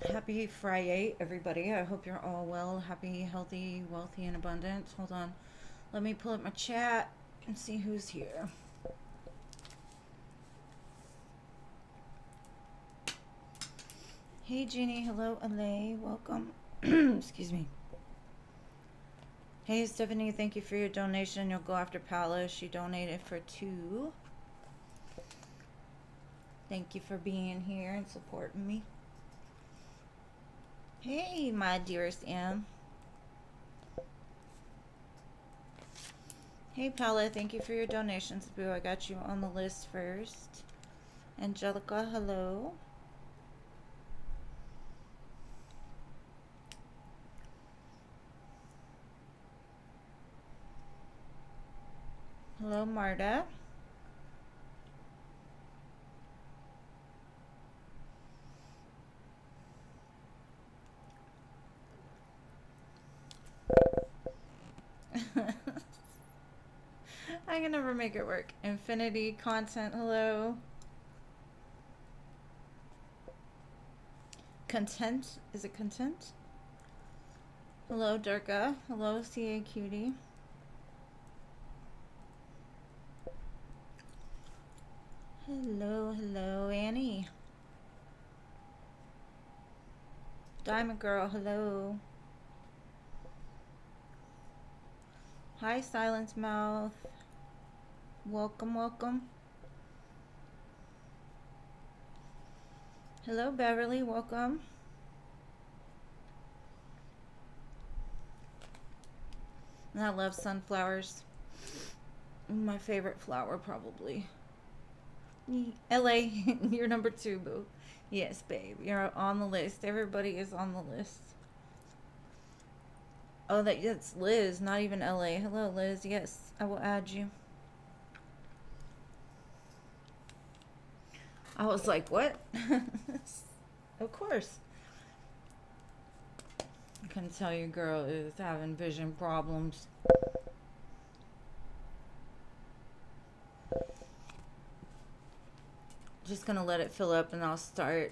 Happy Friday, everybody. I hope you're all well, happy, healthy, wealthy, and abundant. Hold on. Let me pull up my chat and see who's here. Hey, Jeannie. Hello, Alay. Welcome. Excuse me. Hey, Stephanie. Thank you for your donation. You'll go after Paula. She donated for 2. Thank you for being here and supporting me. Hey, my dearest Am. Hey, Paula. Thank you for your donations, boo. I got you on the list first. Angelica, hello. Hello, Marta. I can never make it work. Infinity content, hello. Content, is it content? Hello, Durga. Hello, CA Cutie. Hello, Annie. Diamond Girl, hello. Hi, Silence Mouth. Welcome. Hello, Beverly, welcome. And I love sunflowers. My favorite flower, probably. LA, you're number 2, boo. Yes, babe, you're on the list. Everybody is on the list. Oh, that's Liz, not even LA. Hello, Liz. Yes, I will add you. I was like, what? Of course. I can tell your girl is having vision problems. Just gonna let it fill up and I'll start.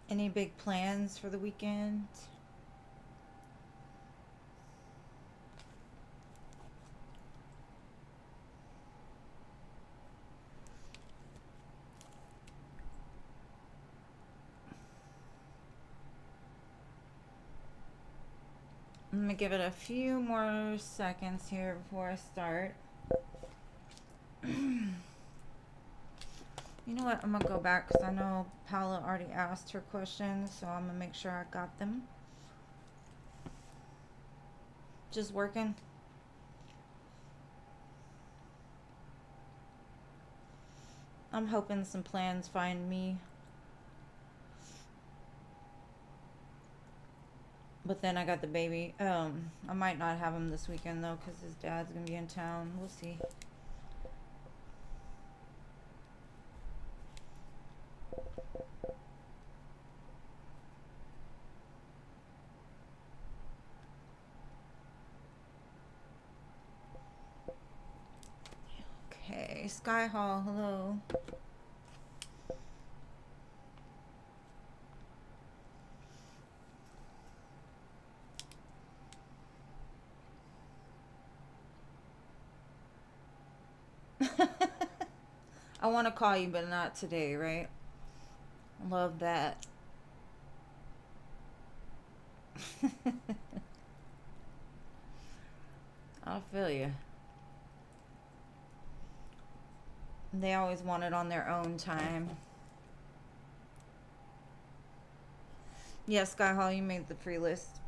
Any big plans for the weekend? I'm gonna give it a few more seconds here before I start. You know what? I'm gonna go back because I know Paula already asked her questions, so I'm gonna make sure I got them. Just working. I'm hoping some plans find me. But then I got the baby. I might not have him this weekend though because his dad's gonna be in town. We'll see. Okay, Sky Hall, hello. I want to call you, but not today, right? Love that. I feel you. They always want it on their own time. Yeah, Sky Hall, you made the free list.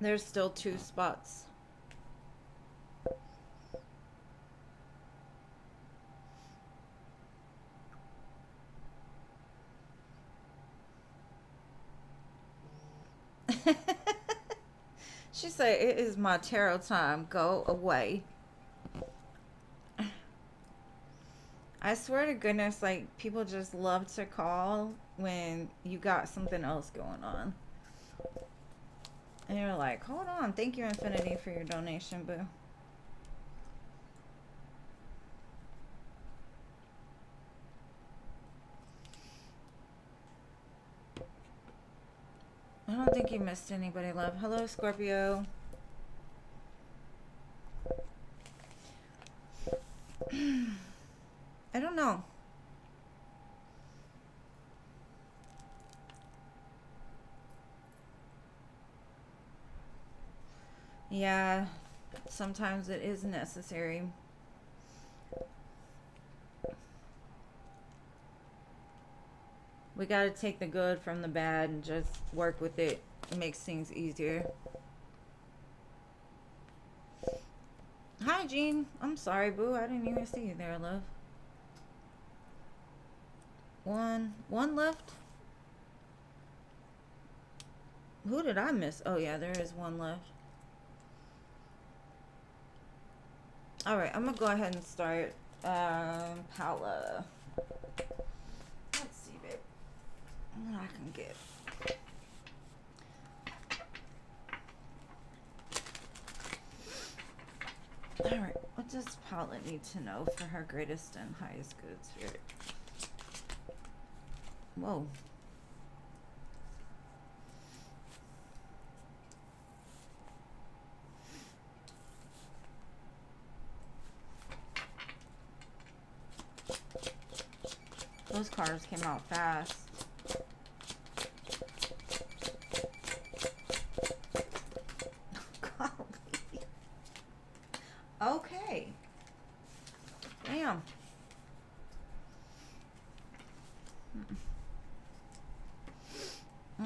There's still 2 spots. She said, it is my tarot time. Go away. I swear to goodness, like, people just love to call when you got something else going on. And you're like, hold on. Thank you, Infinity, for your donation, boo. I don't think you missed anybody, love. Hello, Scorpio. I don't know. Yeah, sometimes it is necessary. We gotta take the good from the bad and just work with it. It makes things easier. Hi, Jean. I'm sorry, boo. I didn't even see you there, love. One left? Who did I miss? Oh, yeah, there is one left. Alright, I'm gonna go ahead and start. Paula. Let's see, babe. What I can get. Alright, what does Paula need to know for her greatest and highest good spirit? Whoa. Those cards came out fast. Golly. Okay. Damn.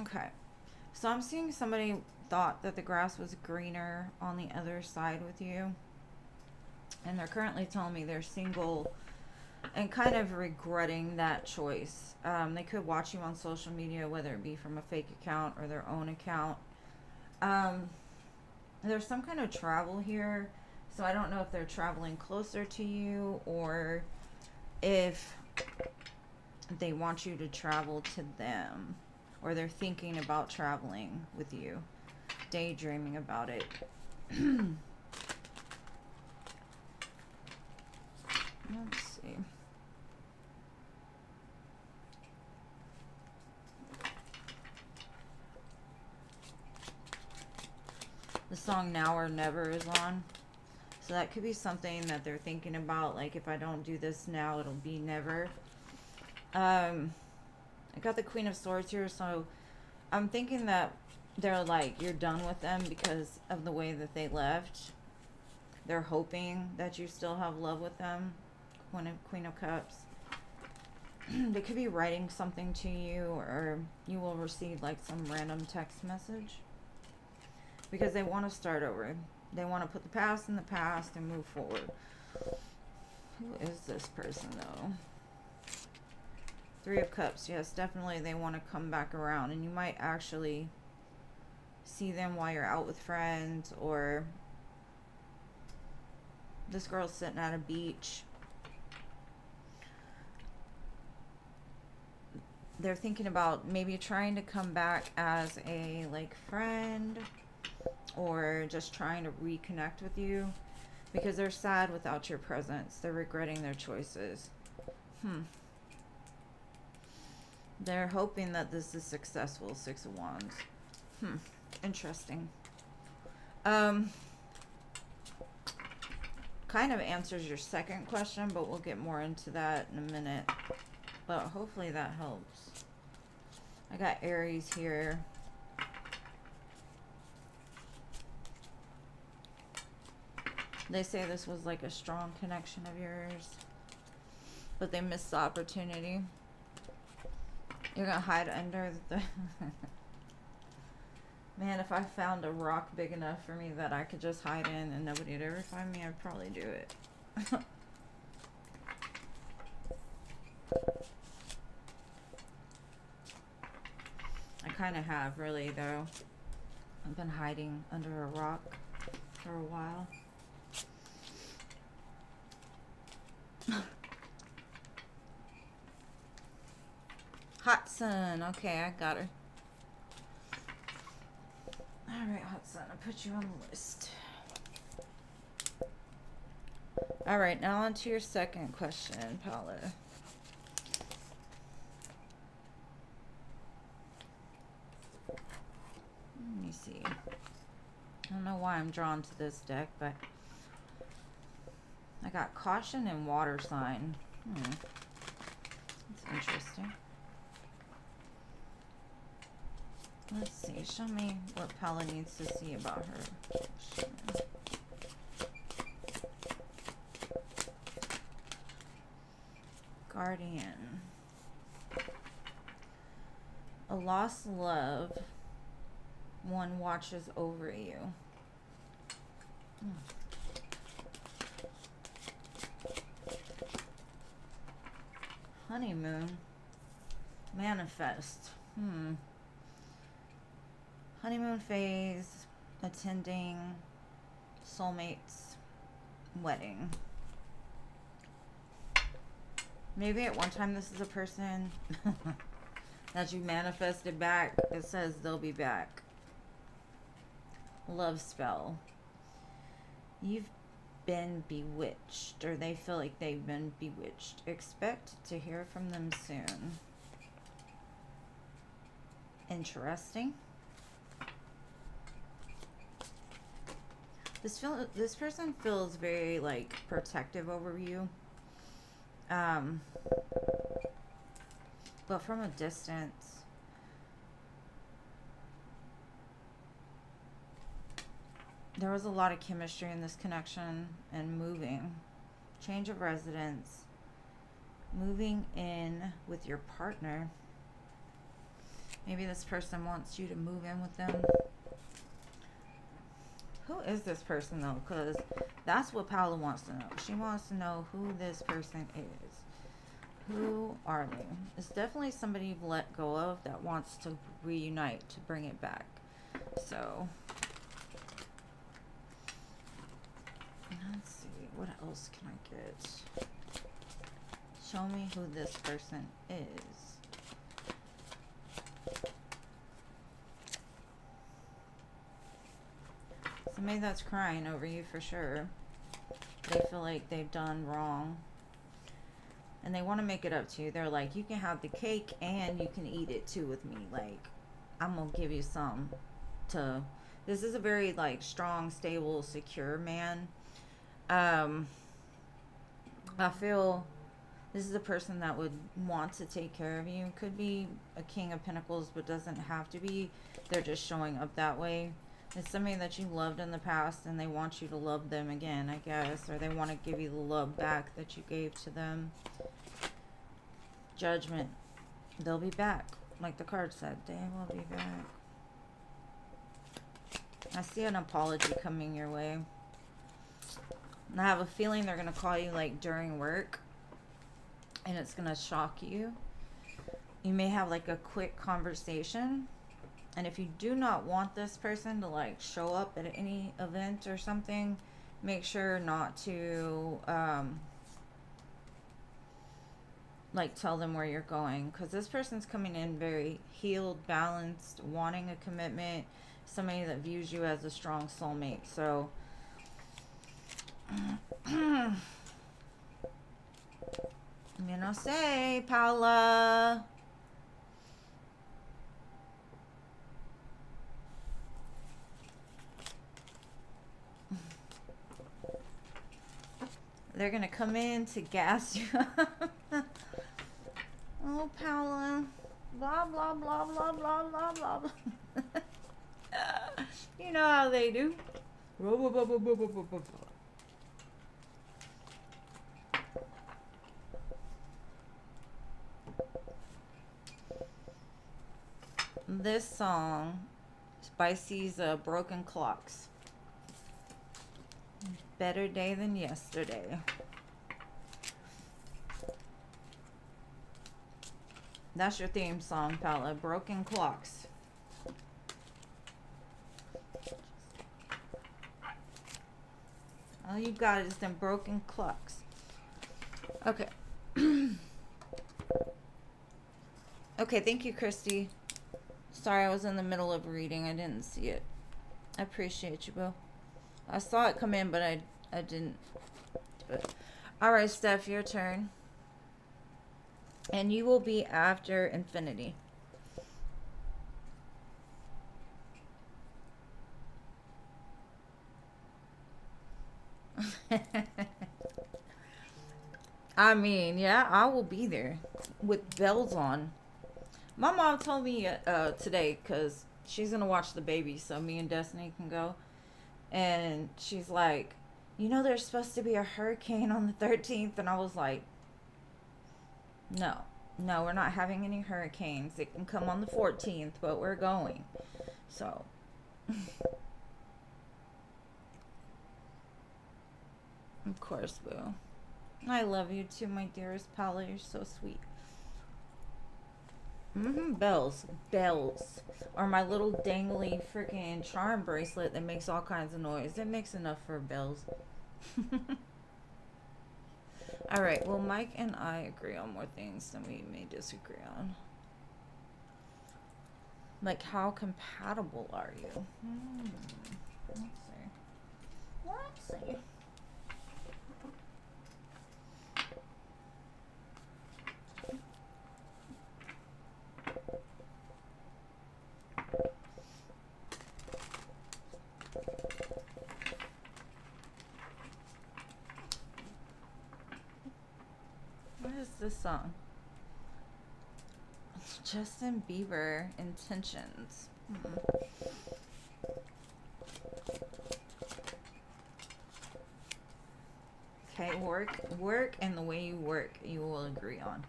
Okay. So I'm seeing somebody thought that the grass was greener on the other side with you. And they're currently telling me they're single and kind of regretting that choice. They could watch you on social media, whether it be from a fake account or their own account. There's some kind of travel here, so I don't know if they're traveling closer to you or if they want you to travel to them, or they're thinking about traveling with you, daydreaming about it. Let's see. The song Now or Never is on. So that could be something that they're thinking about. Like, if I don't do this now, it'll be never. I got the Queen of Swords here. So I'm thinking that they're like, you're done with them because of the way that they left. They're hoping that you still have love with them. Queen of Cups. They could be writing something to you, or you will receive like some random text message. Because they want to start over. They want to put the past in the past and move forward. Who is this person, though? Three of Cups. Yes, definitely they want to come back around. And you might actually see them while you're out with friends. Or this girl's sitting at a beach. They're thinking about maybe trying to come back as a, like, friend. Or just trying to reconnect with you, because they're sad without your presence. They're regretting their choices. They're hoping that this is successful. Six of Wands. Interesting. Kind of answers your second question, but we'll get more into that in a minute. But hopefully that helps. I got Aries here. They say this was like a strong connection of yours, but they missed the opportunity. You're gonna hide under the man, if I found a rock big enough for me that I could just hide in and nobody'd ever find me, I'd probably do it. I kind of have, really, though. I've been hiding under a rock for a while. Hot Sun. Okay, I got her. Alright, hot sun, I put you on the list. Alright, now on to your second question, Paula. Let me see. I don't know why I'm drawn to this deck, but I got caution and water sign. That's interesting. Let's see. Show me what Paula needs to see about her. Guardian. A lost love. One watches over you. Honeymoon. Manifest. Honeymoon phase. Attending. Soulmates. Wedding. Maybe at one time this is a person that you manifested back. It says they'll be back. Love spell. You've been bewitched, or they feel like they've been bewitched. Expect to hear from them soon. Interesting. This person feels very like protective over you. But from a distance. There was a lot of chemistry in this connection and moving. Change of residence. Moving in with your partner. Maybe this person wants you to move in with them. Who is this person though? Because that's what Paula wants to know. She wants to know who this person is. Who are they? It's definitely somebody you've let go of that wants to reunite, to bring it back. So, let's see. What else can I get? Show me who this person is. Somebody that's crying over you for sure. They feel like they've done wrong. And they want to make it up to you. They're like, you can have the cake and you can eat it too with me. Like, I'm going to give you some to... This is a very, like, strong, stable, secure man. I feel this is a person that would want to take care of you. Could be a King of Pentacles, but doesn't have to be. They're just showing up that way. It's somebody that you loved in the past and they want you to love them again, I guess. Or they want to give you the love back that you gave to them. Judgment. They'll be back. Like the card said, they will be back. I see an apology coming your way. And I have a feeling they're going to call you like during work. And it's going to shock you. You may have like a quick conversation. And if you do not want this person to like show up at any event or something, make sure not to like tell them where you're going. Because this person's coming in very healed, balanced, wanting a commitment. Somebody that views you as a strong soulmate. So, you know, say, Paula. They're going to come in to gas you up. Oh, Paula. Blah, blah, blah, blah, blah, blah, blah, blah. You know how they do. This song, Spicy's Broken Clocks. Better day than yesterday. That's your theme song, Paula. Broken Clocks. All you got is them broken clocks. Okay. Okay, thank you, Christy. Sorry, I was in the middle of reading. I didn't see it. I appreciate you, bro. I saw it come in, but I didn't do it. All right, Steph, your turn. And you will be after infinity. I mean, yeah, I will be there with bells on. My mom told me today because she's gonna watch the baby, so me and Destiny can go. And she's like, you know, there's supposed to be a hurricane on the 13th, and I was like, no, no, we're not having any hurricanes. It can come on the 14th, but we're going. So, of course, boo. I love you too, my dearest Paula. You're so sweet. Bells. Bells. Or my little dangly freaking charm bracelet that makes all kinds of noise. It makes enough for bells. Alright, well, Mike and I agree on more things than we may disagree on. Like, how compatible are you? Let's see. Let's see. What is this song? It's Justin Bieber, Intentions. Okay, work, and the way you work, you will agree on.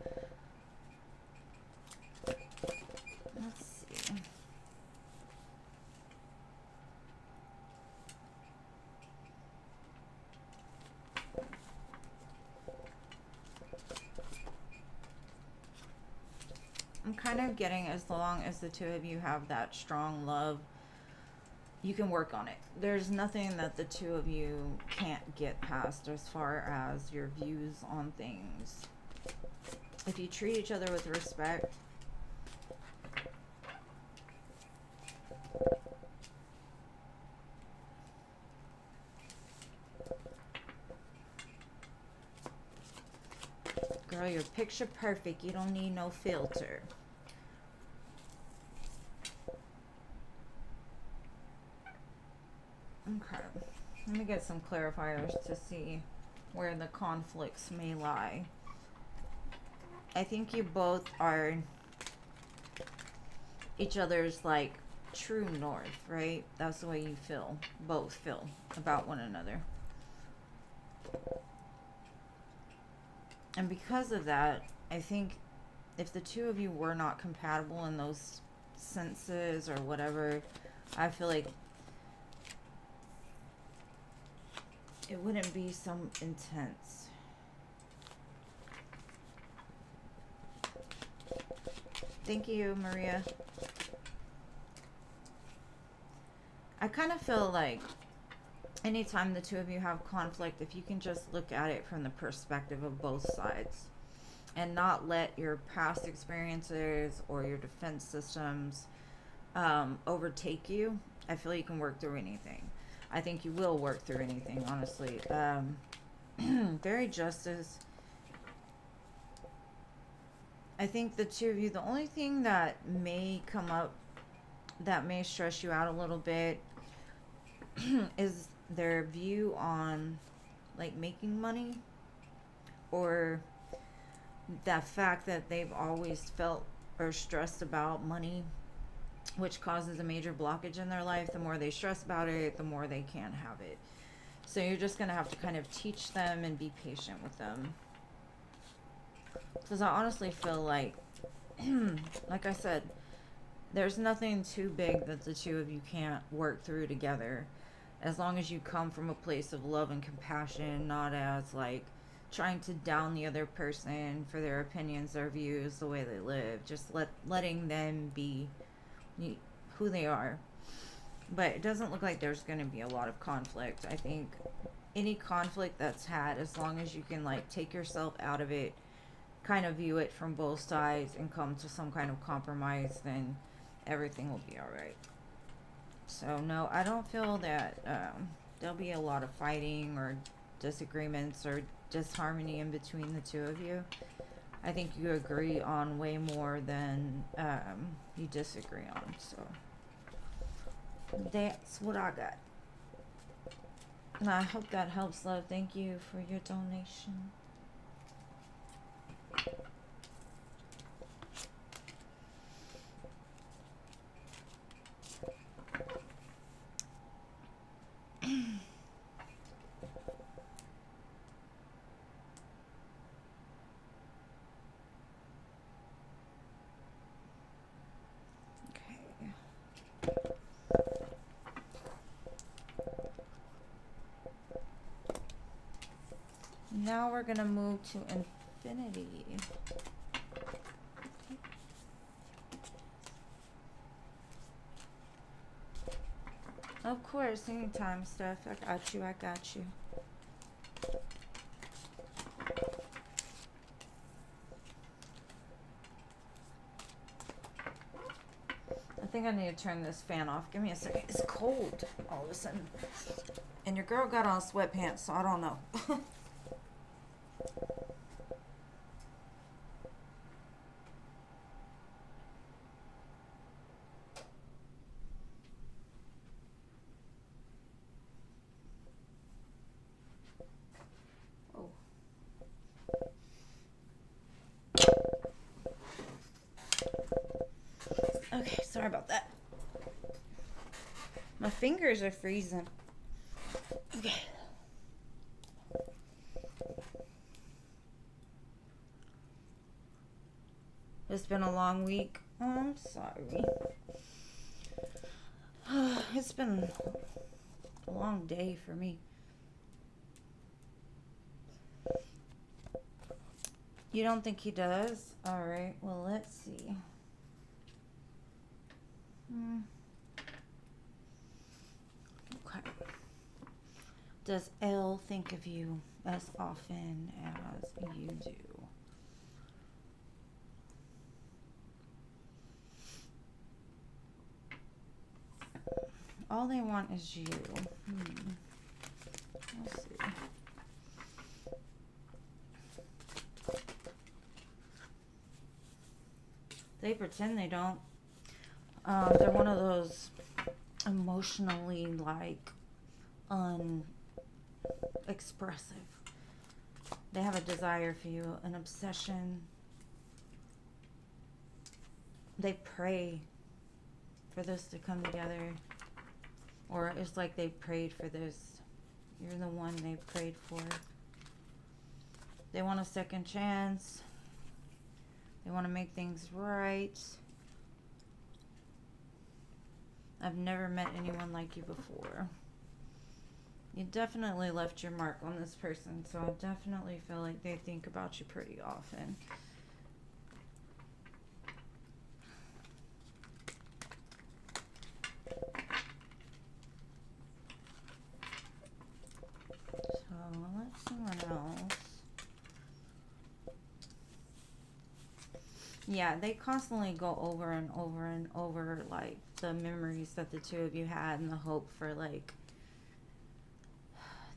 Let's see. I'm kind of getting, as long as the two of you have that strong love, you can work on it. There's nothing that the two of you can't get past as far as your views on things. If you treat each other with respect, girl, you're picture perfect. You don't need no filter. Okay, let me get some clarifiers to see where the conflicts may lie. I think you both are each other's, like, true north, right? That's the way you feel, both feel about one another. And because of that, I think if the two of you were not compatible in those senses or whatever, I feel like it wouldn't be so intense. Thank you, Maria. I kind of feel like anytime the two of you have conflict, if you can just look at it from the perspective of both sides and not let your past experiences or your defense systems overtake you, I feel you can work through anything. I think you will work through anything, honestly. Very justice. I think the two of you, the only thing that may come up that may stress you out a little bit is their view on, like, making money, or the fact that they've always felt or stressed about money, which causes a major blockage in their life. The more they stress about it, the more they can't have it. So you're just going to have to kind of teach them and be patient with them. Because I honestly feel like, like I said, there's nothing too big that the two of you can't work through together. As long as you come from a place of love and compassion, not as, like, trying to down the other person for their opinions, their views, the way they live. Just letting them be who they are. But it doesn't look like there's going to be a lot of conflict. I think any conflict that's had, as long as you can, like, take yourself out of it, kind of view it from both sides, and come to some kind of compromise, then everything will be all right. So no, I don't feel that there'll be a lot of fighting or disagreements or disharmony in between the two of you. I think you agree on way more than you disagree on. So that's what I got. And I hope that helps, love. Thank you for your donation. Now we're gonna move to infinity. Of course, anytime, Steph. I got you. I got you. I think I need to turn this fan off. Give me a second. It's cold all of a sudden. And your girl got on sweatpants, so I don't know. Okay, sorry about that. My fingers are freezing. Okay. It's been a long week. Oh, I'm sorry. It's been a long day for me. You don't think he does? Alright, well, let's see. Okay. Does L think of you as often as you do? All they want is you. Let's see. They pretend they don't. They're one of those emotionally, like, unexpressive. They have a desire for you, an obsession. They pray for this to come together. Or it's like they prayed for this. You're the one they prayed for. They want a second chance. They want to make things right. I've never met anyone like you before. You definitely left your mark on this person, so I definitely feel like they think about you pretty often. So let's see what else. Yeah, they constantly go over and over and over, like, the memories that the two of you had and the hope for, like,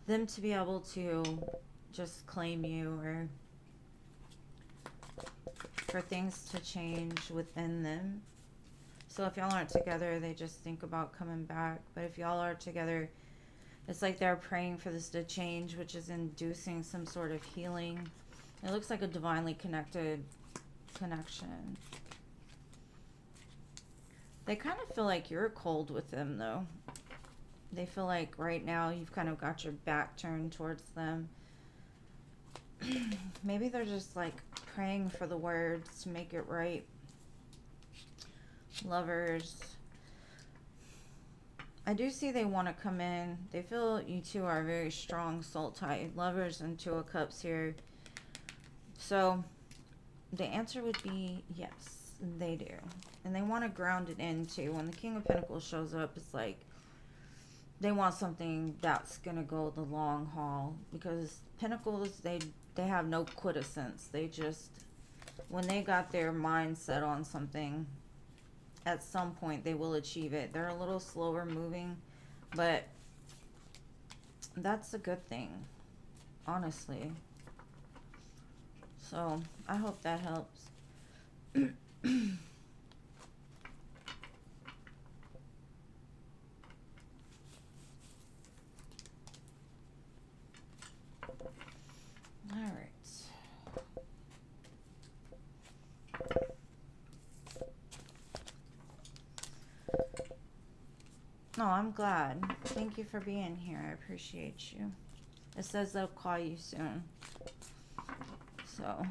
them to be able to just claim you or for things to change within them. So if y'all aren't together, they just think about coming back. But if y'all are together, it's like they're praying for this to change, which is inducing some sort of healing. It looks like a divinely connected connection. They kind of feel like you're cold with them, though. They feel like right now you've kind of got your back turned towards them. Maybe they're just like praying for the words to make it right. Lovers. I do see they want to come in. They feel you two are very strong soul tie. Lovers and Two of Cups here. So the answer would be yes, they do. And they want to ground it in too. When the King of Pentacles shows up, it's like they want something that's going to go the long haul. Because Pentacles, they have no quittance. They just, when they got their mind set on something, at some point they will achieve it. They're a little slower moving, but that's a good thing, honestly. So I hope that helps. All right. No, I'm glad. Thank you for being here. I appreciate you. It says they'll call you soon. So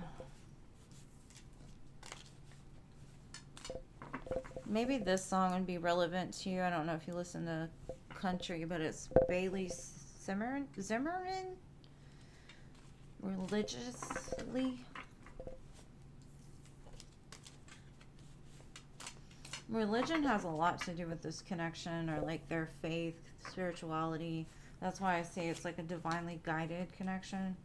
maybe this song would be relevant to you. I don't know if you listen to country, but it's Bailey Zimmerman? Religiously? Religion has a lot to do with this connection, or like their faith, spirituality. That's why I say it's like a divinely guided connection.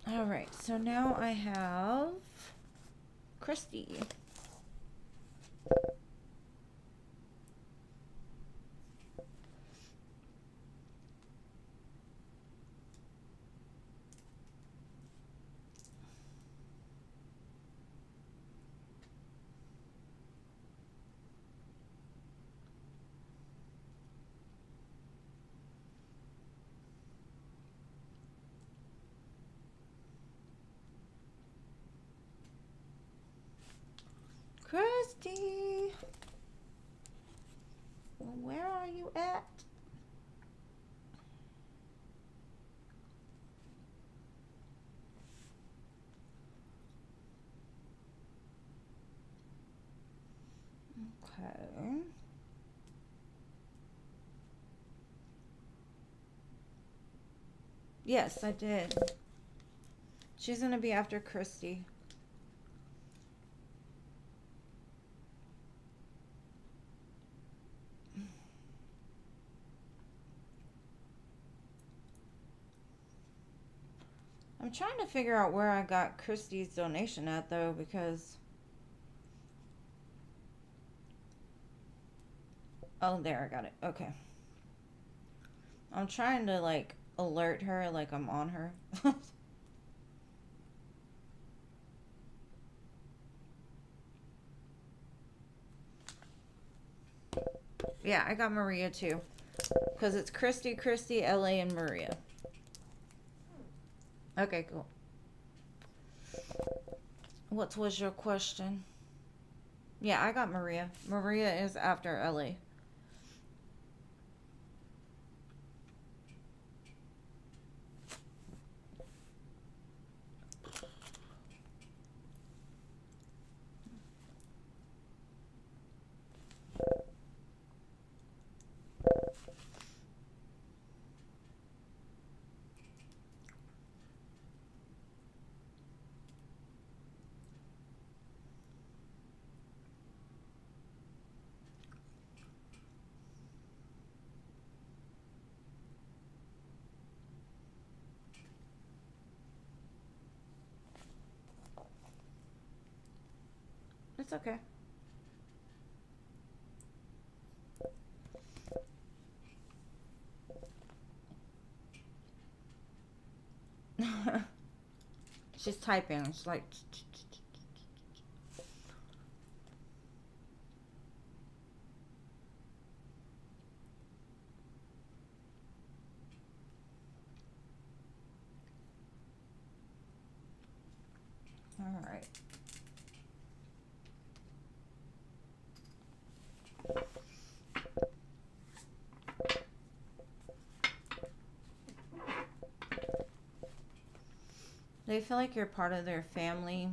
All right, so now I have Christy. Christy, where are you at? Okay. Yes, I did. She's going to be after Christy. I'm trying to figure out where I got Christy's donation at, though, because... Oh, there, I got it. Okay. I'm trying to, like, alert her like I'm on her. Yeah, I got Maria, too. Because it's Christy, LA, and Maria. Okay, cool. What was your question? Yeah, I got Maria. Maria is after LA. It's okay. She's typing. She's like... All right. They feel like you're part of their family.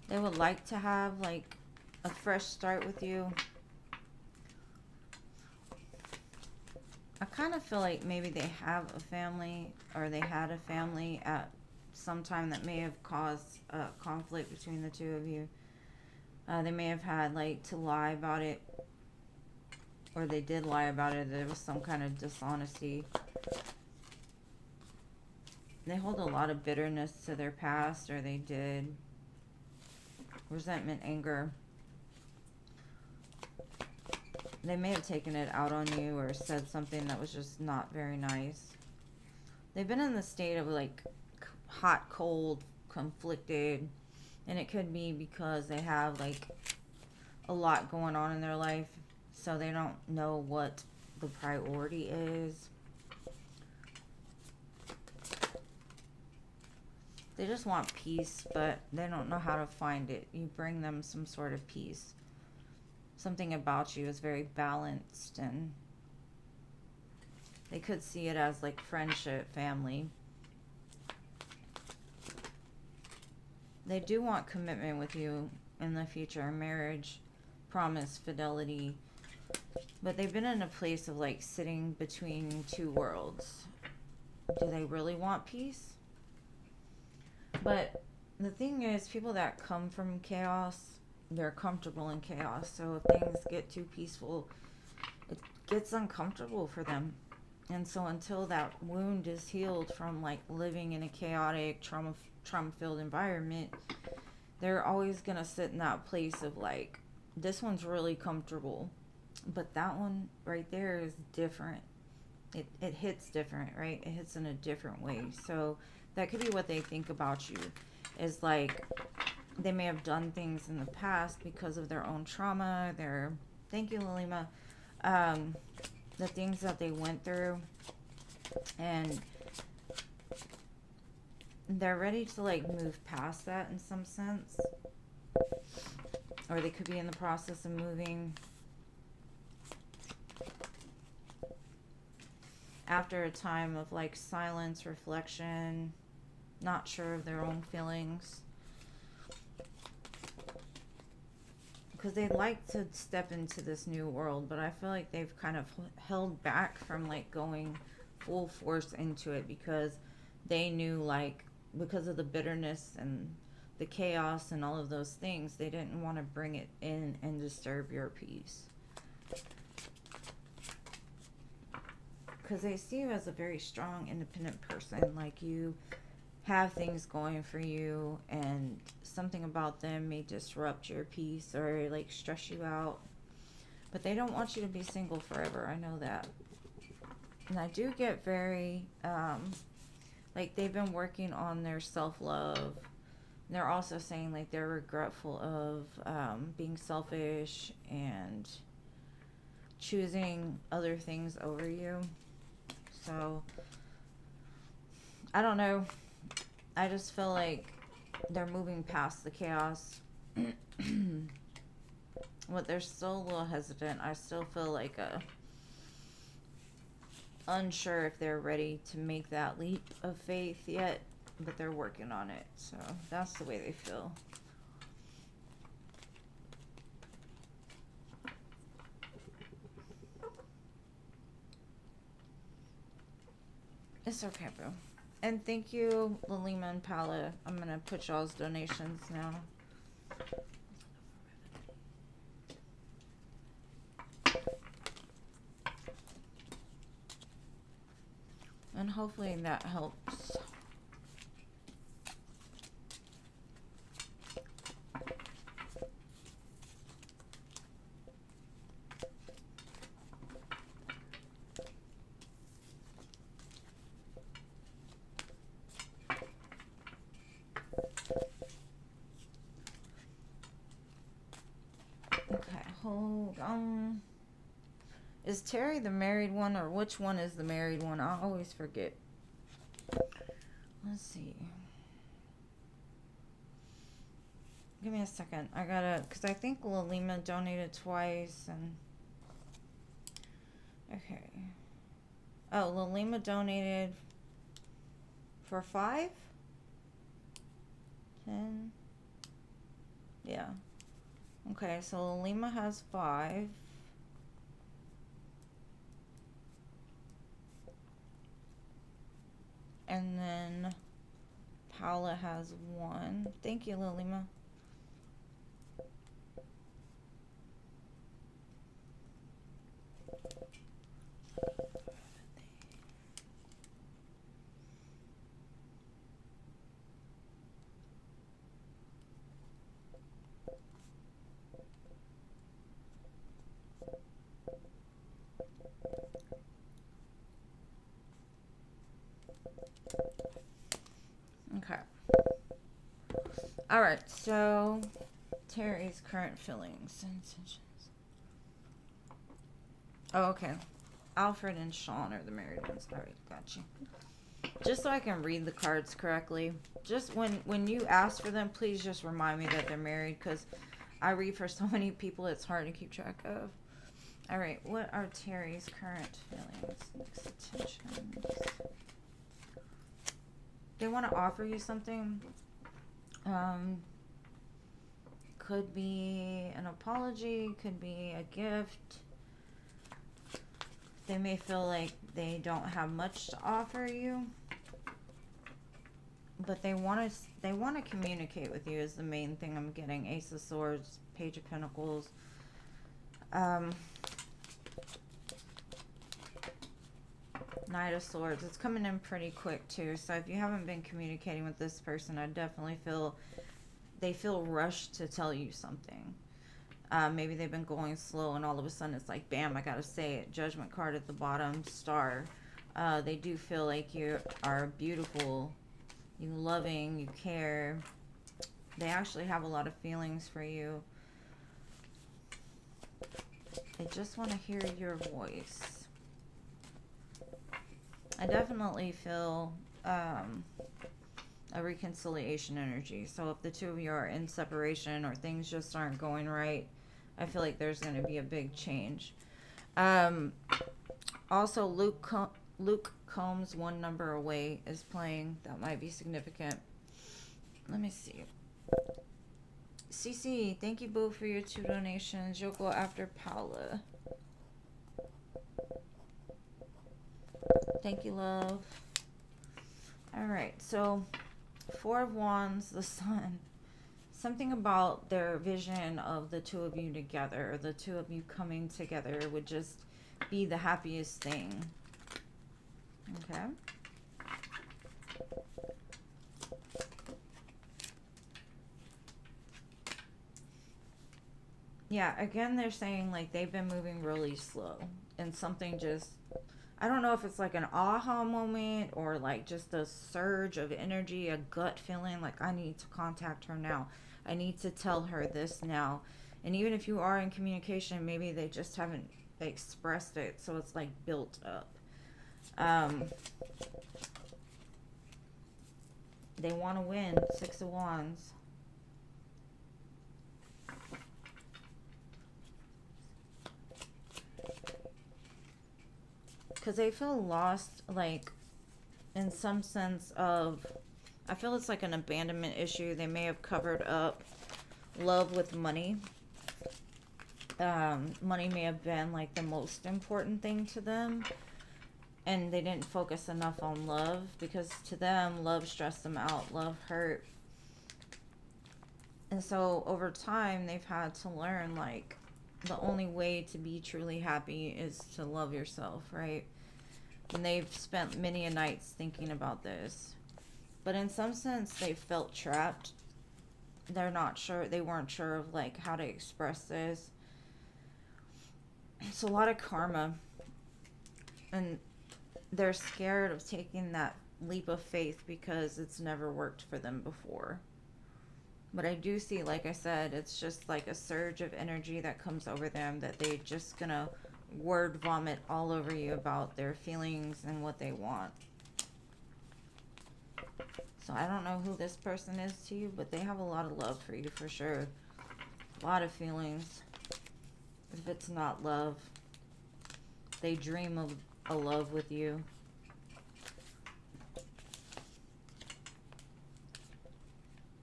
They would like to have like a fresh start with you. I kind of feel like maybe they have a family, or they had a family at some time that may have caused conflict between the two of you. They may have had like to lie about it, or they did lie about it. There was some kind of dishonesty. They hold a lot of bitterness to their past, or they did. Resentment, anger. They may have taken it out on you or said something that was just not very nice. They've been in the state of like hot, cold, conflicted, and it could be because they have like a lot going on in their life, so they don't know what the priority is. They just want peace, but they don't know how to find it. You bring them some sort of peace. Something about you is very balanced, and they could see it as like friendship, family. They do want commitment with you in the future, marriage, promise, fidelity. But they've been in a place of like sitting between two worlds. Do they really want peace? But the thing is, people that come from chaos, they're comfortable in chaos. So if things get too peaceful, it gets uncomfortable for them. And so until that wound is healed from like living in a chaotic, trauma-filled environment, they're always going to sit in that place of like, this one's really comfortable, but that one right there is different. It hits different, right? It hits in a different way. So that could be what they think about you, is like they may have done things in the past because of their own trauma, their, thank you, Lilima, the things that they went through, and they're ready to like move past that in some sense, or they could be in the process of moving after a time of like silence, reflection, not sure of their own feelings, because they'd like to step into this new world, but I feel like they've kind of held back from like going full force into it, because they knew, like, because of the bitterness and the chaos and all of those things, they didn't want to bring it in and disturb your peace. Because they see you as a very strong, independent person. Like, you have things going for you, and something about them may disrupt your peace or like stress you out. But they don't want you to be single forever. I know that. And I do get very, like, they've been working on their self-love. They're also saying like they're regretful of being selfish and choosing other things over you. So I don't know. I just feel like they're moving past the chaos. But they're still a little hesitant. I still feel like unsure if they're ready to make that leap of faith yet, but they're working on it. So that's the way they feel. It's okay, boo. And thank you, Lalima and Paula. I'm going to put y'all's donations now. And hopefully that helps. Okay, hold on. Is Terry the married one, or which one is the married one? I always forget. Let's see. Give me a second. I gotta, because I think Lalima donated twice, and okay. Oh, Lalima donated for 5? 10? Yeah. Okay, so Lalima has 5. And then Paula has 1. Thank you, Lalima. All right, so Terry's current feelings and intentions. Oh, okay. Alfred and Sean are the married ones. All right, got you. Just so I can read the cards correctly. Just when you ask for them, please just remind me that they're married, because I read for so many people it's hard to keep track of. All right, what are Terry's current feelings, intentions? They want to offer you something. Could be an apology, could be a gift. They may feel like they don't have much to offer you, but they want to communicate with you is the main thing I'm getting. Ace of Swords, Page of Pentacles. Knight of Swords. It's coming in pretty quick too. So if you haven't been communicating with this person, I definitely feel they feel rushed to tell you something. Maybe they've been going slow and all of a sudden it's like, bam, I gotta say it. Judgment card at the bottom, star. They do feel like you are beautiful, you loving, you care. They actually have a lot of feelings for you. They just want to hear your voice. I definitely feel a reconciliation energy. So if the two of you are in separation or things just aren't going right, I feel like there's going to be a big change. Also, Luke Combs, One Number Away, is playing. That might be significant. Let me see. CC, thank you, Boo, for your 2 donations. You'll go after Paula. Thank you, love. Alright, so 4 of Wands, the Sun. Something about their vision of the two of you together, or the two of you coming together, would just be the happiest thing. Okay. Yeah, again, they're saying like they've been moving really slow and something just, I don't know if it's like an aha moment or like just a surge of energy, a gut feeling like I need to contact her now. I need to tell her this now. And even if you are in communication, maybe they just haven't expressed it, so it's like built up. They want to win. 6 of Wands. Because they feel lost, like, in some sense of, I feel it's like an abandonment issue. They may have covered up love with money. Money may have been, like, the most important thing to them. And they didn't focus enough on love. Because to them, love stressed them out. Love hurt. And so, over time, they've had to learn, like, the only way to be truly happy is to love yourself, right? And they've spent many a nights thinking about this. But in some sense, they felt trapped. They're not sure, they weren't sure of like how to express this. It's a lot of karma. And they're scared of taking that leap of faith because it's never worked for them before. But I do see, like I said, it's just like a surge of energy that comes over them that they're just gonna word vomit all over you about their feelings and what they want. So I don't know who this person is to you, but they have a lot of love for you for sure. A lot of feelings. If it's not love, they dream of a love with you.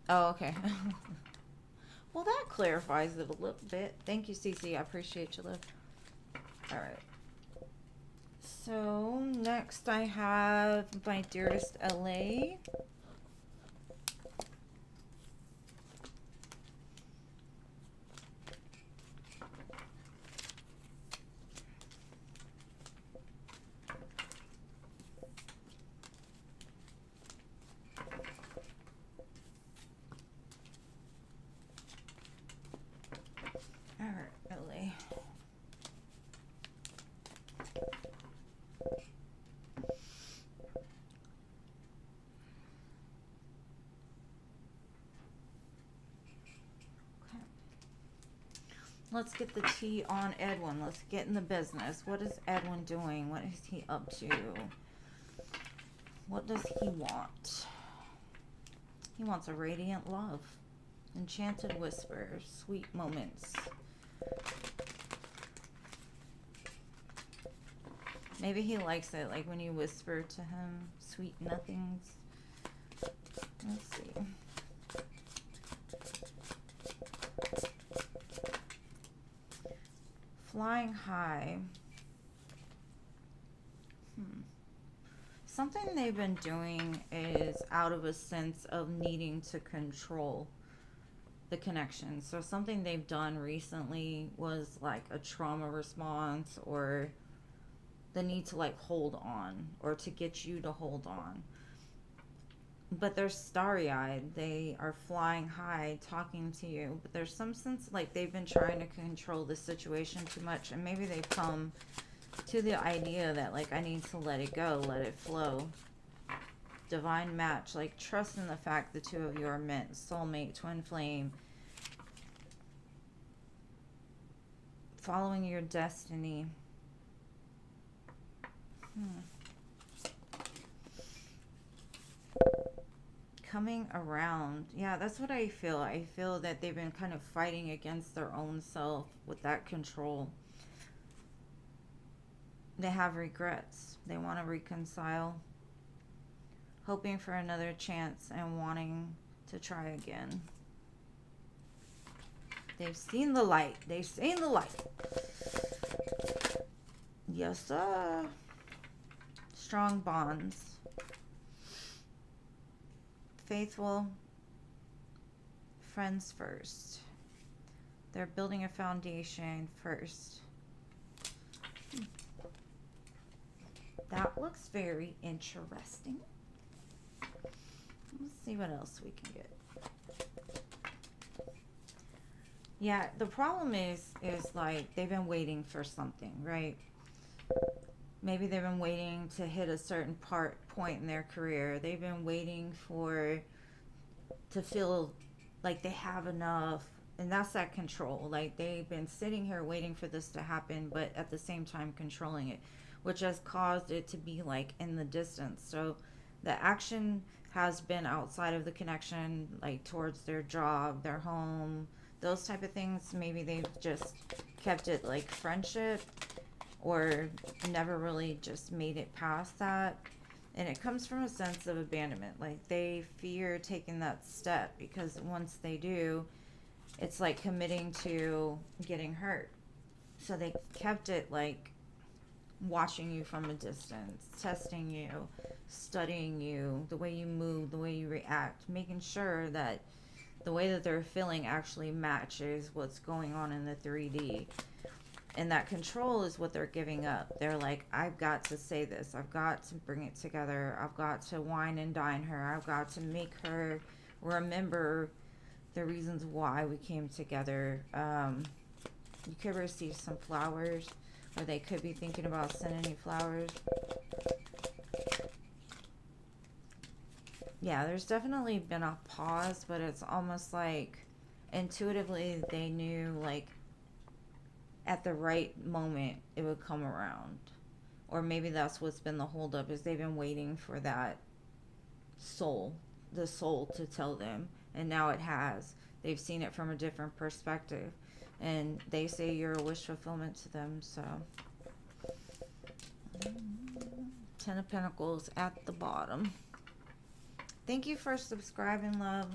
Oh, okay. Well, that clarifies it a little bit. Thank you, Cece. I appreciate you, love. All right. So, next I have my dearest LA. Let's get the tea on Edwin. Let's get in the business. What is Edwin doing? What is he up to? What does he want? He wants a radiant love. Enchanted whispers. Sweet moments. Maybe he likes it, like when you whisper to him sweet nothings. Let's see. Flying high. Something they've been doing is out of a sense of needing to control the connection. So something they've done recently was like a trauma response, or the need to like hold on, or to get you to hold on. But they're starry-eyed. They are flying high, talking to you. But there's some sense like they've been trying to control the situation too much, and maybe they've come to the idea that like I need to let it go, let it flow. Divine match, like trust in the fact the two of you are meant, soulmate, twin flame. Following your destiny. Coming around. Yeah, that's what I feel. I feel that they've been kind of fighting against their own self with that control. They have regrets. They want to reconcile. Hoping for another chance and wanting to try again. They've seen the light. They've seen the light. Yes, sir. Strong bonds. Faithful. Friends first. They're building a foundation first. That looks very interesting. Let's see what else we can get. Yeah, the problem is like they've been waiting for something, right? Maybe they've been waiting to hit a certain point in their career. They've been waiting to feel like they have enough, and that's that control. Like they've been sitting here waiting for this to happen, but at the same time controlling it, which has caused it to be like in the distance. So the action has been outside of the connection, like towards their job, their home, those type of things. Maybe they've just kept it like friendship, or never really just made it past that. And it comes from a sense of abandonment. Like they fear taking that step, because once they do, it's like committing to getting hurt. So they kept it like watching you from a distance, testing you, studying you, the way you move, the way you react, making sure that the way that they're feeling actually matches what's going on in the 3D. And that control is what they're giving up. They're like, I've got to say this. I've got to bring it together. I've got to wine and dine her. I've got to make her remember the reasons why we came together. You could receive some flowers, or they could be thinking about sending you flowers. Yeah, there's definitely been a pause, but it's almost like intuitively they knew like at the right moment it would come around. Or maybe that's what's been the holdup, is they've been waiting for that the soul to tell them, and now it has. They've seen it from a different perspective, and they say you're a wish fulfillment to them. So 10 of Pentacles at the bottom. Thank you for subscribing, love.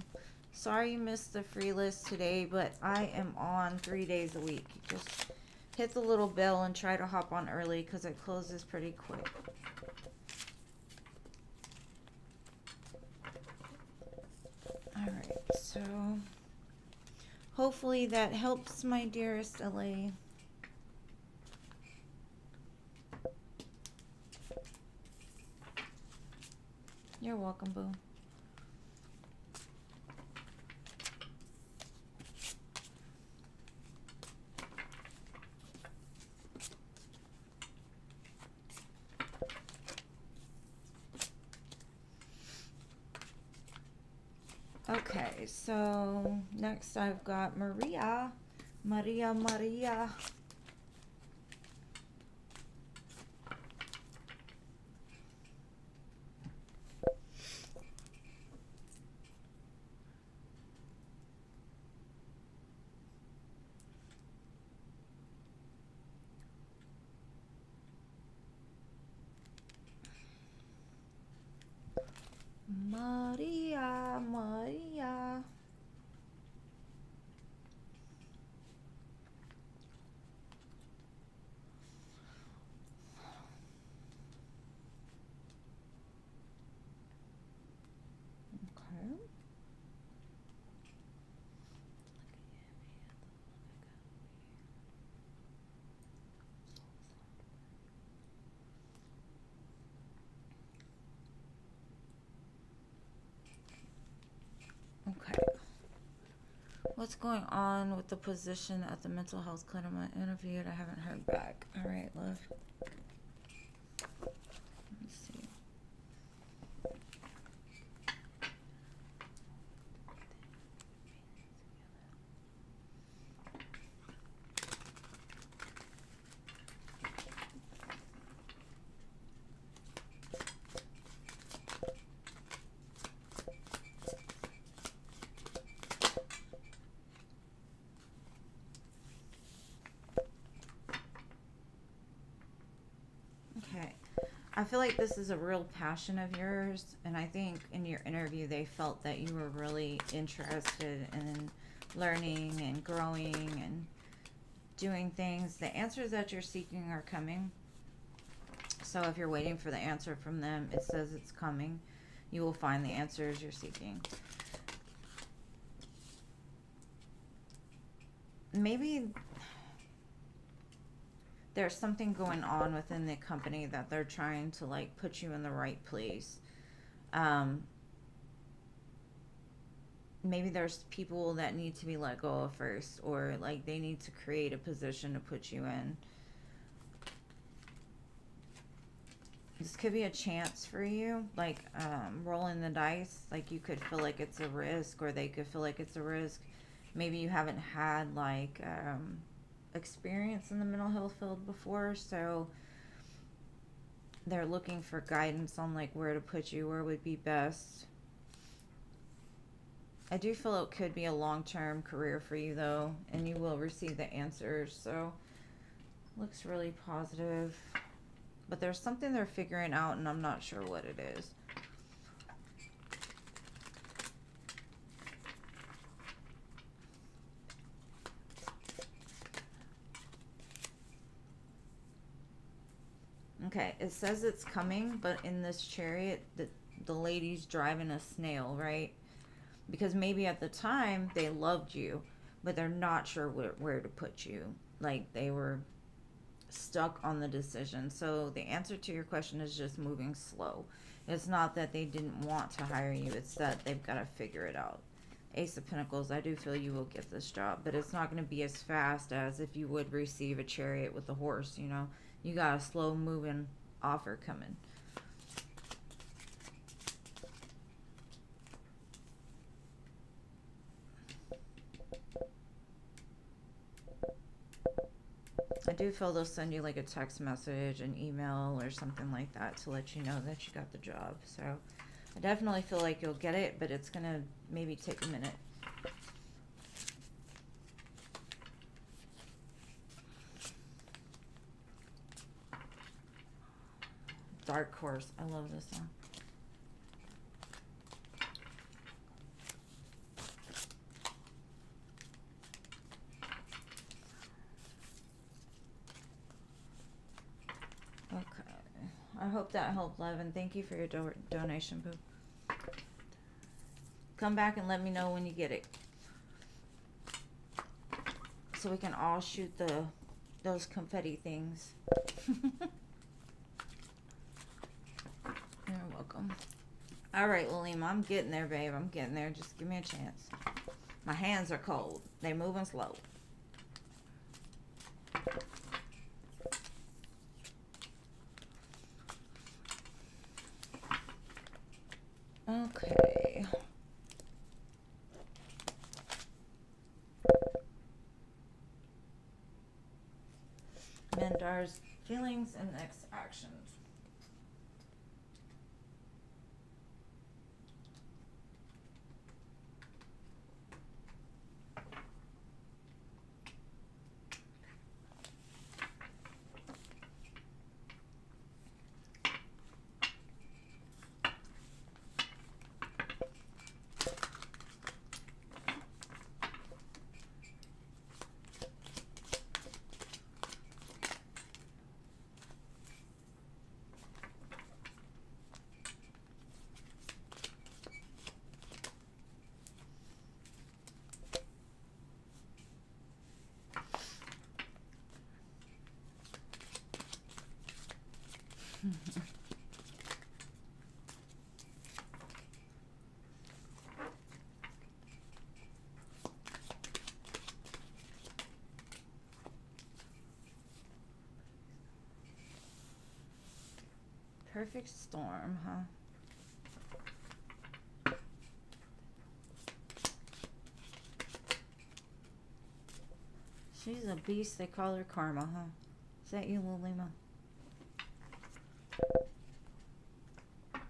Sorry you missed the free list today, but I am on 3 days a week. Just hit the little bell and try to hop on early, because it closes pretty quick. Alright, so hopefully that helps, my dearest LA. You're welcome, boo. Okay, so next I've got Maria Maria, Maria. Maria, Maria. Okay. Okay. What's going on with the position at the mental health clinic I interviewed? I haven't heard back. All right, love. Let's see. Okay. I feel like this is a real passion of yours, and I think in your interview they felt that you were really interested in learning and growing and doing things. The answers that you're seeking are coming. So if you're waiting for the answer from them, it says it's coming. You will find the answers you're seeking. Maybe there's something going on within the company that they're trying to like put you in the right place. Maybe there's people that need to be let go of first, or like they need to create a position to put you in. This could be a chance for you, like rolling the dice. Like you could feel like it's a risk, or they could feel like it's a risk. Maybe you haven't had like experience in the mental health field before, so they're looking for guidance on like where to put you, where would be best. I do feel it could be a long-term career for you though, and you will receive the answers, so looks really positive. But there's something they're figuring out, and I'm not sure what it is. Okay, it says it's coming, but in this chariot, the lady's driving a snail, right? Because maybe at the time they loved you, but they're not sure where to put you. Like they were stuck on the decision. So the answer to your question is just moving slow. It's not that they didn't want to hire you, it's that they've got to figure it out. Ace of Pentacles, I do feel you will get this job, but it's not going to be as fast as if you would receive a chariot with a horse, you know. You got a slow moving offer coming. I do feel they'll send you like a text message, an email, or something like that to let you know that you got the job. So I definitely feel like you'll get it, but it's going to maybe take a minute. Dark Horse. I love this song. Okay. I hope that helped, love, and thank you for your donation, boo. Come back and let me know when you get it, so we can all shoot those confetti things. You're welcome. All right, Lilima, I'm getting there, babe. I'm getting there. Just give me a chance. My hands are cold. They're moving slow. Okay. Mandar's feelings and next actions. Perfect storm, huh? She's a beast. They call her Karma, huh? Is that you, Lilima?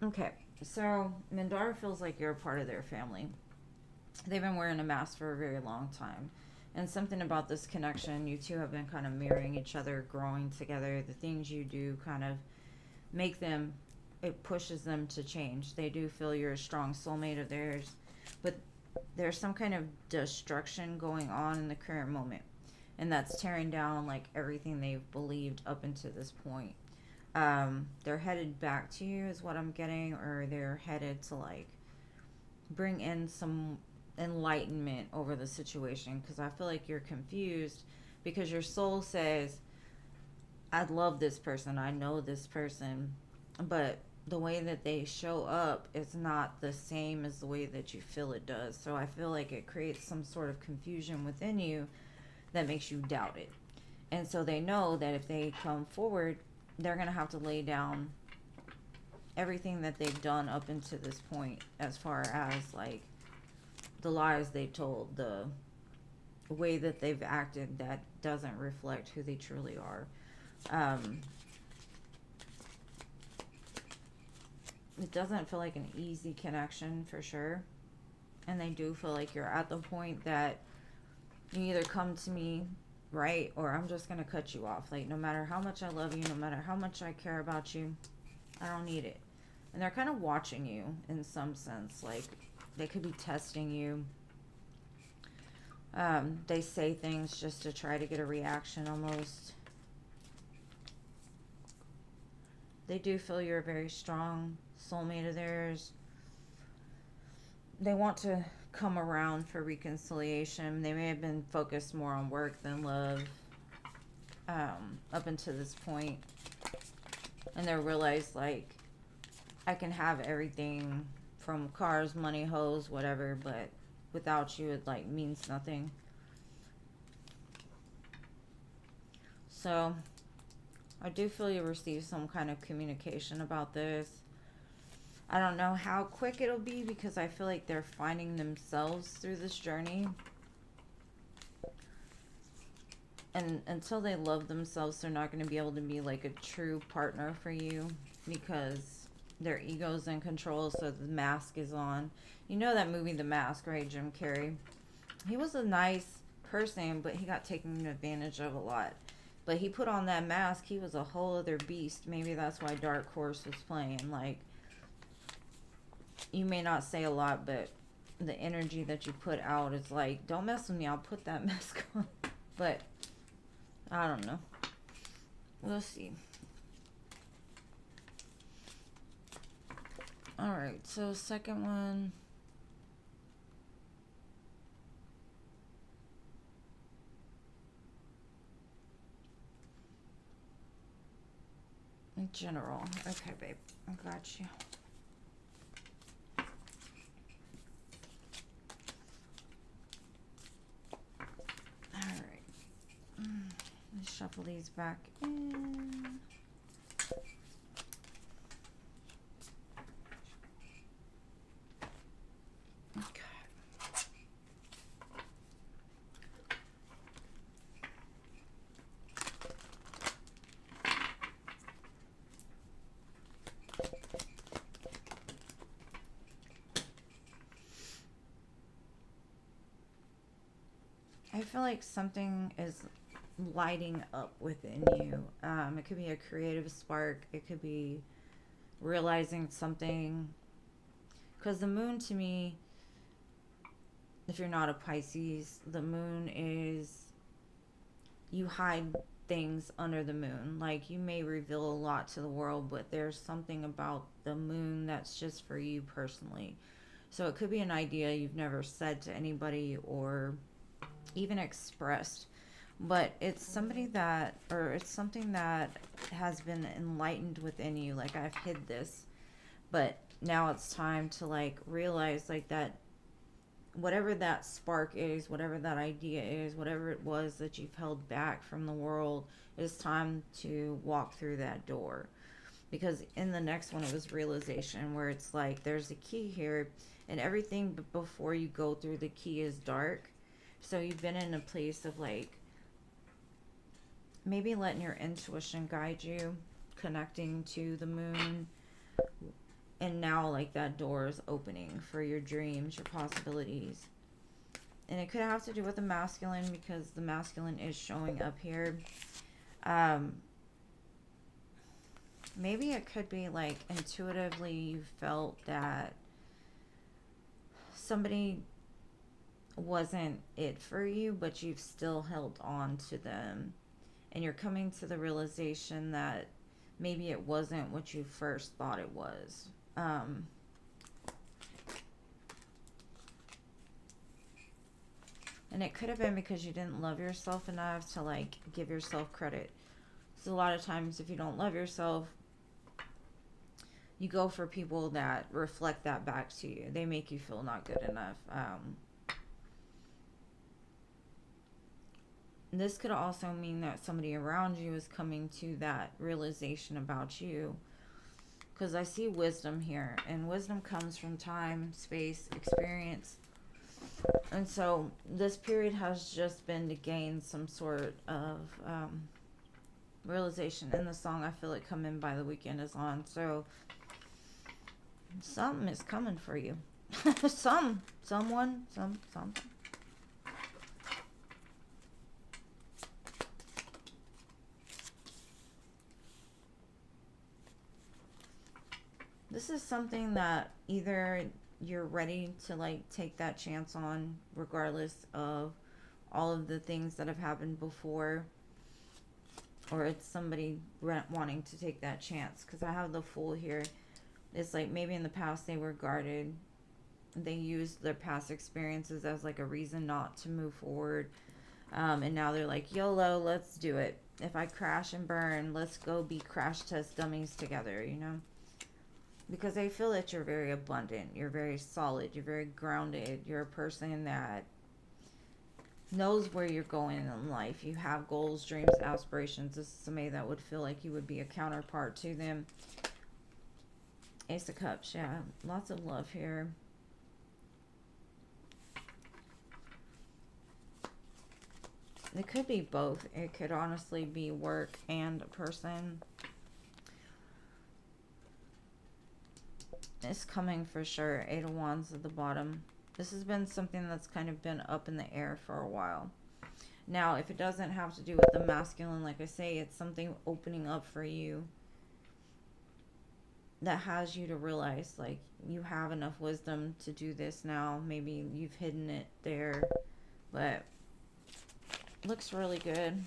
Okay, so Mandara feels like you're a part of their family. They've been wearing a mask for a very long time. And something about this connection, you two have been kind of mirroring each other, growing together. The things you do kind of make them, it pushes them to change. They do feel you're a strong soulmate of theirs, but there's some kind of destruction going on in the current moment, and that's tearing down like everything they've believed up until this point. They're headed back to you is what I'm getting, or they're headed to like bring in some enlightenment over the situation, because I feel like you're confused because your soul says, I love this person, I know this person, but the way that they show up is not the same as the way that you feel it does. So I feel like it creates some sort of confusion within you that makes you doubt it. And so they know that if they come forward, they're going to have to lay down everything that they've done up until this point, as far as like the lies they told, the way that they've acted that doesn't reflect who they truly are. It doesn't feel like an easy connection for sure. And they do feel like you're at the point that you either come to me, right, or I'm just going to cut you off. Like, no matter how much I love you, no matter how much I care about you, I don't need it. And they're kind of watching you in some sense. Like, they could be testing you. They say things just to try to get a reaction almost. They do feel you're a very strong soulmate of theirs. They want to come around for reconciliation. They may have been focused more on work than love up until this point. And they realize, like, I can have everything from cars, money, hoes, whatever, but without you it like means nothing. So I do feel you receive some kind of communication about this. I don't know how quick it'll be, because I feel like they're finding themselves through this journey. And until they love themselves, they're not going to be able to be like a true partner for you, because their ego's in control, so the mask is on. You know that movie, The Mask, right? Jim Carrey. He was a nice person, but he got taken advantage of a lot. But he put on that mask, he was a whole other beast. Maybe that's why Dark Horse was playing. Like, you may not say a lot, but the energy that you put out is like, don't mess with me, I'll put that mask on. But I don't know. We'll see. Alright, so second one. In general. Okay, babe. I got you. Alright. Let's shuffle these back in. Okay. feel like something is lighting up within you. It could be a creative spark. It could be realizing something. Because the moon to me, if you're not a Pisces, the moon is, you hide things under the moon. Like, you may reveal a lot to the world, but there's something about the moon that's just for you personally. So it could be an idea you've never said to anybody or even expressed, but it's somebody that, or it's something that has been enlightened within you. Like, I've hid this, but now it's time to like realize like that whatever that spark is, whatever that idea is, whatever it was that you've held back from the world, it's time to walk through that door. Because in the next one, it was realization, where it's like there's a key here, and everything before you go through the key is dark. So you've been in a place of like maybe letting your intuition guide you, connecting to the moon, and now like that door is opening for your dreams, your possibilities. And it could have to do with the masculine, because the masculine is showing up here. Maybe it could be like intuitively you felt that somebody wasn't it for you, but you've still held on to them, and you're coming to the realization that maybe it wasn't what you first thought it was. And it could have been because you didn't love yourself enough to like give yourself credit. So a lot of times if you don't love yourself, you go for people that reflect that back to you. They make you feel not good enough. This could also mean that somebody around you is coming to that realization about you. Because I see wisdom here, and wisdom comes from time, space, experience. And so this period has just been to gain some sort of realization. In the song I Feel It Coming by The Weeknd is on. So something is coming for you. Something. This is something that either you're ready to like take that chance on, regardless of all of the things that have happened before, or it's somebody wanting to take that chance. Because I have the Fool here. It's like maybe in the past they were guarded. They used their past experiences as like a reason not to move forward. And now they're like, YOLO, let's do it. If I crash and burn, let's go be crash test dummies together, you know? Because I feel that you're very abundant. You're very solid. You're very grounded. You're a person that knows where you're going in life. You have goals, dreams, aspirations. This is somebody that would feel like you would be a counterpart to them. Ace of Cups, yeah. Lots of love here. It could be both. It could honestly be work and a person. It's coming for sure. Eight of Wands at the bottom. This has been something that's kind of been up in the air for a while. Now, if it doesn't have to do with the masculine, like I say, it's something opening up for you that has you to realize, like, you have enough wisdom to do this now. Maybe you've hidden it there, but looks really good.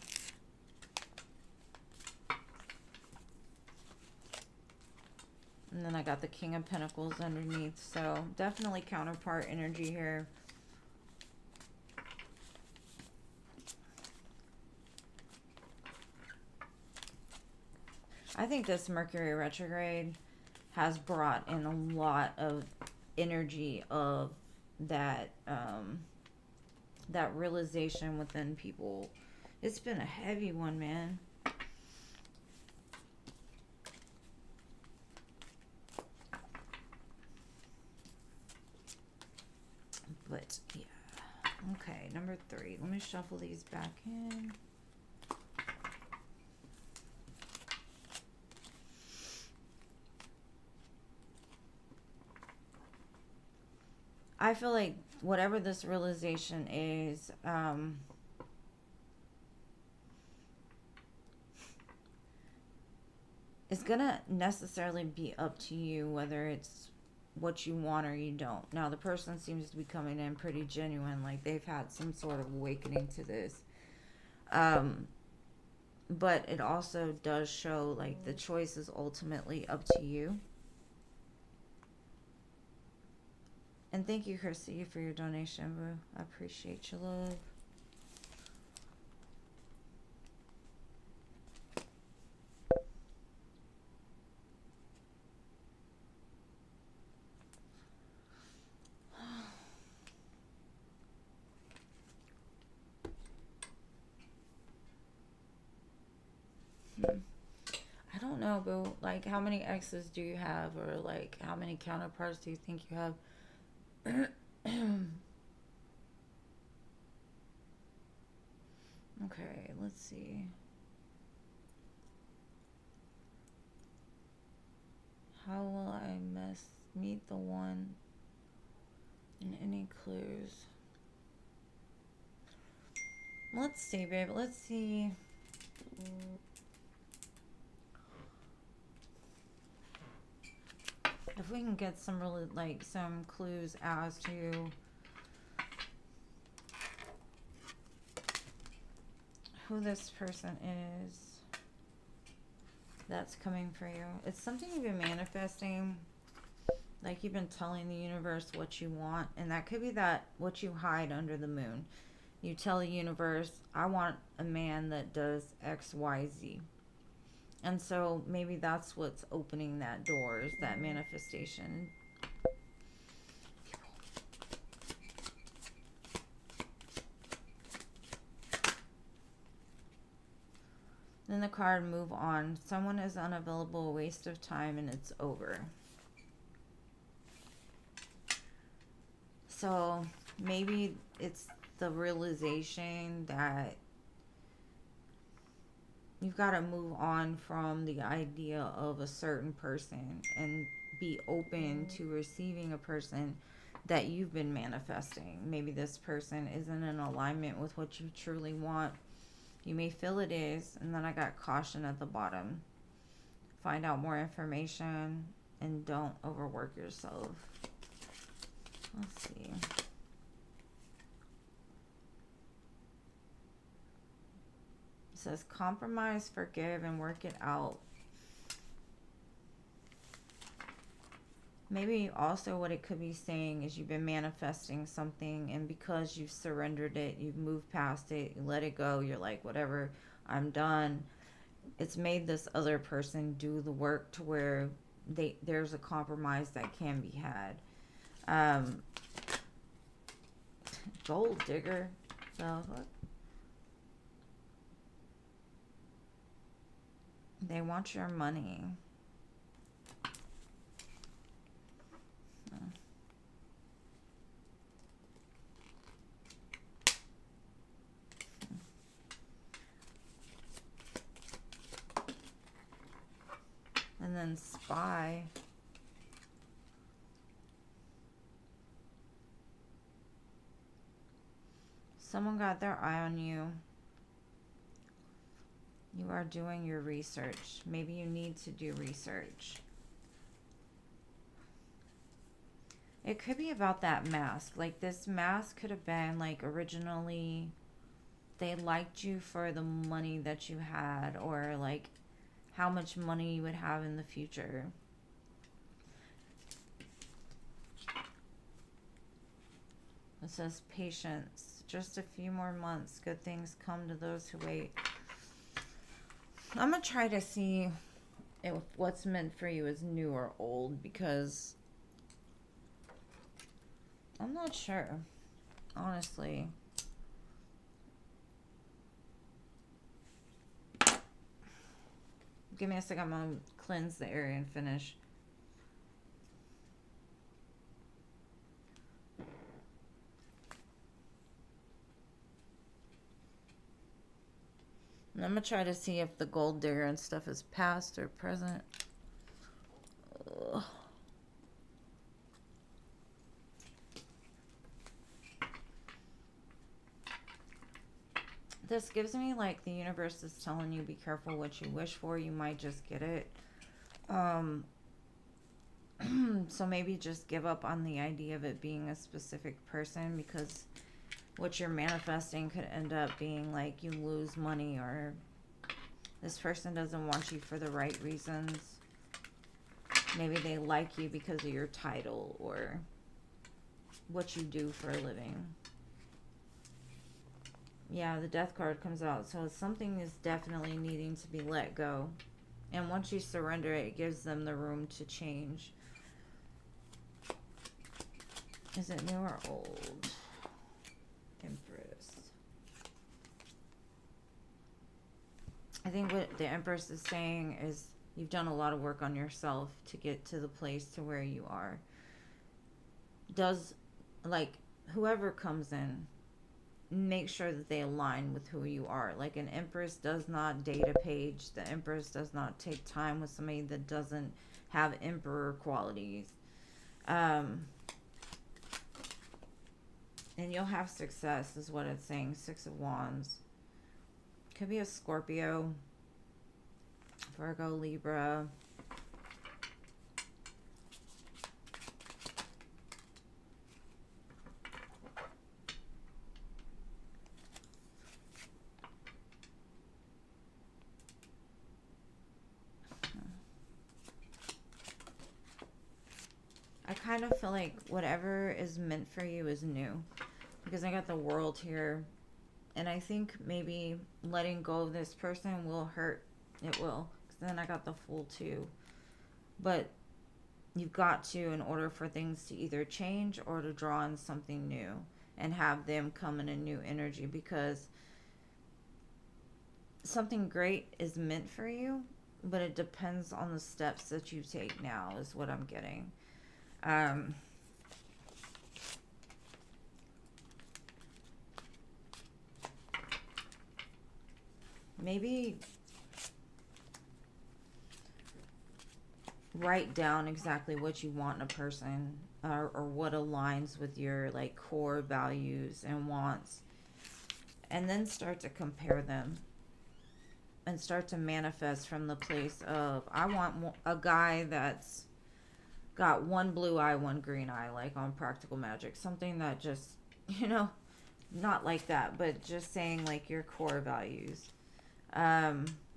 And then I got the King of Pentacles underneath. So definitely counterpart energy here. I think this Mercury retrograde has brought in a lot of energy of that that realization within people. It's been a heavy one, man. But yeah. Okay, number 3. Let me shuffle these back in. I feel like whatever this realization is, It's gonna necessarily be up to you whether it's what you want or you don't. Now, the person seems to be coming in pretty genuine, like they've had some sort of awakening to this. Um, but it also does show like the choice is ultimately up to you. And thank you, Christy, for your donation, bro. I appreciate your love. I don't know, but like, how many exes do you have, or like, how many counterparts do you think you have? Okay, let's see. How will I meet the one in any clues? Let's see, babe. Let's see. If we can get some really, like, some clues as to who this person is that's coming for you. It's something you've been manifesting. Like, you've been telling the universe what you want, and that could be that what you hide under the moon. You tell the universe, I want a man that does X, Y, Z. And so maybe that's what's opening that door, is that manifestation. Then the card, move on. Someone is unavailable, a waste of time, and it's over. So maybe it's the realization that you've got to move on from the idea of a certain person and be open to receiving a person that you've been manifesting. Maybe this person isn't in alignment with what you truly want. You may feel it is, and then I got caution at the bottom. Find out more information and don't overwork yourself. Let's see. It says compromise, forgive, and work it out. Maybe also what it could be saying is you've been manifesting something, and because you've surrendered it, you've moved past it, you let it go, you're like, whatever, I'm done. It's made this other person do the work to where there's a compromise that can be had. Gold digger. So they want your money. And then spy. Someone got their eye on you. You are doing your research. Maybe you need to do research. It could be about that mask. Like, this mask could have been, like, originally they liked you for the money that you had, or like how much money you would have in the future. It says patience. Just a few more months. Good things come to those who wait. I'm going to try to see if what's meant for you is new or old, because I'm not sure, honestly. Give me a second. I'm going to cleanse the area and finish. And I'm going to try to see if the gold digger and stuff is past or present. Ugh. This gives me like the universe is telling you be careful what you wish for. You might just get it. Um, so maybe just give up on the idea of it being a specific person, because what you're manifesting could end up being like you lose money, or this person doesn't want you for the right reasons. Maybe they like you because of your title or what you do for a living. Yeah, the death card comes out. So something is definitely needing to be let go. And once you surrender it, it gives them the room to change. Is it new or old? Empress. I think what the Empress is saying is you've done a lot of work on yourself to get to the place to where you are. Does, like, whoever comes in, make sure that they align with who you are. Like, an Empress does not date a page. The Empress does not take time with somebody that doesn't have Emperor qualities. And you'll have success is what it's saying. 6 of Wands. Could be a Scorpio, Virgo, Libra. I kind of feel like whatever is meant for you is new, because I got the World here, and I think maybe letting go of this person will hurt. It will, because then I got the Fool too. But you've got to, in order for things to either change or to draw in something new and have them come in a new energy, because something great is meant for you, but it depends on the steps that you take now is what I'm getting. Maybe write down exactly what you want in a person, or what aligns with your like core values and wants, and then start to compare them and start to manifest from the place of, I want a guy that's got one blue eye, one green eye, like on Practical Magic. Something that just, not like that, but just saying like your core values,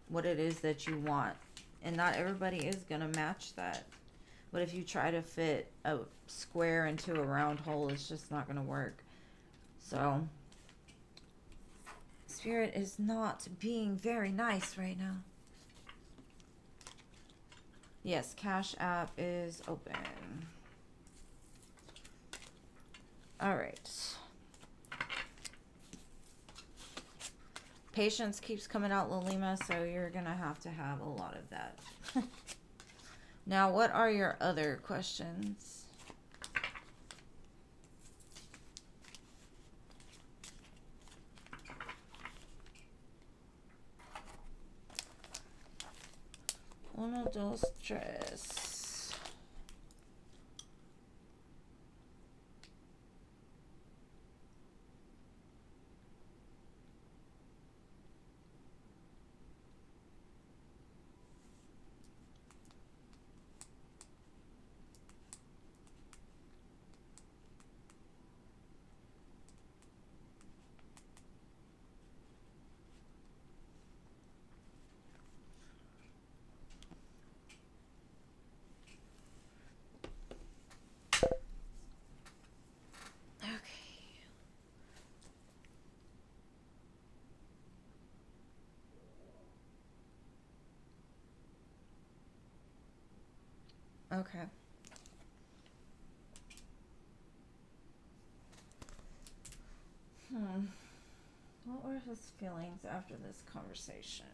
what it is that you want. And not everybody is going to match that. But if you try to fit a square into a round hole, it's just not going to work. So, Spirit is not being very nice right now. Yes, Cash App is open. All right. Patience keeps coming out, Lalima, so you're going to have a lot of that. Now, what are your other questions? Uno, dos, tres. Okay. What were his feelings after this conversation?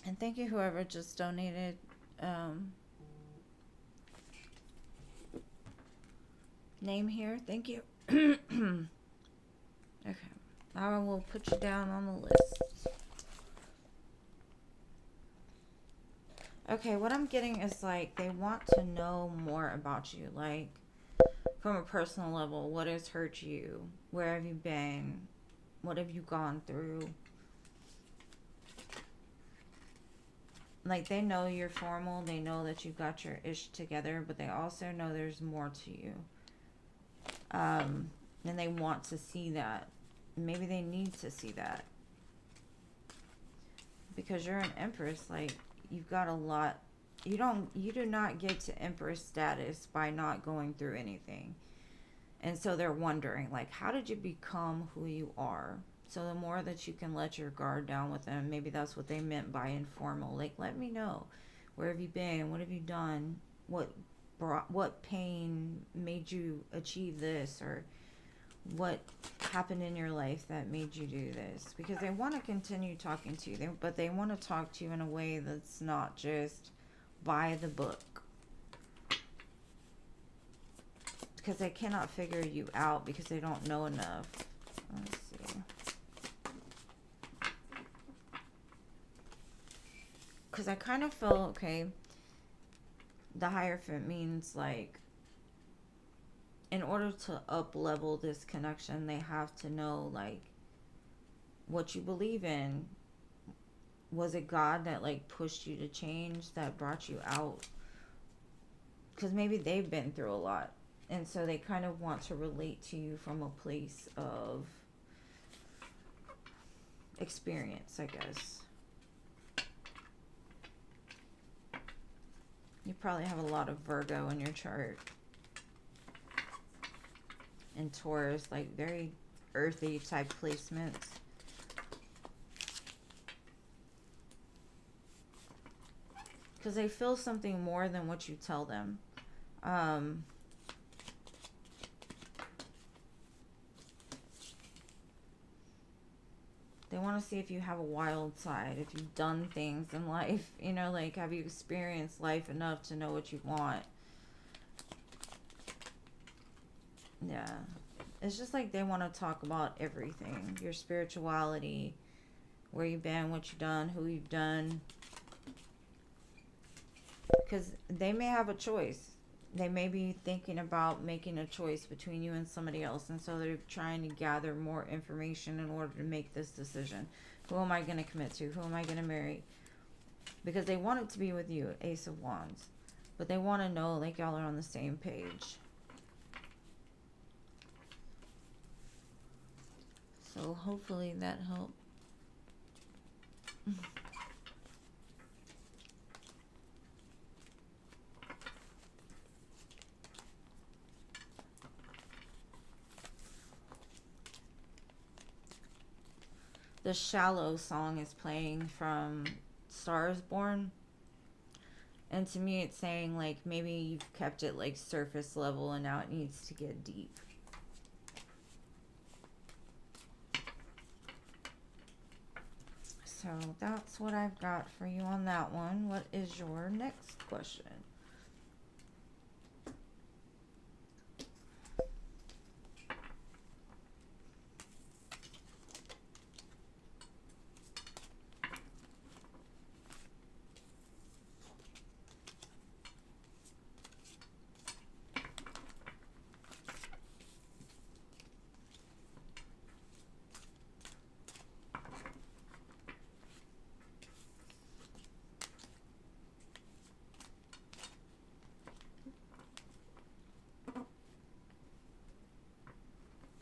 And thank you, whoever just donated. Name here. Thank you. Okay. I will put you down on the list. Okay, what I'm getting is like they want to know more about you, like from a personal level. What has hurt you? Where have you been? What have you gone through? Like they know you're formal, they know that you've got your ish together, but they also know there's more to you. And they want to see that. Maybe they need to see that. Because you're an empress, like you've got a lot. You do not get to empress status by not going through anything. And so they're wondering, like, how did you become who you are? So the more that you can let your guard down with them, maybe that's what they meant by informal. Like, let me know, where have you been? What have you done? What pain made you achieve this, or what happened in your life that made you do this? Because they want to continue talking to you, but they want to talk to you in a way that's not just by the book. Because they cannot figure you out because they don't know enough. Let's see. Because I kind of feel, okay, the Hierophant means like, in order to up level this connection, they have to know like what you believe in. Was it God that like pushed you to change, that brought you out? Because maybe they've been through a lot. And so they kind of want to relate to you from a place of experience, I guess. You probably have a lot of Virgo in your chart. And Taurus, like very earthy type placements. Because they feel something more than what you tell them. They want to see if you have a wild side, if you've done things in life, you know, like have you experienced life enough to know what you want? Yeah. It's just like they want to talk about everything. Your spirituality, where you've been, what you've done, who you've done. Because they may have a choice. They may be thinking about making a choice between you and somebody else. And so they're trying to gather more information in order to make this decision. Who am I going to commit to? Who am I going to marry? Because they want it to be with you, Ace of Wands. But they want to know like y'all are on the same page. So hopefully that helped. The Shallow song is playing from Stars Born. And to me it's saying like maybe you've kept it like surface level and now it needs to get deep. So that's what I've got for you on that one. What is your next question?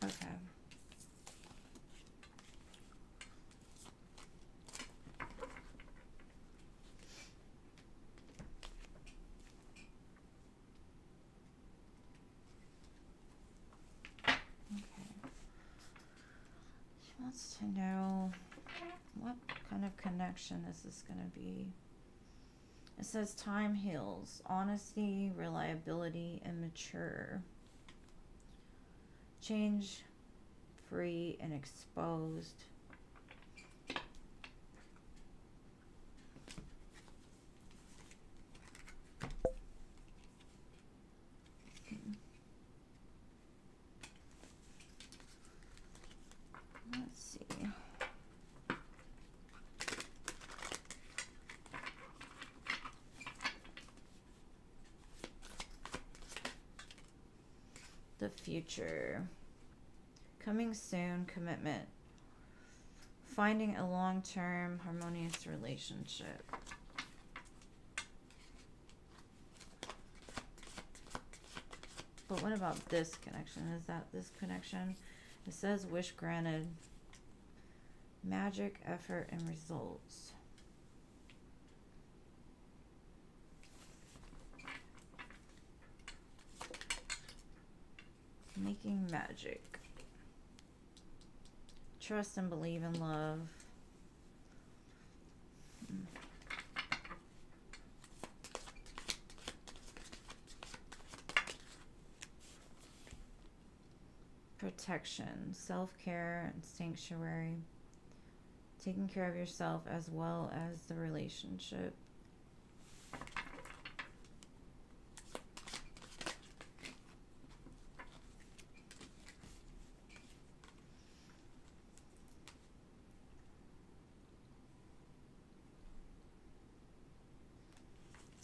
Okay. She wants to know what kind of connection this is going to be. It says time heals, honesty, reliability, and mature. Change, free, and exposed. Let's see. The future. Coming soon, commitment. Finding a long-term harmonious relationship. But what about this connection? Is that this connection? It says wish granted. Magic, effort, and results. Making magic. Trust and believe in love. Protection, self-care, and sanctuary. Taking care of yourself as well as the relationship.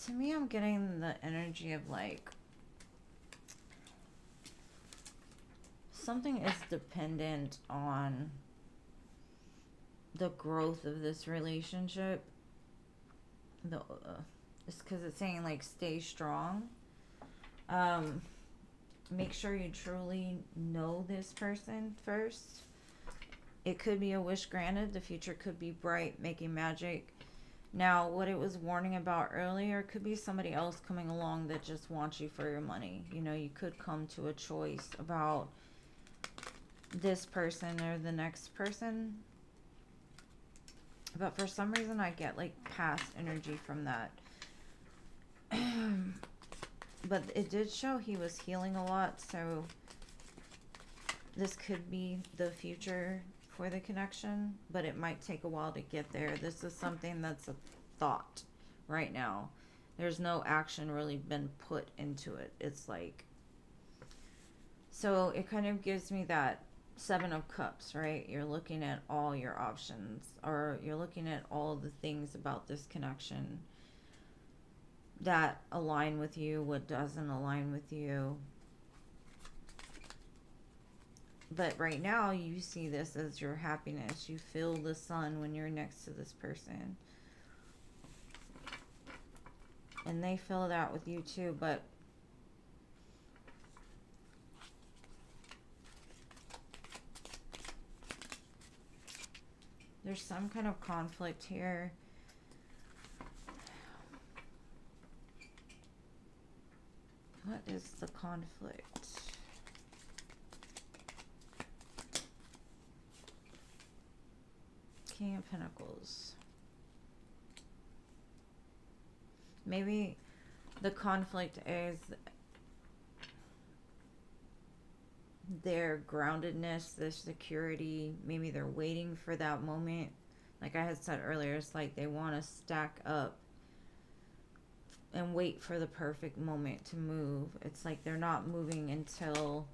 To me, I'm getting the energy of like something is dependent on the growth of this relationship. It's because it's saying like stay strong. Make sure you truly know this person first. It could be a wish granted. The future could be bright, making magic. Now, what it was warning about earlier could be somebody else coming along that just wants you for your money. You know, you could come to a choice about this person or the next person. But for some reason, I get like past energy from that. But it did show he was healing a lot, so this could be the future for the connection, but it might take a while to get there. This is something that's a thought right now. There's no action really been put into it. It's like, so it kind of gives me that Seven of Cups, right? You're looking at all your options, or you're looking at all the things about this connection that align with you, what doesn't align with you. But right now, you see this as your happiness. You feel the sun when you're next to this person. And they feel that with you too, but there's some kind of conflict here. What is the conflict? King of Pentacles. Maybe the conflict is their groundedness, their security. Maybe they're waiting for that moment. Like I had said earlier, it's like they want to stack up and wait for the perfect moment to move. It's like they're not moving until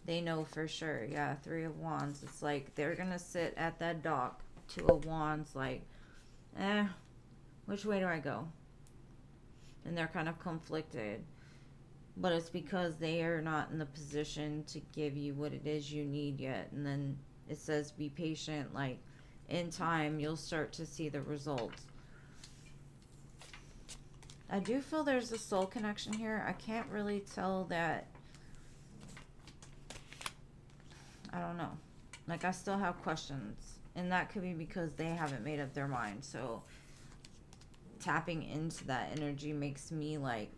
they know for sure. Yeah, Three of Wands. It's like they're going to sit at that dock. Two of Wands, like, which way do I go? And they're kind of conflicted. But it's because they are not in the position to give you what it is you need yet. And then it says be patient. Like, in time, you'll start to see the results. I do feel there's a soul connection here. I can't really tell that. I don't know. Like, I still have questions. And that could be because they haven't made up their mind. So, tapping into that energy makes me like,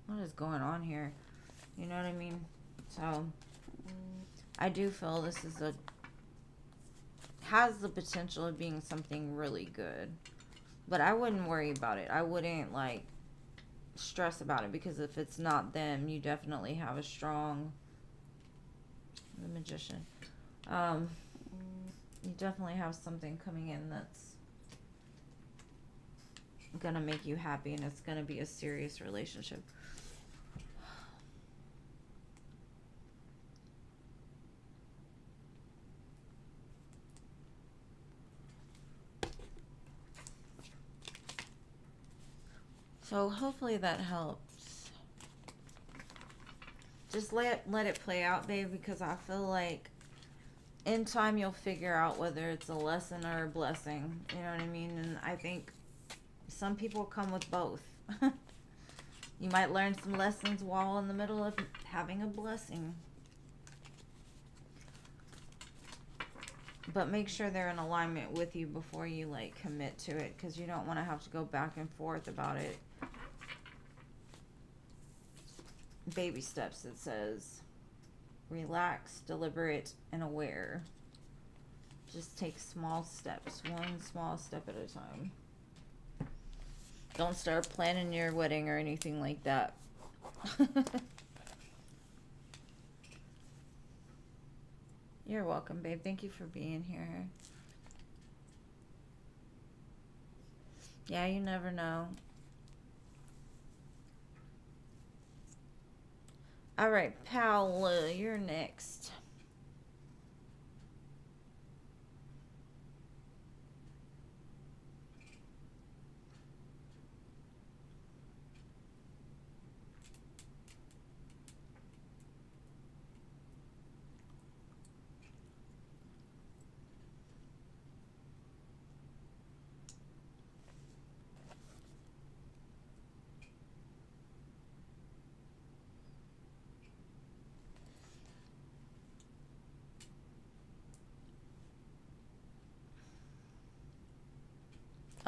what is going on here? You know what I mean? So, I do feel this is has the potential of being something really good. But I wouldn't worry about it. I wouldn't like stress about it, because if it's not them, you definitely have a strong, the Magician. You definitely have something coming in that's gonna make you happy, and it's gonna be a serious relationship. So hopefully that helps. Just let it play out, babe, because I feel like in time you'll figure out whether it's a lesson or a blessing. You know what I mean? And I think some people come with both. You might learn some lessons while in the middle of having a blessing. But make sure they're in alignment with you before you like commit to it, because you don't want to have to go back and forth about it. Baby steps, it says. Relax, deliberate, and aware. Just take small steps, one small step at a time. Don't start planning your wedding or anything like that. You're welcome, babe. Thank you for being here. Yeah, you never know. All right, Paola, you're next.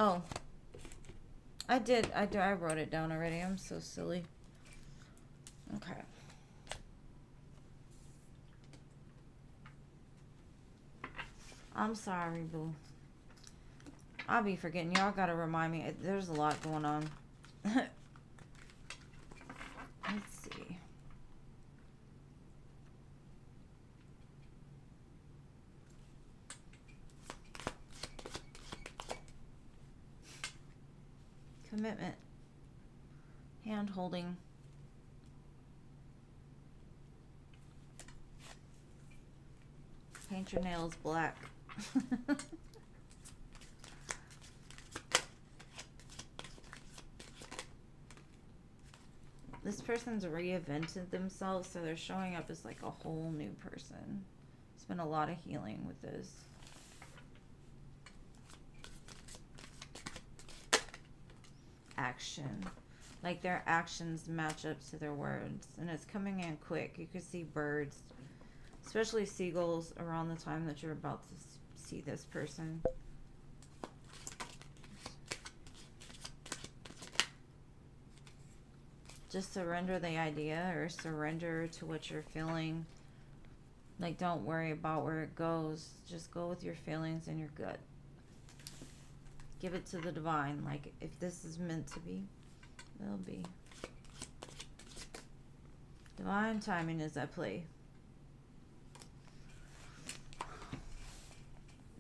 Oh, I wrote it down already. I'm so silly. Okay. I'm sorry, boo. I'll be forgetting. Y'all gotta remind me. There's a lot going on. Let's see. Commitment. Hand holding. Paint your nails black. This person's reinvented themselves, so they're showing up as like a whole new person. There's been a lot of healing with this. Action. Like their actions match up to their words, and it's coming in quick. You could see birds, especially seagulls, around the time that you're about to see this person. Just surrender the idea, or surrender to what you're feeling. Like, don't worry about where it goes. Just go with your feelings and your gut. Give it to the divine. Like, if this is meant to be, it'll be. Divine timing is at play.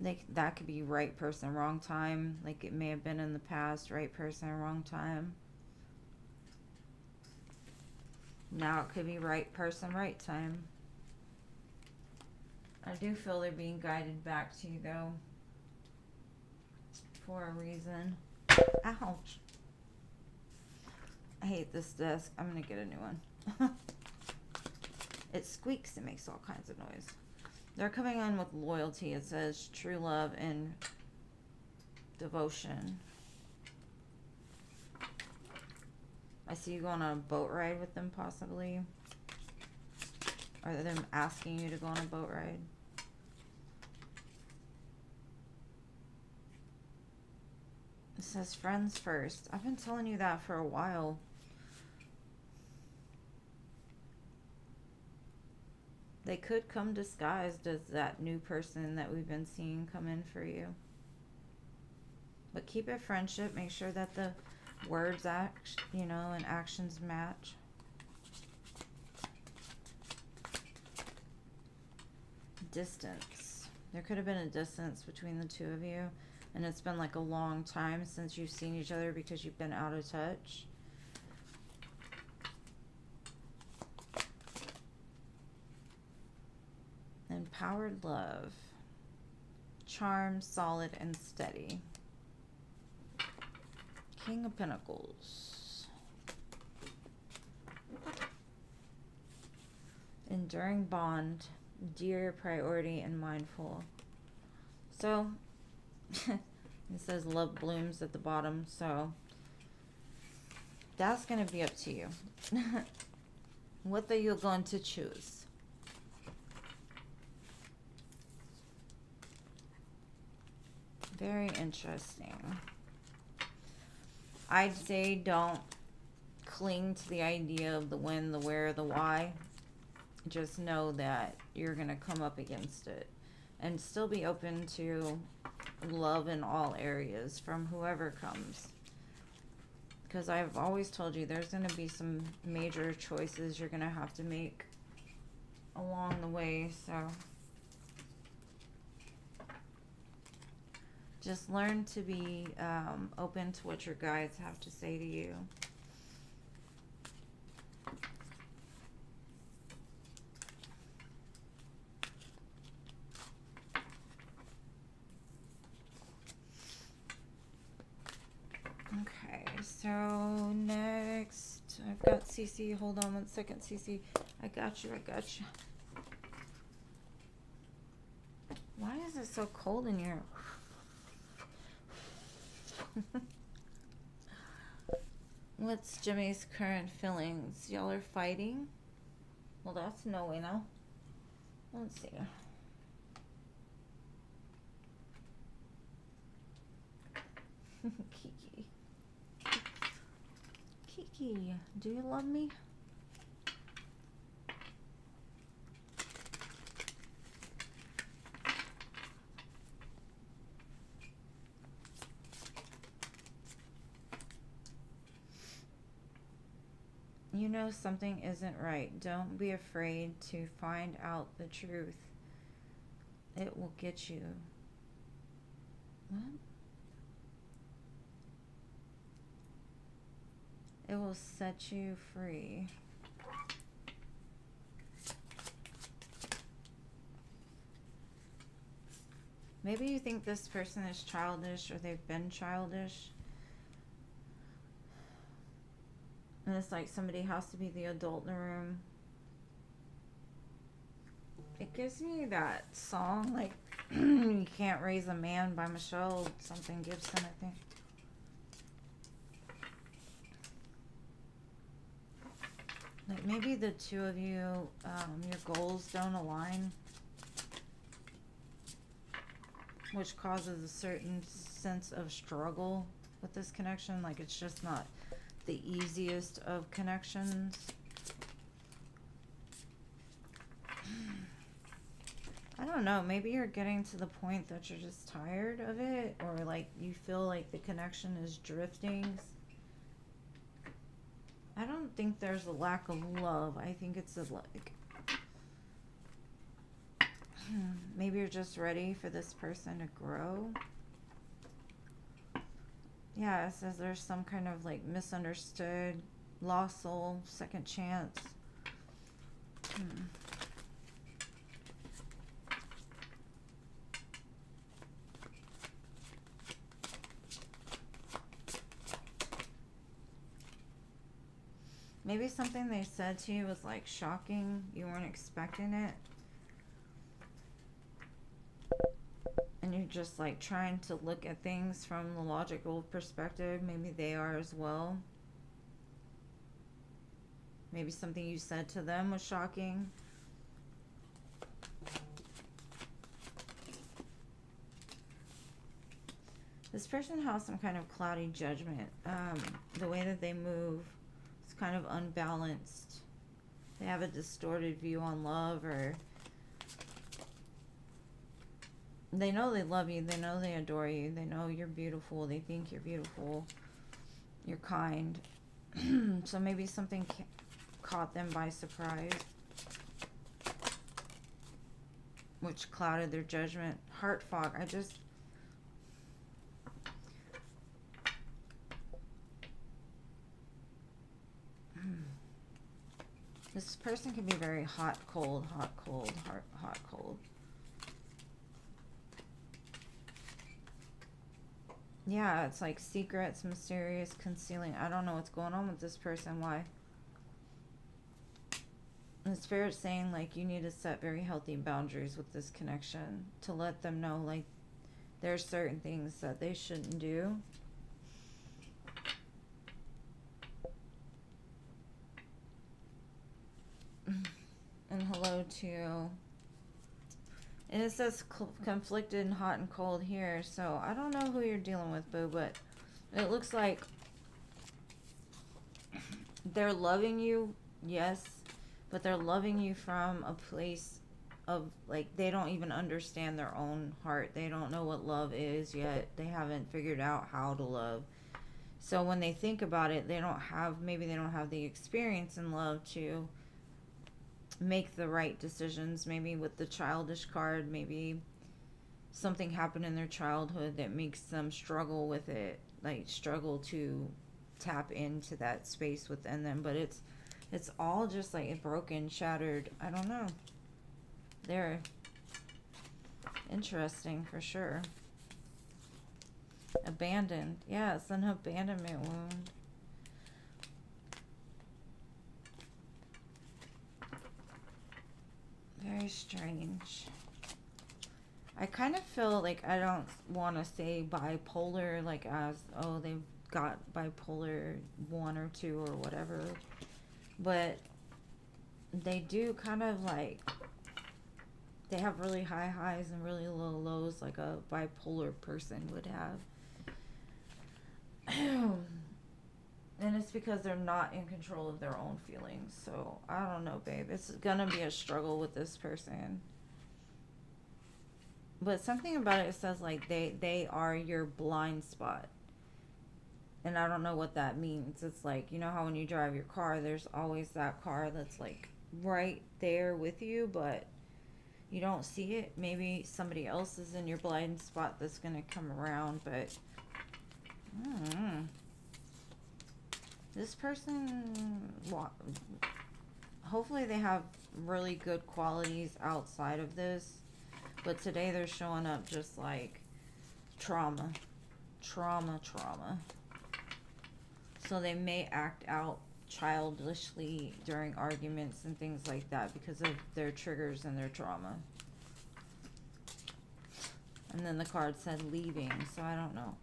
Like, that could be right person, wrong time. Like, it may have been in the past, right person, wrong time. Now it could be right person, right time. I do feel they're being guided back to you, though, for a reason. Ouch. I hate this desk. I'm going to get a new one. It squeaks. It makes all kinds of noise. They're coming in with loyalty. It says true love and devotion. I see you go on a boat ride with them, possibly. Or them asking you to go on a boat ride. It says friends first. I've been telling you that for a while. They could come disguised as that new person that we've been seeing come in for you. But keep it friendship. Make sure that the words, and actions match. Distance. There could have been a distance between the two of you, and it's been like a long time since you've seen each other because you've been out of touch. Empowered love. Charm, solid, and steady. King of Pentacles. enduring bond, dear, priority, and mindful. So, it says love blooms at the bottom, so that's going to be up to you. What are you going to choose? Very interesting. I'd say don't cling to the idea of the when, the where, the why. Just know that you're going to come up against it. And still be open to love in all areas from whoever comes. Because I've always told you there's going to be some major choices you're going to have to make along the way. So just learn to be open to what your guides have to say to you. Okay, so next I've got Cece. Hold on one second, Cece. I got you. Why is it so cold in here? What's Jimmy's current feelings? Y'all are fighting? Well, that's no way now. Let's see. Kiki, do you love me? You know something isn't right. Don't be afraid to find out the truth. It will get you. What? It will set you free. Maybe you think this person is childish or they've been childish. And it's like somebody has to be the adult in the room. It gives me that song, like, You Can't Raise a Man by Michelle something Gibson, I think. Like, maybe the two of you, your goals don't align. Which causes a certain sense of struggle with this connection. Like, it's just not the easiest of connections. I don't know, maybe you're getting to the point that you're just tired of it, or like you feel like the connection is drifting. I don't think there's a lack of love. I think it's a like maybe you're just ready for this person to grow. Yeah, it says there's some kind of like misunderstood, lost soul, second chance. Maybe something they said to you was like shocking. You weren't expecting it. And you're just like trying to look at things from the logical perspective. Maybe they are as well. Maybe something you said to them was shocking. This person has some kind of cloudy judgment. The way that they move is kind of unbalanced. They have a distorted view on love, or they know they love you, they know they adore you, they know you're beautiful, they think you're beautiful, you're kind. So maybe something caught them by surprise, which clouded their judgment. Heart fog. This person can be very hot, cold, hot, cold, hot, cold. Yeah, it's like secrets, mysterious, concealing. I don't know what's going on with this person. Why? the Spirit's saying, like, you need to set very healthy boundaries with this connection to let them know, like, there's certain things that they shouldn't do. And hello to... And it says conflicted and hot and cold here, so I don't know who you're dealing with, boo, but it looks like they're loving you, yes, but they're loving you from a place of, like, they don't even understand their own heart. They don't know what love is yet. They haven't figured out how to love. So when they think about it, maybe they don't have the experience in love to make the right decisions. Maybe with the childish card, maybe something happened in their childhood that makes them struggle with it, like struggle to tap into that space within them. But it's all just like broken, shattered. I don't know. They're interesting for sure. Abandoned. Yeah, it's an abandonment wound. Very strange. I kind of feel like I don't want to say bipolar, like as, oh, they've got bipolar 1 or 2 or whatever. But they do kind of like, they have really high highs and really low lows like a bipolar person would have. And it's because they're not in control of their own feelings. So, I don't know, babe. It's gonna be a struggle with this person. But something about it says, like, they are your blind spot. And I don't know what that means. It's like, you know how when you drive your car, there's always that car that's, like, right there with you, but you don't see it. Maybe somebody else is in your blind spot that's gonna come around, but... This person, hopefully they have really good qualities outside of this, but today they're showing up just like trauma. So they may act out childishly during arguments and things like that because of their triggers and their trauma. And then the card said leaving, so I don't know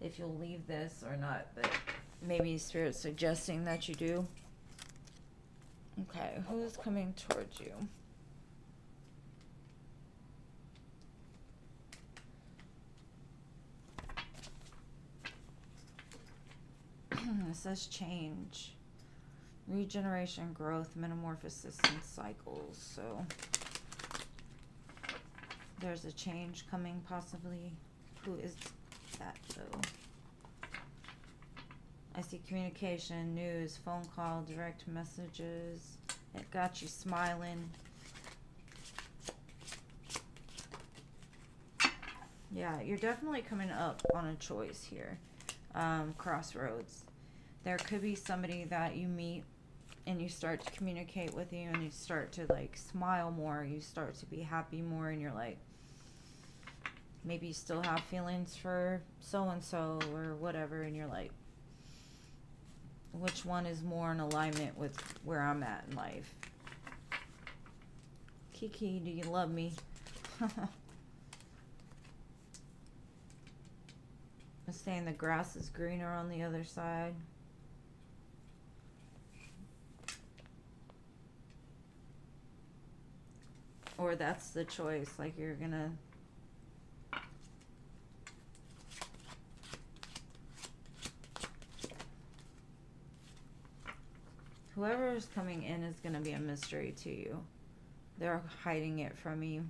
if you'll leave this or not, but maybe Spirit's suggesting that you do. Okay, who's coming towards you? It says change, regeneration, growth, metamorphosis, and cycles. So there's a change coming possibly. Who is that though? I see communication, news, phone call, direct messages. It got you smiling. Yeah, you're definitely coming up on a choice here. Crossroads. There could be somebody that you meet and you start to communicate with you and you start to like smile more. You start to be happy more and you're like, maybe you still have feelings for so-and-so or whatever, and you're like, which one is more in alignment with where I'm at in life? Kiki, do you love me? I'm saying the grass is greener on the other side. Or that's the choice, like you're gonna... Whoever is coming in is going to be a mystery to you. They're hiding it from you.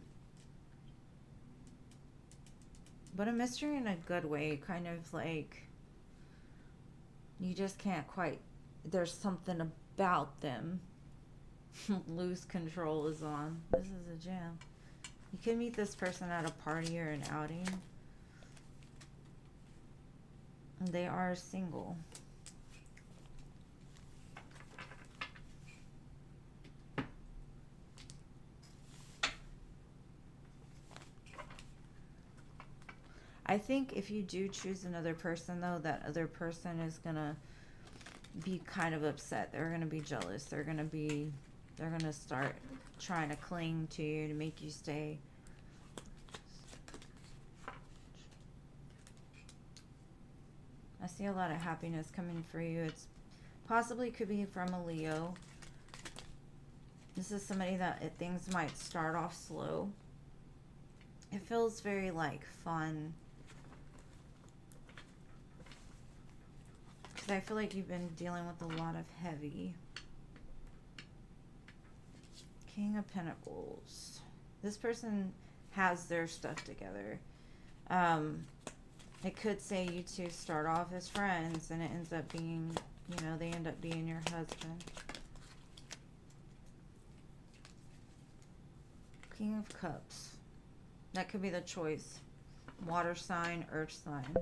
But a mystery in a good way, kind of like you just can't quite, there's something about them. Lose control is on. This is a jam. You can meet this person at a party or an outing. And they are single. I think if you do choose another person, though, that other person is going to be kind of upset. They're going to be jealous. They're going to be They're going to start trying to cling to you to make you stay. I see a lot of happiness coming for you. It's possibly could be from a Leo. This is somebody that things might start off slow. It feels very like fun. Because I feel like you've been dealing with a lot of heavy. King of Pentacles. This person has their stuff together. It could say you two start off as friends and it ends up being, you know, they end up being your husband. King of Cups. That could be the choice. Water sign, earth sign.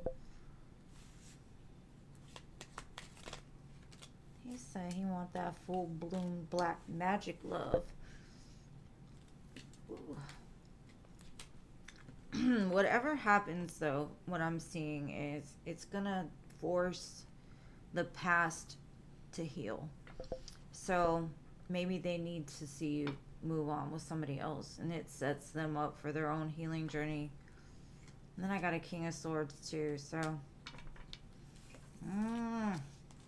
He said he wants that full bloom black magic love. Whatever happens though, what I'm seeing is it's gonna force the past to heal. So maybe they need to see you move on with somebody else, and it sets them up for their own healing journey. And then I got a King of Swords too, so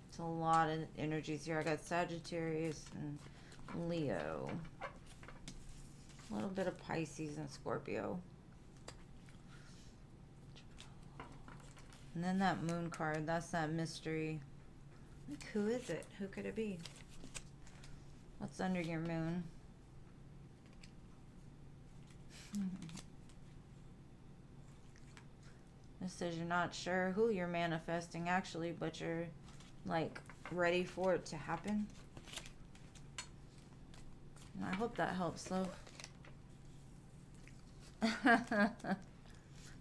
it's a lot of energies here. I got Sagittarius and Leo, a little bit of Pisces and Scorpio. And then that moon card, that's that mystery. Like, who is it? Who could it be? What's under your moon? It says you're not sure who you're manifesting actually, but you're like ready for it to happen. And I hope that helps, love.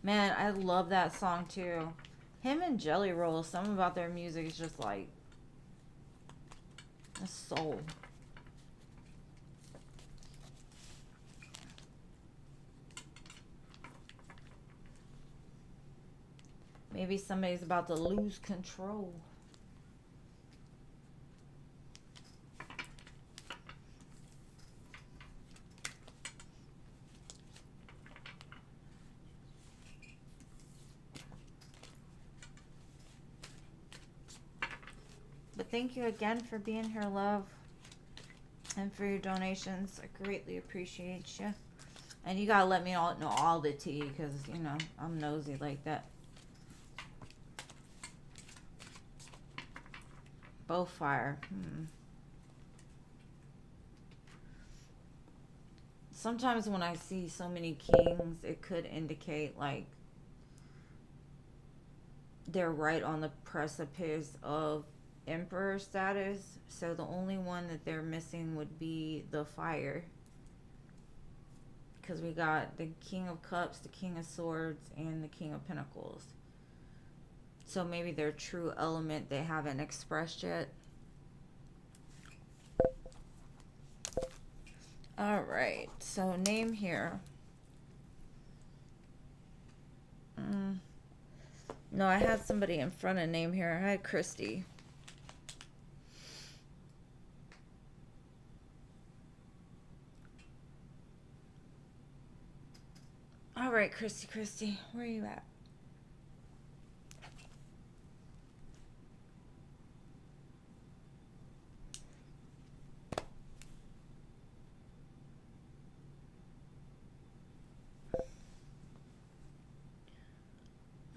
Man, I love that song too. Him and Jelly Roll, something about their music is just like a soul. Maybe somebody's about to lose control. But thank you again for being here, love. And for your donations. I greatly appreciate you. And you gotta let me know all the tea, because, you know, I'm nosy like that. Both fire. Sometimes when I see so many kings, it could indicate like they're right on the precipice of emperor status. So the only one that they're missing would be the fire. Because we got the King of Cups, the King of Swords, and the King of Pentacles. So maybe their true element they haven't expressed yet. Alright, so name here. No, I had somebody in front of name here. I had Christy. Alright, Christy, where are you at?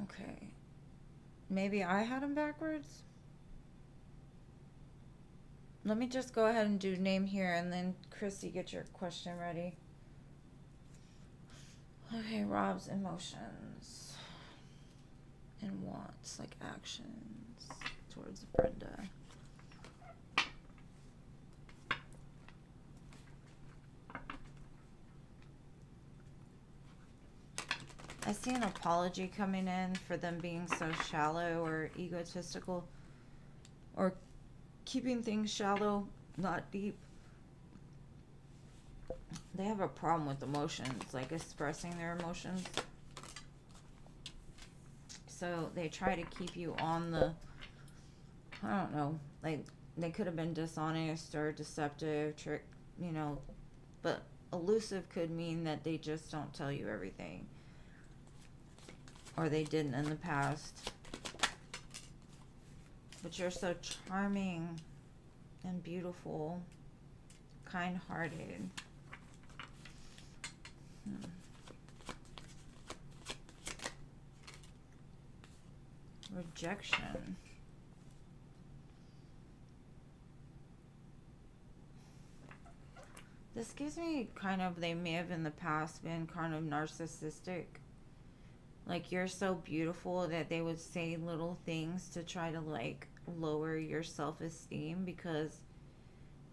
Okay. Maybe I had them backwards? Let me just go ahead and do name here, and then Christy, get your question ready. Okay, Rob's emotions and wants, like actions towards Brenda. I see an apology coming in for them being so shallow or egotistical, or keeping things shallow, not deep. They have a problem with emotions, like expressing their emotions. So they try to keep you on the, I don't know, like they could have been dishonest or deceptive, trick, you know, but elusive could mean that they just don't tell you everything. Or they didn't in the past. But you're so charming and beautiful, kind-hearted. Rejection. This gives me kind of, they may have in the past been kind of narcissistic. Like, you're so beautiful that they would say little things to try to, like, lower your self-esteem because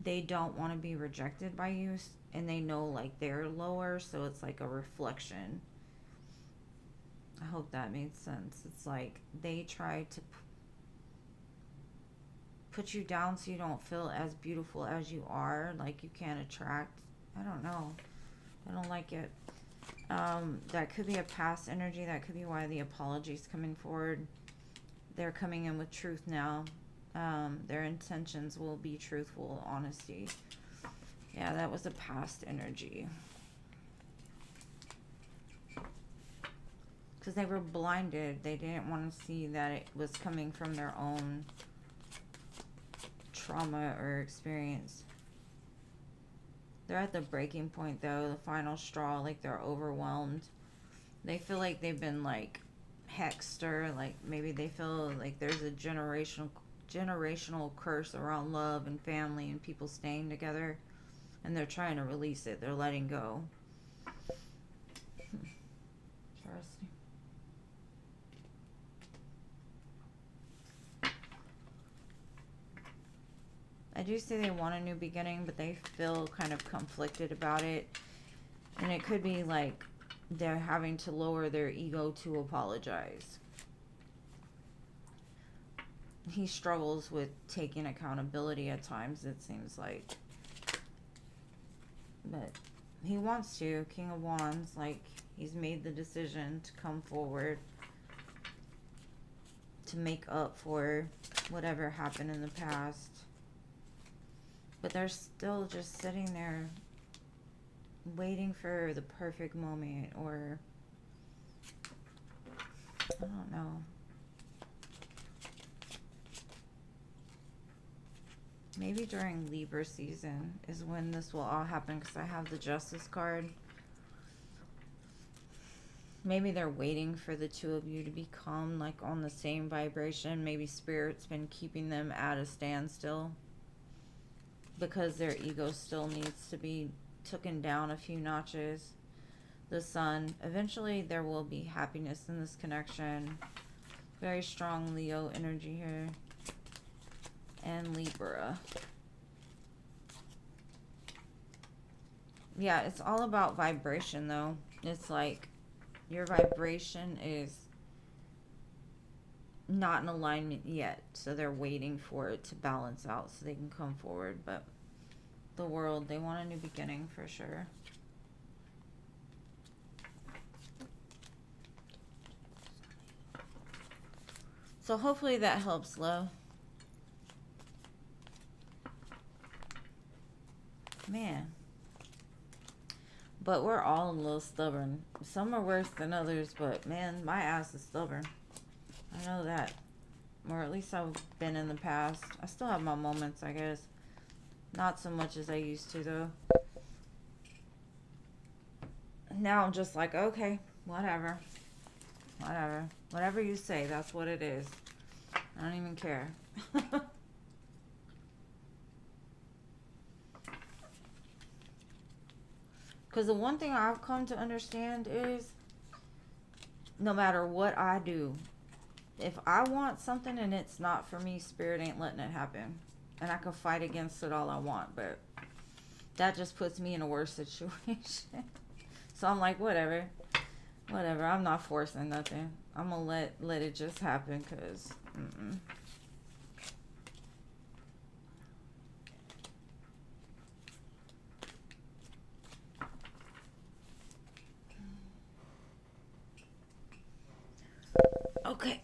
they don't want to be rejected by you, and they know, like, they're lower, so it's like a reflection. I hope that made sense. It's like they try to put you down so you don't feel as beautiful as you are, like you can't attract. I don't know. I don't like it. That could be a past energy. That could be why the apology's coming forward. They're coming in with truth now. Their intentions will be truthful, honesty. Yeah, that was a past energy. Because they were blinded. They didn't want to see that it was coming from their own trauma or experience. They're at the breaking point, though, the final straw. Like, they're overwhelmed. They feel like they've been, like, hexed, or like maybe they feel like there's a generational curse around love and family and people staying together, and they're trying to release it. They're letting go. Interesting. I do say they want a new beginning, but they feel kind of conflicted about it. And it could be like they're having to lower their ego to apologize. He struggles with taking accountability at times, it seems like. But he wants to. King of Wands, like, he's made the decision to come forward to make up for whatever happened in the past. But they're still just sitting there waiting for the perfect moment, or I don't know. Maybe during Libra season is when this will all happen, because I have the Justice card. Maybe they're waiting for the two of you to become like on the same vibration. Maybe Spirit's been keeping them at a standstill because their ego still needs to be taken down a few notches. The Sun. Eventually there will be happiness in this connection. Very strong Leo energy here. And Libra. Yeah, it's all about vibration, though. It's like your vibration is not in alignment yet, so they're waiting for it to balance out so they can come forward. But the World, they want a new beginning for sure. So hopefully that helps, love. Man. But we're all a little stubborn. Some are worse than others, but man, my ass is stubborn. I know that. Or at least I've been in the past. I still have my moments, I guess. Not so much as I used to, though. Now I'm just like, okay, whatever. Whatever. Whatever you say, that's what it is. I don't even care. Because the one thing I've come to understand is no matter what I do, if I want something and it's not for me, Spirit ain't letting it happen. And I can fight against it all I want, but that just puts me in a worse situation. So I'm like, whatever. Whatever. I'm not forcing nothing. I'm going to let it just happen, because okay.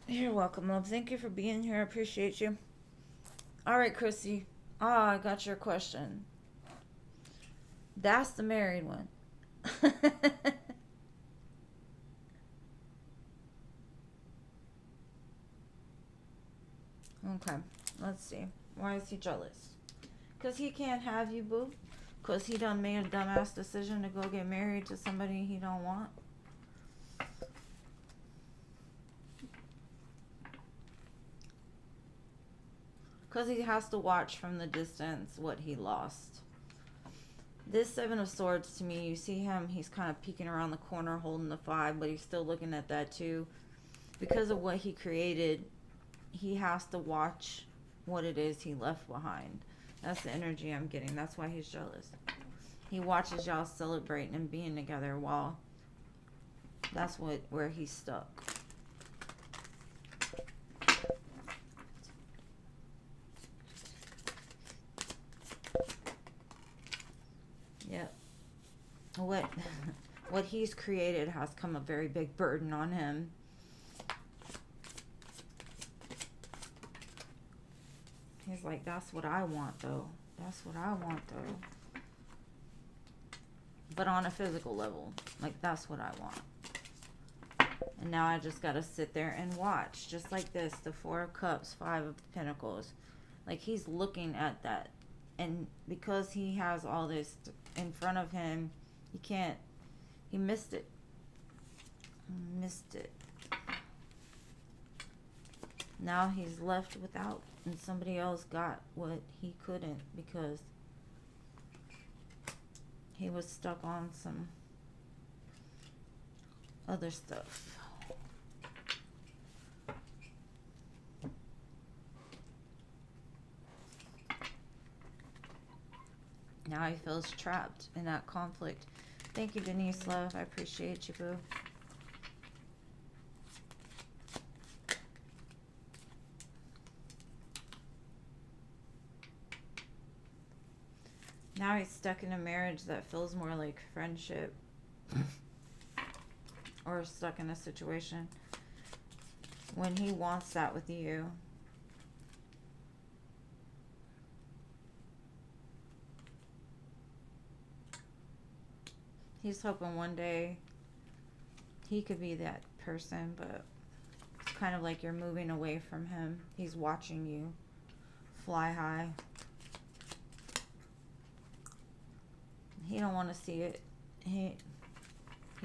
You're welcome, love. Thank you for being here. I appreciate you. All right, Chrissy. I got your question. That's the married one. Okay, let's see. Why is he jealous? Because he can't have you, boo. Because he done made a dumbass decision to go get married to somebody he don't want. Because he has to watch from the distance what he lost. This Seven of Swords, to me, you see him, he's kind of peeking around the corner holding the 5, but he's still looking at that too. Because of what he created, he has to watch what it is he left behind. That's the energy I'm getting. That's why he's jealous. He watches y'all celebrating and being together while that's where he's stuck. Yep. What he's created has come a very big burden on him. He's like, that's what I want though. That's what I want though. But on a physical level, like that's what I want. And now I just gotta sit there and watch. Just like this, the 4 of Cups, 5 of Pentacles. Like he's looking at that. And because he has all this in front of him, he missed it. Missed it. Now he's left without, and somebody else got what he couldn't because he was stuck on some other stuff. Now he feels trapped in that conflict. Thank you, Denise, love. I appreciate you, boo. Now he's stuck in a marriage that feels more like friendship. Or stuck in a situation when he wants that with you. He's hoping one day he could be that person, but it's kind of like you're moving away from him. He's watching you fly high. He don't want to see it. He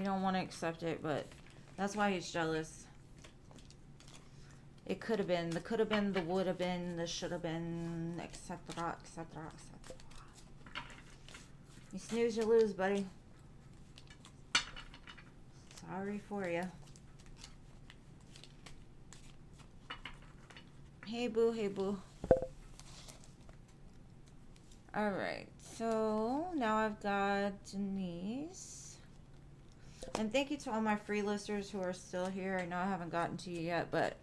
don't want to accept it, but that's why he's jealous. It could have been, the could have been, the would have been, the should have been, etc., etc., etc. You snooze, you lose, buddy. Sorry for you. Hey, boo, hey, boo. All right, so now I've got Denise. And thank you to all my free listers who are still here. I know I haven't gotten to you yet, but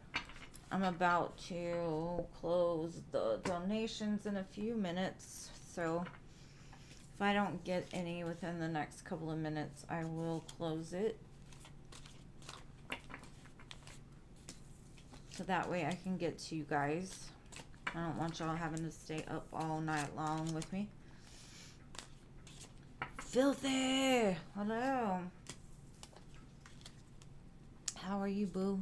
I'm about to close the donations in a few minutes. So if I don't get any within the next couple of minutes, I will close it. So that way I can get to you guys. I don't want y'all having to stay up all night long with me. Filthy! Hello. How are you, boo?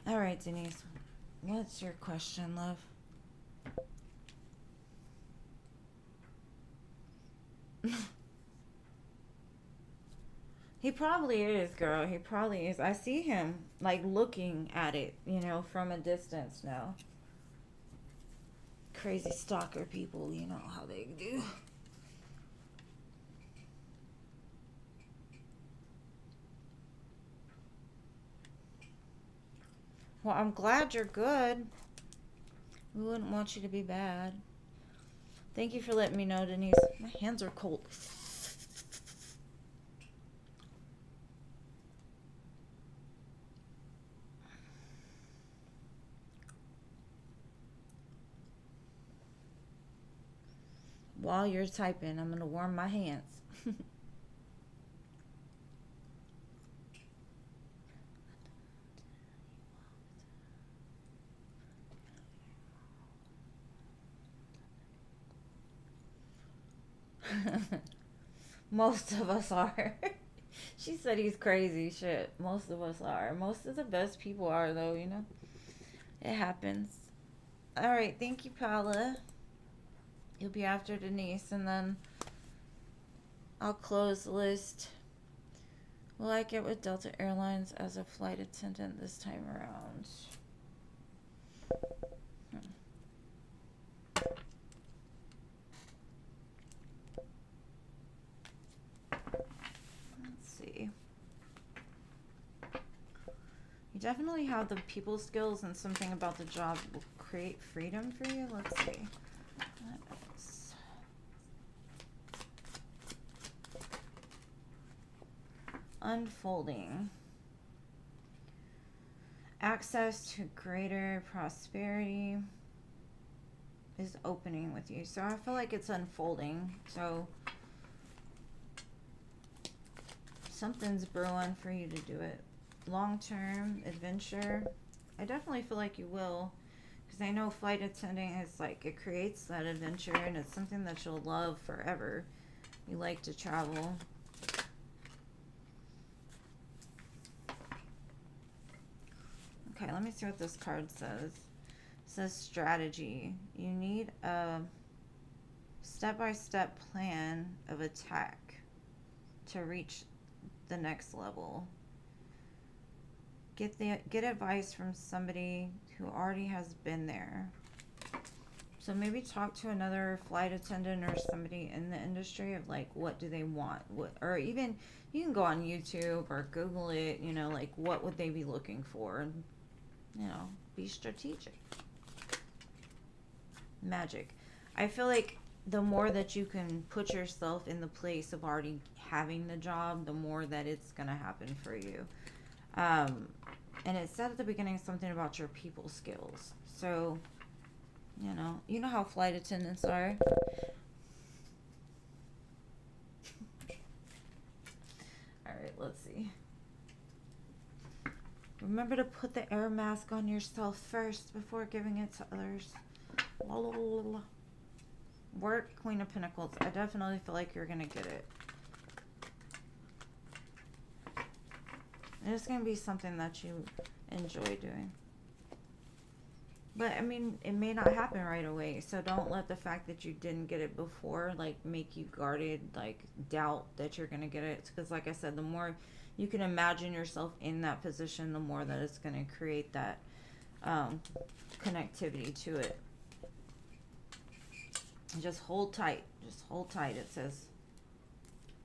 All right, Denise. What's your question, love? He probably is, girl. He probably is. I see him, like, looking at it, you know, from a distance now. Crazy stalker people, you know how they do. Well, I'm glad you're good. We wouldn't want you to be bad. Thank you for letting me know, Denise. My hands are cold. While you're typing, I'm going to warm my hands. Most of us are. She said he's crazy. Shit. Most of us are. Most of the best people are, though, you know? It happens. Alright, thank you, Paula. You'll be after Denise, and then I'll close the list. Will I get with Delta Airlines as a flight attendant this time around? Let's see. You definitely have the people skills, and something about the job will create freedom for you. Let's see. Unfolding. Access to greater prosperity is opening with you. So I feel like it's unfolding. So something's brewing for you to do it. Long-term adventure. I definitely feel like you will. Because I know flight attending is like, it creates that adventure, and it's something that you'll love forever. You like to travel. Okay, let me see what this card says. It says strategy. You need a step-by-step plan of attack to reach the next level. Get advice from somebody who already has been there. So maybe talk to another flight attendant or somebody in the industry of like, what do they want? Or even you can go on YouTube or Google it, you know, like what would they be looking for? And, you know, be strategic. Magic. I feel like the more that you can put yourself in the place of already having the job, the more that it's going to happen for you. And it said at the beginning something about your people skills. So, you know how flight attendants are. All right, let's see. Remember to put the air mask on yourself first before giving it to others. La, la, la, la. Work, Queen of Pentacles. I definitely feel like you're going to get it. And it's going to be something that you enjoy doing. But, I mean, it may not happen right away. So don't let the fact that you didn't get it before, like, make you guarded, like, doubt that you're going to get it. Because, like I said, the more you can imagine yourself in that position, the more that it's going to create that connectivity to it. Just hold tight. Just hold tight, it says.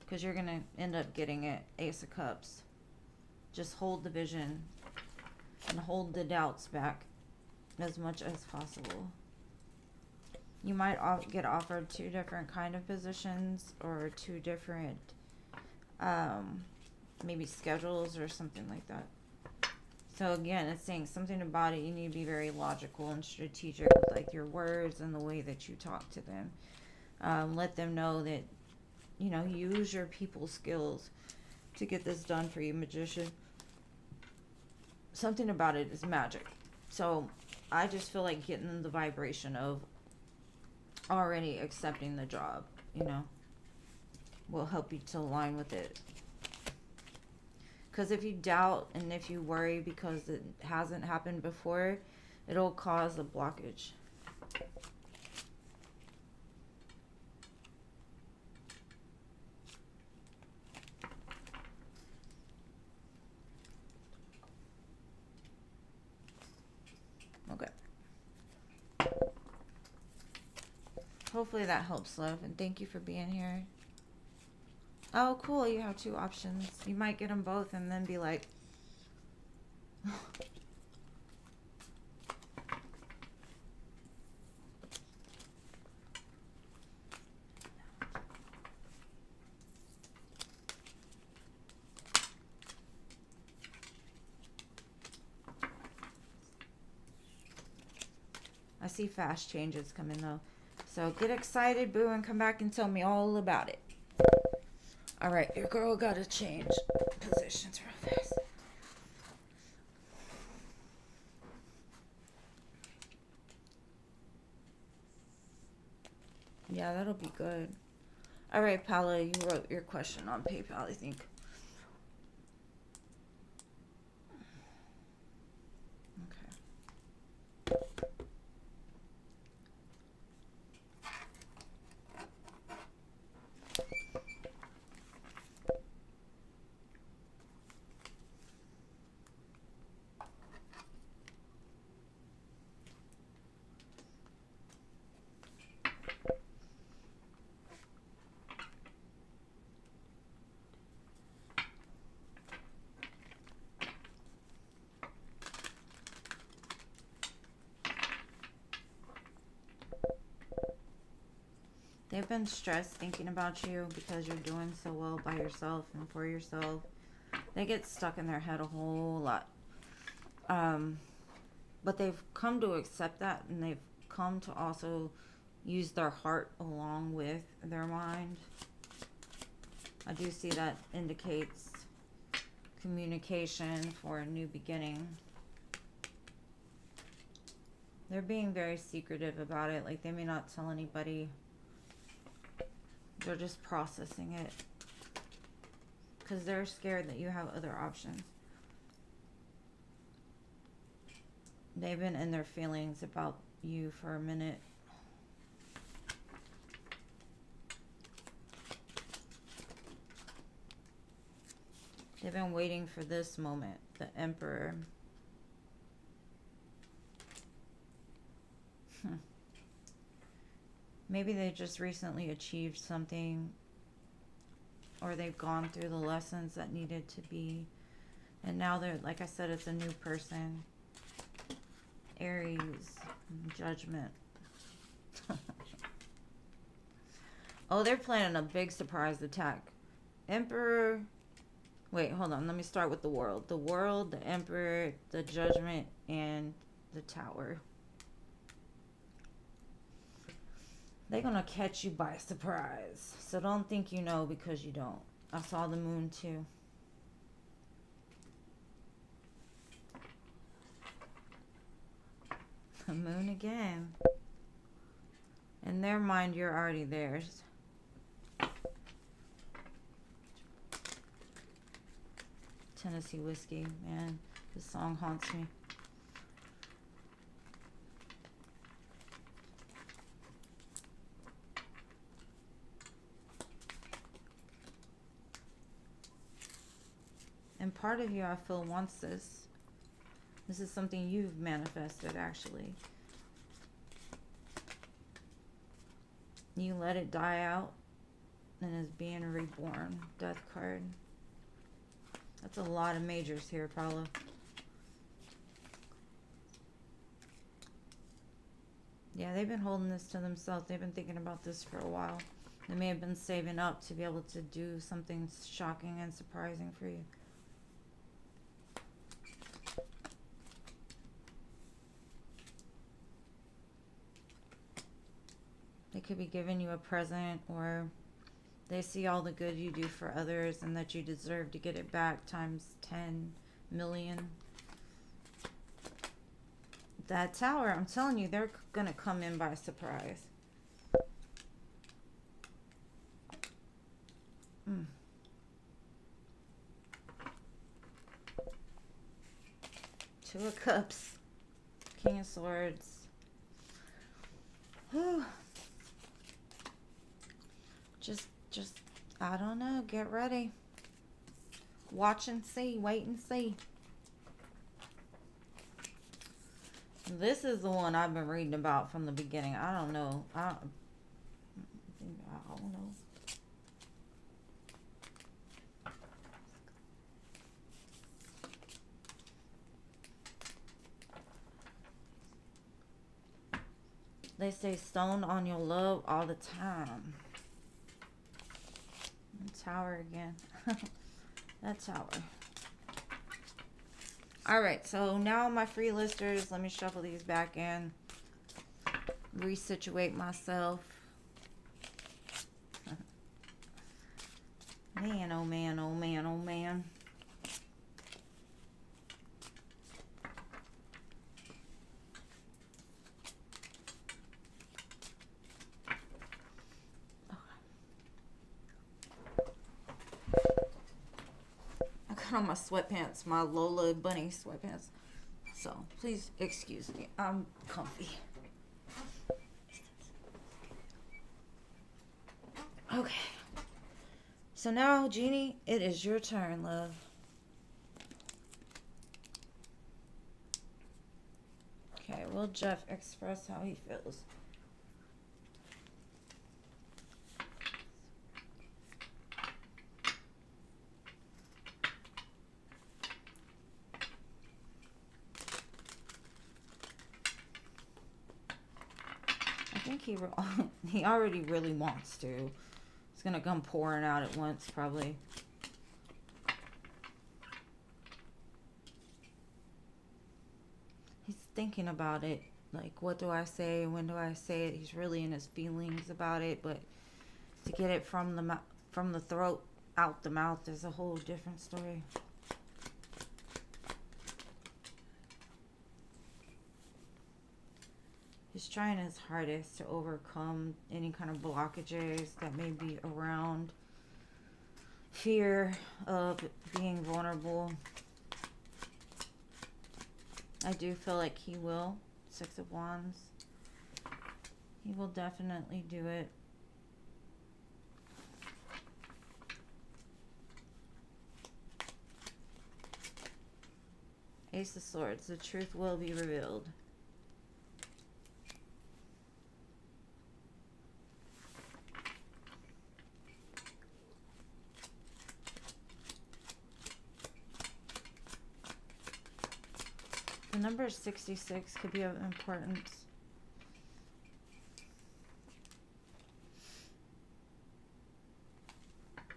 Because you're going to end up getting it. Ace of Cups. Just hold the vision and hold the doubts back as much as possible. You might get offered 2 different kind of positions or 2 different maybe schedules or something like that. So again, it's saying something about it. You need to be very logical and strategic with like your words and the way that you talk to them. Let them know that, use your people skills to get this done for you, Magician. Something about it is magic. So I just feel like getting the vibration of already accepting the job, will help you to align with it. Because if you doubt and if you worry because it hasn't happened before, it'll cause a blockage. Okay. Hopefully that helps, love. And thank you for being here. Oh, cool. You have 2 options. You might get them both and then be like... I see fast changes coming though. So get excited, boo, and come back and tell me all about it. All right, your girl got to change positions real fast. Yeah, that'll be good. All right, Paula, you wrote your question on PayPal, I think. They've been stressed thinking about you because you're doing so well by yourself and for yourself. They get stuck in their head a whole lot. But they've come to accept that, and they've come to also use their heart along with their mind. I do see that indicates communication for a new beginning. They're being very secretive about it. Like, they may not tell anybody. They're just processing it because they're scared that you have other options. They've been in their feelings about you for a minute. They've been waiting for this moment, the Emperor. Maybe they just recently achieved something, or they've gone through the lessons that needed to be, and now they're, like I said, it's a new person. Aries, Judgment. Oh, they're planning a big surprise attack. Emperor. Wait, hold on. Let me start with the World. The World, the Emperor, the Judgment, and the Tower. They're going to catch you by surprise. So don't think you know because you don't. I saw the Moon too. The Moon again. In their mind, you're already theirs. Tennessee Whiskey, man. This song haunts me. And part of you, I feel, wants this. This is something you've manifested, actually. You let it die out and is being reborn. Death card. That's a lot of majors here, Paula. Yeah, they've been holding this to themselves. They've been thinking about this for a while. They may have been saving up to be able to do something shocking and surprising for you. They could be giving you a present, or they see all the good you do for others and that you deserve to get it back times 10 million. That Tower, I'm telling you, they're going to come in by surprise. Two of Cups. King of Swords. Whew. Just, I don't know. Get ready. Watch and see. Wait and see. This is the one I've been reading about from the beginning. I don't know. I don't know. They say stone on your love all the time. Tower again. That Tower. Alright, so now my free listers, let me shuffle these back in. Resituate myself. Man, oh man, oh man, oh man. on my sweatpants, my Lola bunny sweatpants. So please excuse me. I'm comfy. Okay. So now, Jeannie, it is your turn, love. Okay, will Jeff express how he feels? I think he already really wants to. It's gonna come pouring out at once, probably. He's thinking about it. Like, what do I say? When do I say it? He's really in his feelings about it, but to get it from the throat out the mouth is a whole different story. He's trying his hardest to overcome any kind of blockages that may be around fear of being vulnerable. I do feel like he will. 6 of Wands. He will definitely do it. Ace of Swords. The truth will be revealed. The number 66 could be of importance.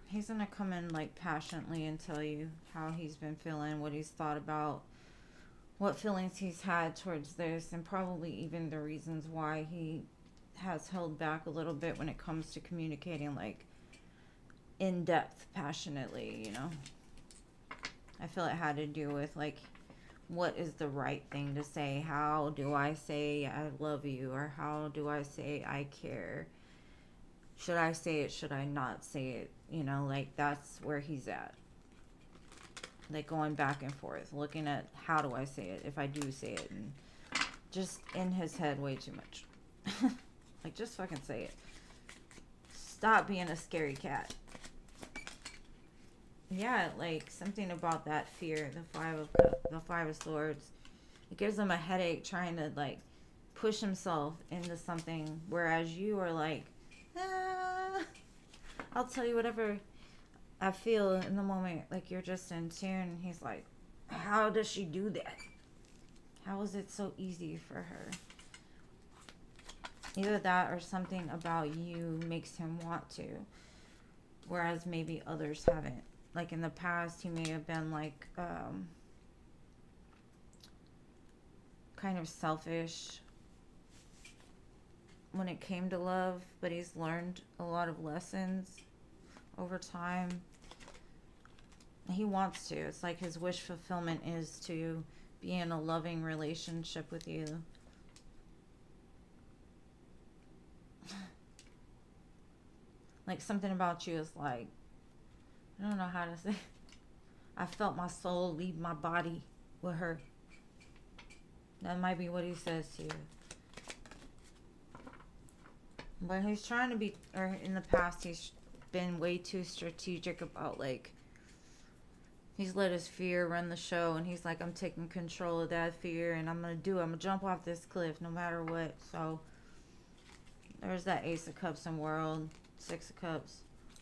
He's going to come in like passionately and tell you how he's been feeling, what he's thought about, what feelings he's had towards this, and probably even the reasons why he has held back a little bit when it comes to communicating like in depth, passionately, you know. I feel it had to do with like, what is the right thing to say? How do I say I love you? Or how do I say I care? Should I say it? Should I not say it? You know, like that's where he's at. Like going back and forth, looking at how do I say it, if I do say it, and just in his head way too much. Like, just fucking say it. Stop being a scary cat. Yeah, like something about that fear, the Five of Swords. It gives him a headache trying to like push himself into something, whereas you are like, I'll tell you whatever I feel in the moment. Like you're just in tune. He's like, how does she do that? How is it so easy for her? Either that or something about you makes him want to, whereas maybe others haven't. Like in the past, he may have been like kind of selfish when it came to love, but he's learned a lot of lessons over time. He wants to. It's like his wish fulfillment is to be in a loving relationship with you. Like something about you is like, I don't know how to say. I felt my soul leave my body with her. That might be what he says to you. But he's trying to be, or in the past, he's been way too strategic about like, he's let his fear run the show, and he's like, I'm taking control of that fear, and I'm going to jump off this cliff no matter what. So, there's that Ace of Cups and World, 6 of Cups,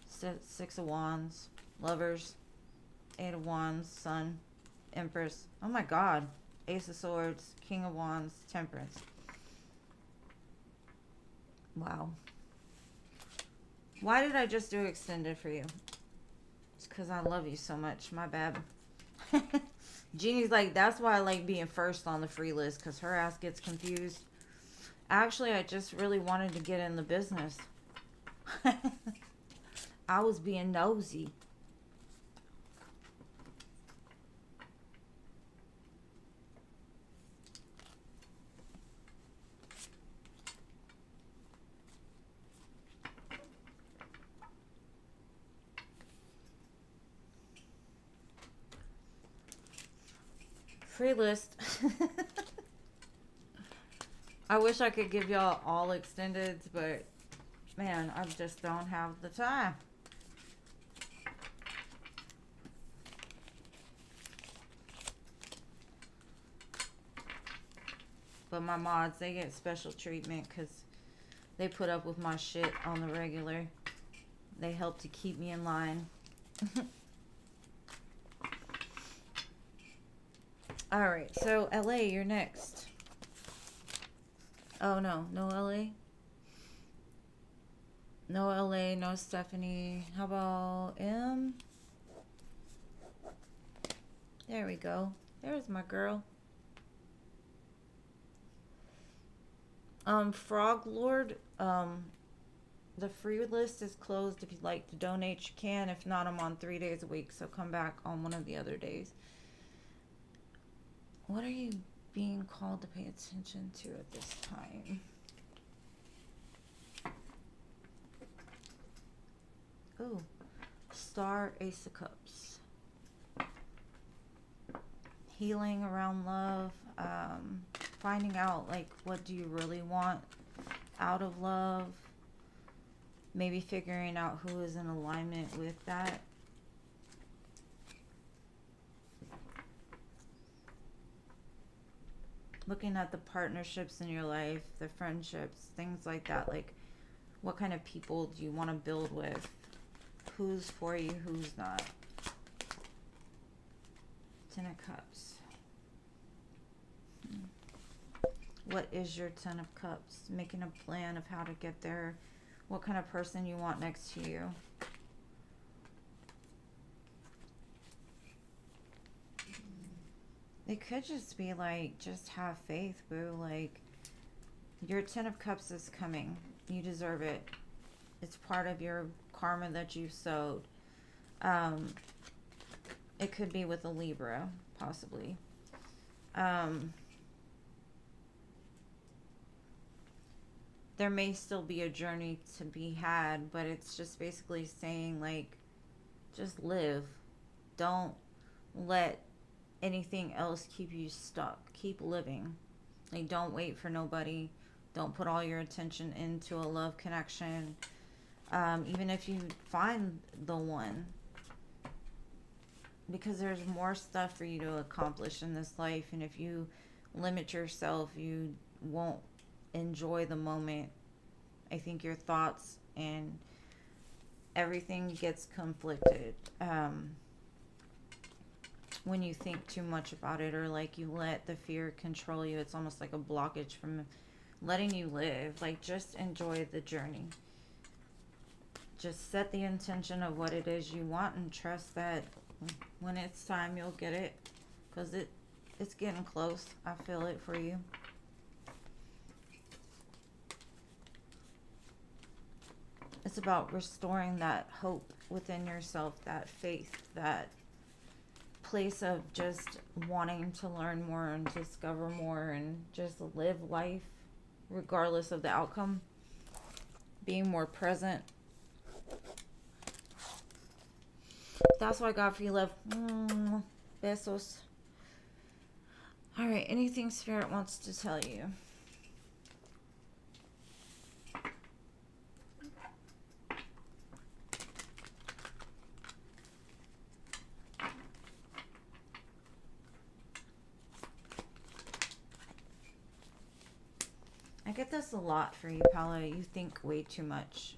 6 of Wands. Lovers, 8 of Wands, Sun, Empress. Oh my God. Ace of Swords, King of Wands, Temperance. Wow. Why did I just do extended for you? It's because I love you so much. My bad. Jeannie's like, that's why I like being first on the free list, because her ass gets confused. Actually, I just really wanted to get in the business. I was being nosy. Free list. I wish I could give y'all all extendeds, but man, I just don't have the time. But my mods, they get special treatment because they put up with my shit on the regular. They help to keep me in line. Alright, so LA, you're next. Oh no, no LA? No LA, no Stephanie. How about M? There we go. There's my girl. Frog Lord, the free list is closed. If you'd like to donate, you can. If not, I'm on 3 days a week, so come back on one of the other days. What are you being called to pay attention to at this time? Ooh, Star, Ace of Cups. Healing around love. Finding out, like, what do you really want out of love? Maybe figuring out who is in alignment with that. Looking at the partnerships in your life, the friendships, things like that. Like, what kind of people do you want to build with? Who's for you, who's not? Ten of Cups. What is your Ten of Cups? Making a plan of how to get there. What kind of person you want next to you. It could just be like, just have faith, boo. Like, your Ten of Cups is coming. You deserve it. It's part of your karma that you've sowed. It could be with a Libra, possibly. There may still be a journey to be had, but it's just basically saying, like, just live. Don't let anything else keep you stuck. Keep living. Like, don't wait for nobody. Don't put all your attention into a love connection. Even if you find the one, because there's more stuff for you to accomplish in this life, and if you limit yourself, you won't enjoy the moment. I think your thoughts and everything gets conflicted when you think too much about it, or like you let the fear control you. It's almost like a blockage from letting you live. Like, just enjoy the journey. Just set the intention of what it is you want and trust that when it's time, you'll get it, because it's getting close. I feel it for you. It's about restoring that hope within yourself, that faith, that place of just wanting to learn more and discover more and just live life regardless of the outcome. Being more present. That's what I got for you, love. Besos. Alright, anything Spirit wants to tell you? I get this a lot for you, Paula. You think way too much.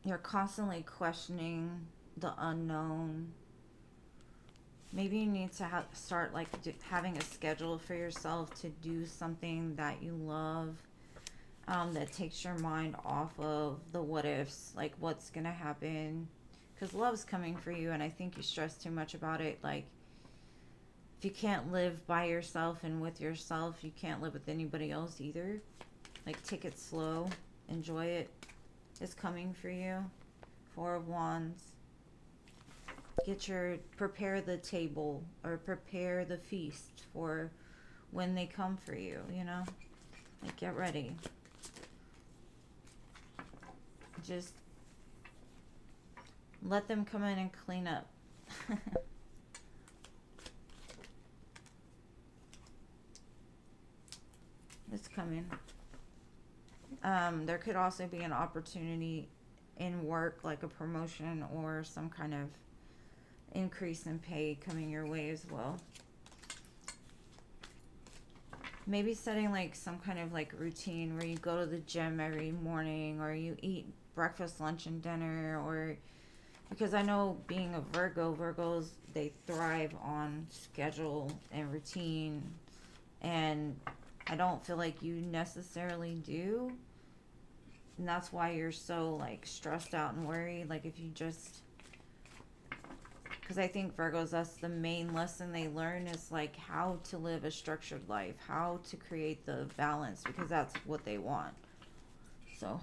You're constantly questioning the unknown. Maybe you need to start like having a schedule for yourself to do something that you love, that takes your mind off of the what ifs, like what's gonna happen, because love's coming for you, and I think you stress too much about it. Like, if you can't live by yourself and with yourself, you can't live with anybody else either. Like, take it slow, enjoy it. It's coming for you. Four of Wands. Prepare the table, or prepare the feast for when they come for you, you know? Like, get ready. Just let them come in and clean up. It's coming. There could also be an opportunity in work, like a promotion or some kind of increase in pay coming your way as well. Maybe setting like some kind of like routine where you go to the gym every morning, or you eat breakfast, lunch, and dinner, or because I know being a Virgo, Virgos, they thrive on schedule and routine, and I don't feel like you necessarily do. And that's why you're so like stressed out and worried. Like if you just, because I think Virgos, that's the main lesson they learn, is like how to live a structured life, how to create the balance, because that's what they want. So,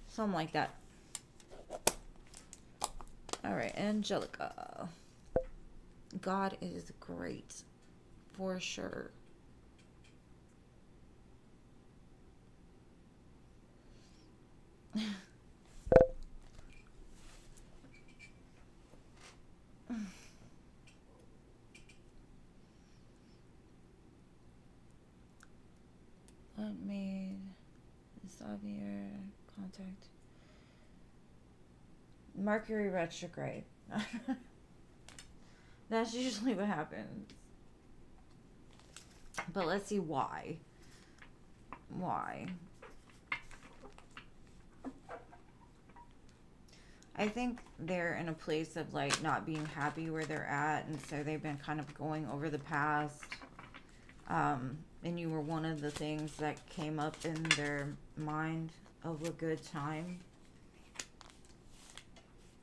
something like that. All right, Angelica. God is great, for sure. What made Xavier contact Mercury retrograde? That's usually what happens. But let's see why. Why? I think they're in a place of like not being happy where they're at, and so they've been kind of going over the past. And you were one of the things that came up in their mind of a good time.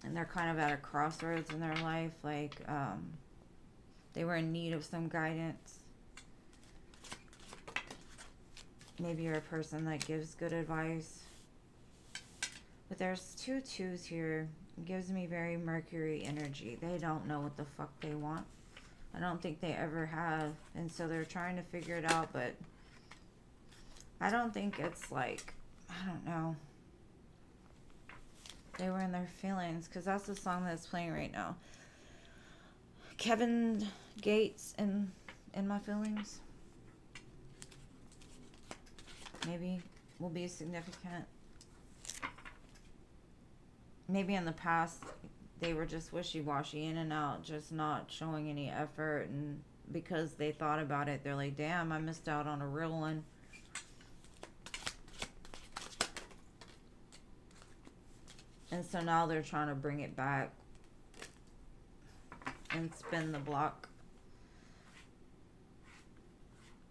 And they're kind of at a crossroads in their life, like they were in need of some guidance. Maybe you're a person that gives good advice. But there's 2 2s here. It gives me very Mercury energy. They don't know what the fuck they want. I don't think they ever have. And so they're trying to figure it out, but I don't think it's like, I don't know. They were in their feelings, because that's the song that's playing right now. Kevin Gates in My Feelings. Maybe will be significant. Maybe in the past they were just wishy-washy, in and out, just not showing any effort, and because they thought about it, they're like, damn, I missed out on a real one. And so now they're trying to bring it back and spin the block.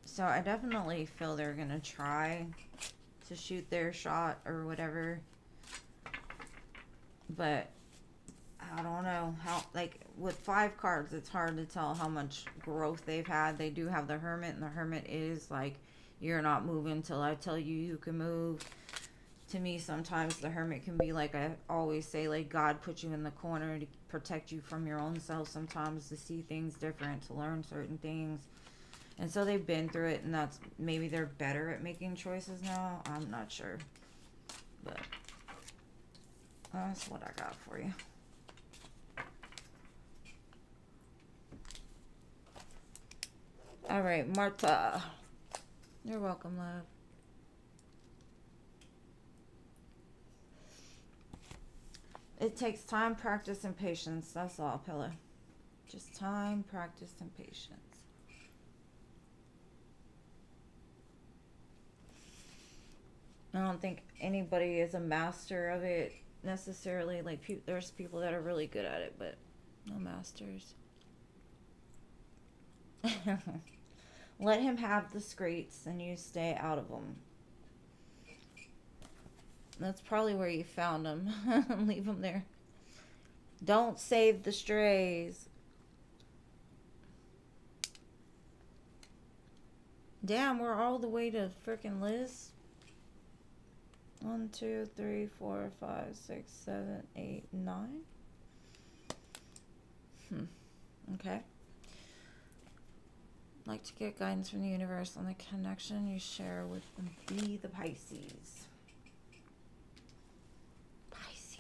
So I definitely feel they're gonna try to shoot their shot or whatever, but I don't know how, like with 5 cards, it's hard to tell how much growth they've had. They do have the Hermit, and the Hermit is like, you're not moving till I tell you you can move. To me, sometimes the Hermit can be like, I always say, like God put you in the corner to protect you from your own self sometimes, to see things different, to learn certain things. And so they've been through it, and that's, maybe they're better at making choices now. I'm not sure. But that's what I got for you. All right, Marta. You're welcome, love. It takes time, practice, and patience. That's all, Pilla. Just time, practice, and patience. I don't think anybody is a master of it necessarily. Like, there's people that are really good at it, but no masters. Let him have the scrates and you stay out of them. That's probably where you found them. Leave them there. Don't save the strays. Damn, we're all the way to freaking Liz. 1, 2, 3, 4, 5, 6, 7, 8, 9. Okay. Like to get guidance from the universe on the connection you share with them. Be the Pisces. Pisces.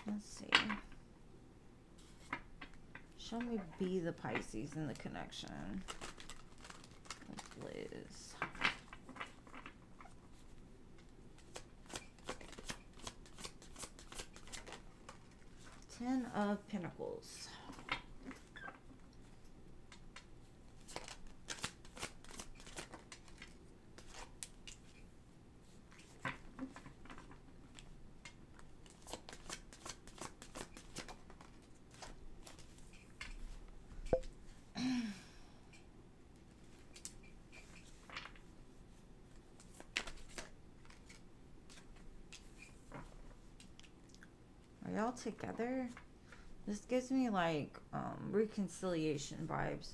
Let's see. Show me be the Pisces in the connection. Liz. Ten of Pentacles. Are y'all together? This gives me like reconciliation vibes.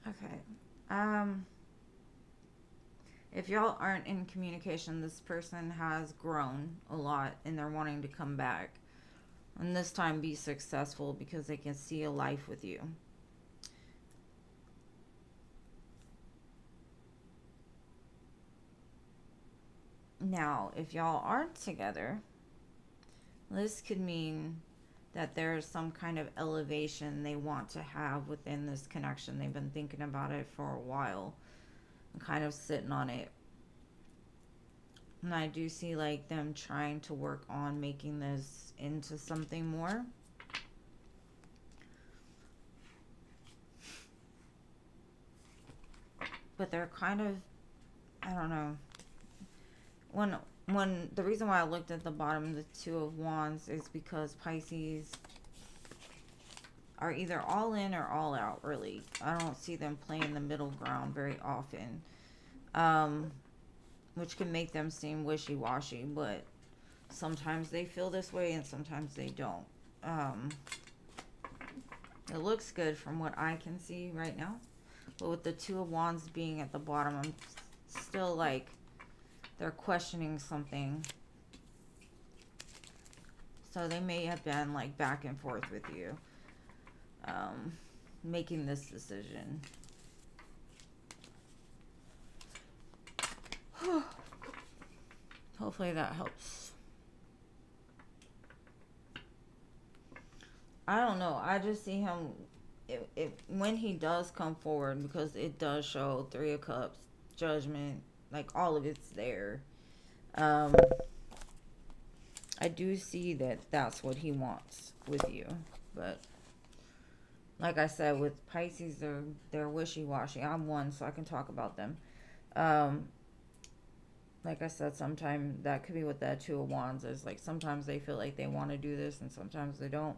Okay. If y'all aren't in communication, this person has grown a lot and they're wanting to come back. And this time be successful because they can see a life with you. Now, if y'all aren't together, this could mean that there's some kind of elevation they want to have within this connection. They've been thinking about it for a while and kind of sitting on it. And I do see like them trying to work on making this into something more. But they're kind of, I don't know. When the reason why I looked at the bottom of the Two of Wands is because Pisces are either all in or all out, really. I don't see them playing the middle ground very often. Which can make them seem wishy-washy, but sometimes they feel this way and sometimes they don't. It looks good from what I can see right now. But with the Two of Wands being at the bottom, I'm still like, they're questioning something. So they may have been like back and forth with you. Making this decision. Hopefully that helps. I don't know. I just see him when he does come forward, because it does show Three of Cups, Judgment, like all of it's there. I do see that that's what he wants with you, but like I said, with Pisces, they're wishy-washy. I'm one, so I can talk about them. Like I said, sometimes that could be what that Two of Wands is. Like sometimes they feel like they want to do this and sometimes they don't.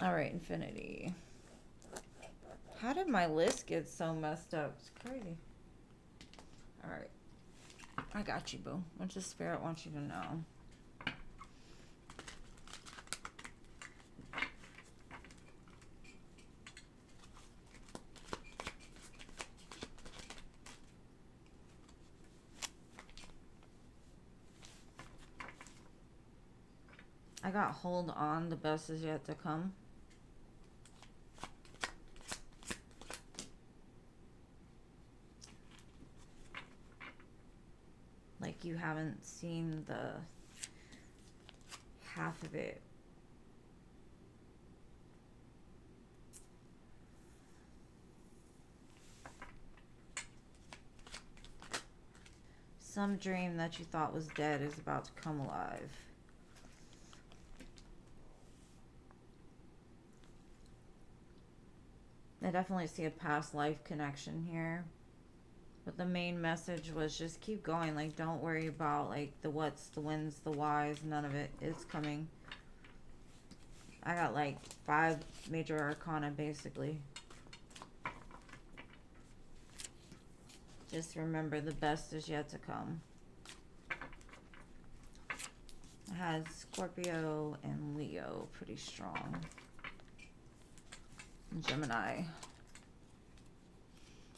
Alright, Infinity. How did my list get so messed up? It's crazy. Alright. I got you, boo. What does Spirit want you to know? I got hold on, the best is yet to come. Like you haven't seen the half of it. Some dream that you thought was dead is about to come alive. I definitely see a past life connection here. But the main message was just keep going. Like, don't worry about, like, the what's, the whens, the whys. None of it is coming. I got, like, 5 major arcana, basically. Just remember, the best is yet to come. I had Scorpio and Leo pretty strong. Gemini.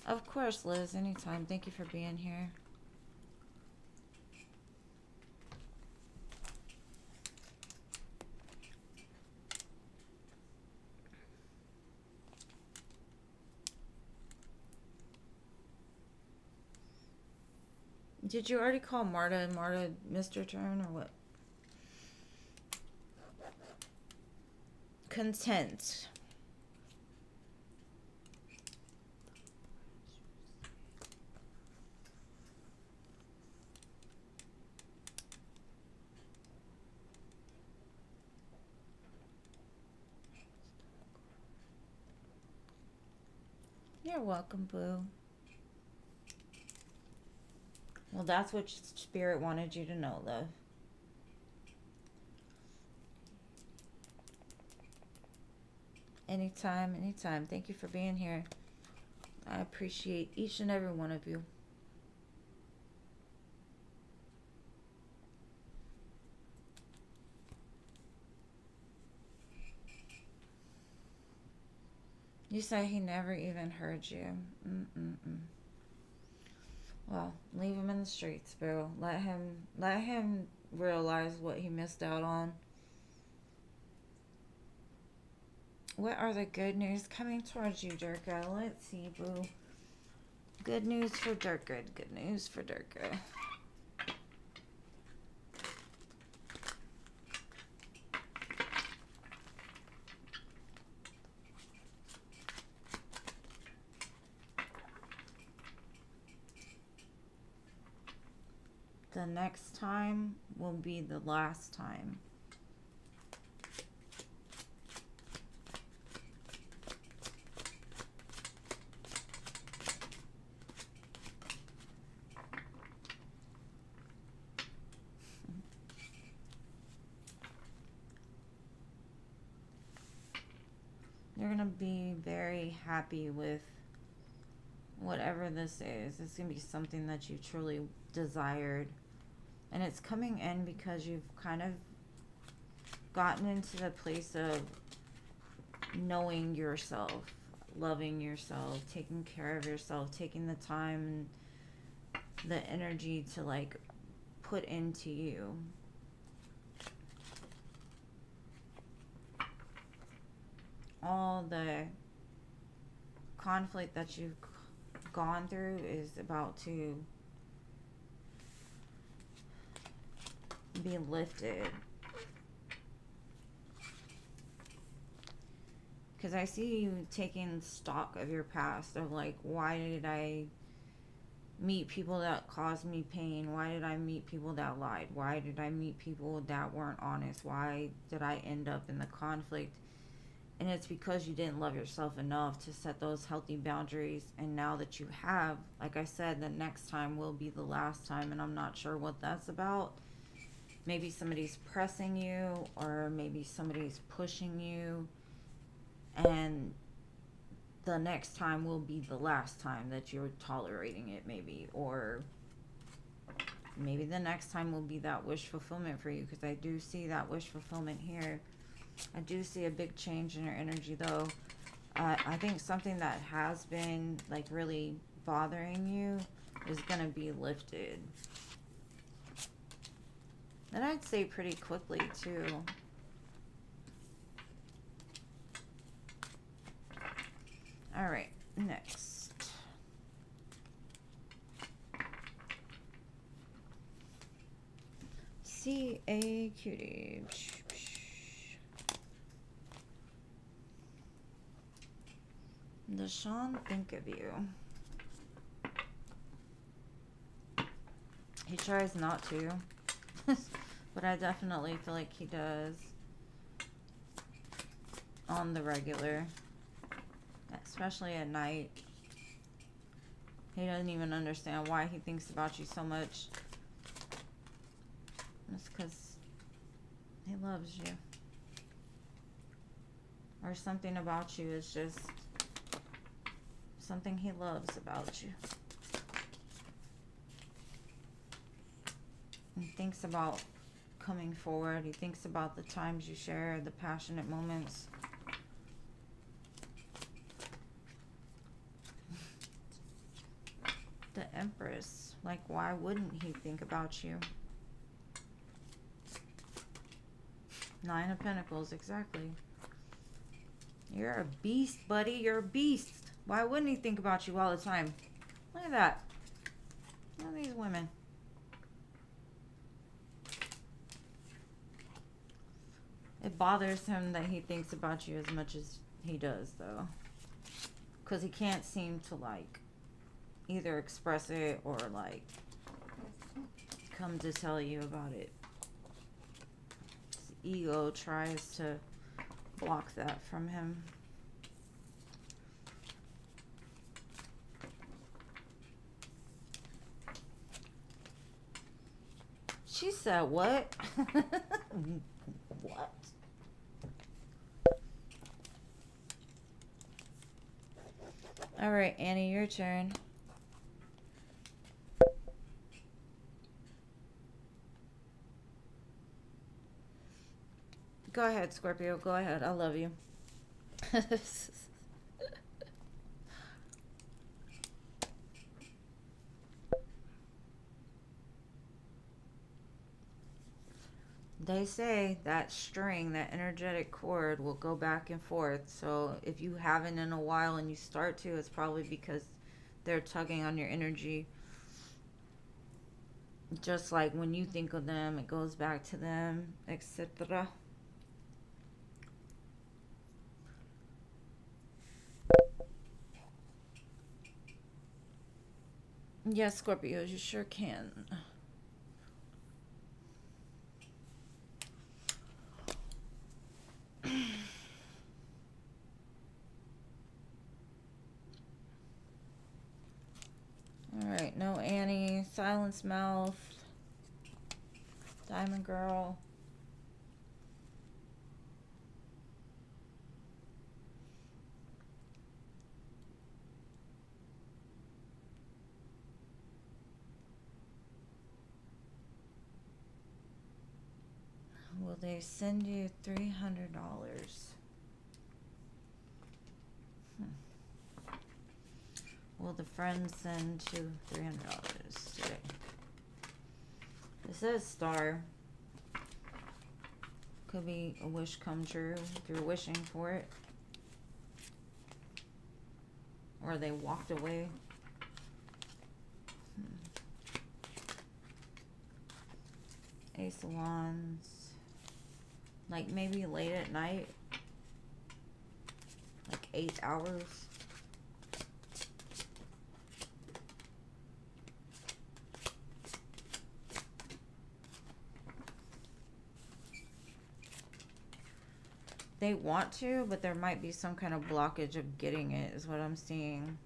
Of course, Liz, anytime. Thank you for being here. Did you already call Marta and Marta missed her turn or what? Content. You're welcome, boo. Well, that's what Spirit wanted you to know, love. Anytime, anytime. Thank you for being here. I appreciate each and every one of you. You say he never even heard you. Well, leave him in the streets, bro. Let him realize what he missed out on. What are the good news coming towards you, Durga? Let's see, boo. Good news for Durga. Good news for Durga. The next time will be the last time. You're going to be very happy with whatever this is. It's going to be something that you truly desired. And it's coming in because you've kind of gotten into the place of knowing yourself, loving yourself, taking care of yourself, taking the time and the energy to like put into you. All the conflict that you've gone through is about to be lifted. Because I see you taking stock of your past, of like, why did I meet people that caused me pain? Why did I meet people that lied? Why did I meet people that weren't honest? Why did I end up in the conflict? And it's because you didn't love yourself enough to set those healthy boundaries. And now that you have, like I said, the next time will be the last time. And I'm not sure what that's about. Maybe somebody's pressing you, or maybe somebody's pushing you. And the next time will be the last time that you're tolerating it, maybe. Or maybe the next time will be that wish fulfillment for you. Because I do see that wish fulfillment here. I do see a big change in your energy, though. I think something that has been, like, really bothering you is going to be lifted. And I'd say pretty quickly, too. All right, next. C.A. Cutie. Does Sean think of you? He tries not to. But I definitely feel like he does. On the regular. Especially at night. He doesn't even understand why he thinks about you so much. It's because he loves you. Or something about you is just something he loves about you. He thinks about coming forward. He thinks about the times you share, the passionate moments. The Empress. Like, why wouldn't he think about you? Nine of Pentacles, exactly. You're a beast, buddy. You're a beast. Why wouldn't he think about you all the time? Look at that. Look at these women. It bothers him that he thinks about you as much as he does, though. Because he can't seem to, like, either express it or, like, come to tell you about it. His ego tries to block that from him. She said, what? What? All right, Annie, your turn. Go ahead, Scorpio. Go ahead. I love you. They say that string, that energetic cord, will go back and forth. So if you haven't in a while and you start to, it's probably because they're tugging on your energy. Just like when you think of them, it goes back to them, etc. Yes, Scorpios, you sure can. Alright, no Annie, Silence Mouth, Diamond Girl. Will they send you $300? Will the friends send you $300 today? It says star. Could be a wish come true if you're wishing for it. Or they walked away. Ace of Wands. Like maybe late at night. Like 8 hours. They want to, but there might be some kind of blockage of getting it, is what I'm seeing.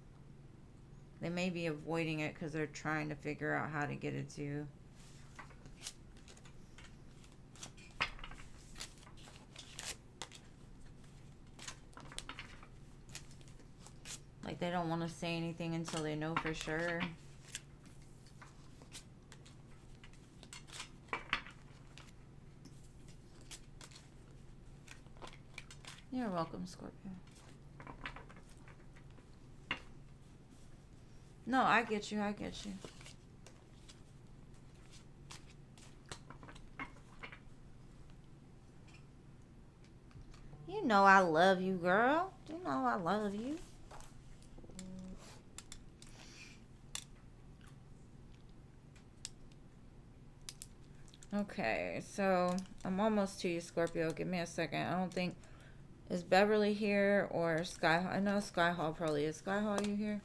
They may be avoiding it because they're trying to figure out how to get it to you. Like they don't want to say anything until they know for sure. You're welcome, Scorpio. No, I get you. I get you. You know I love you, girl. You know I love you. Okay, so I'm almost to you, Scorpio. Give me a second. I don't think... Is Beverly here or Sky Hall? I know Sky Hall probably is. Sky Hall, you here?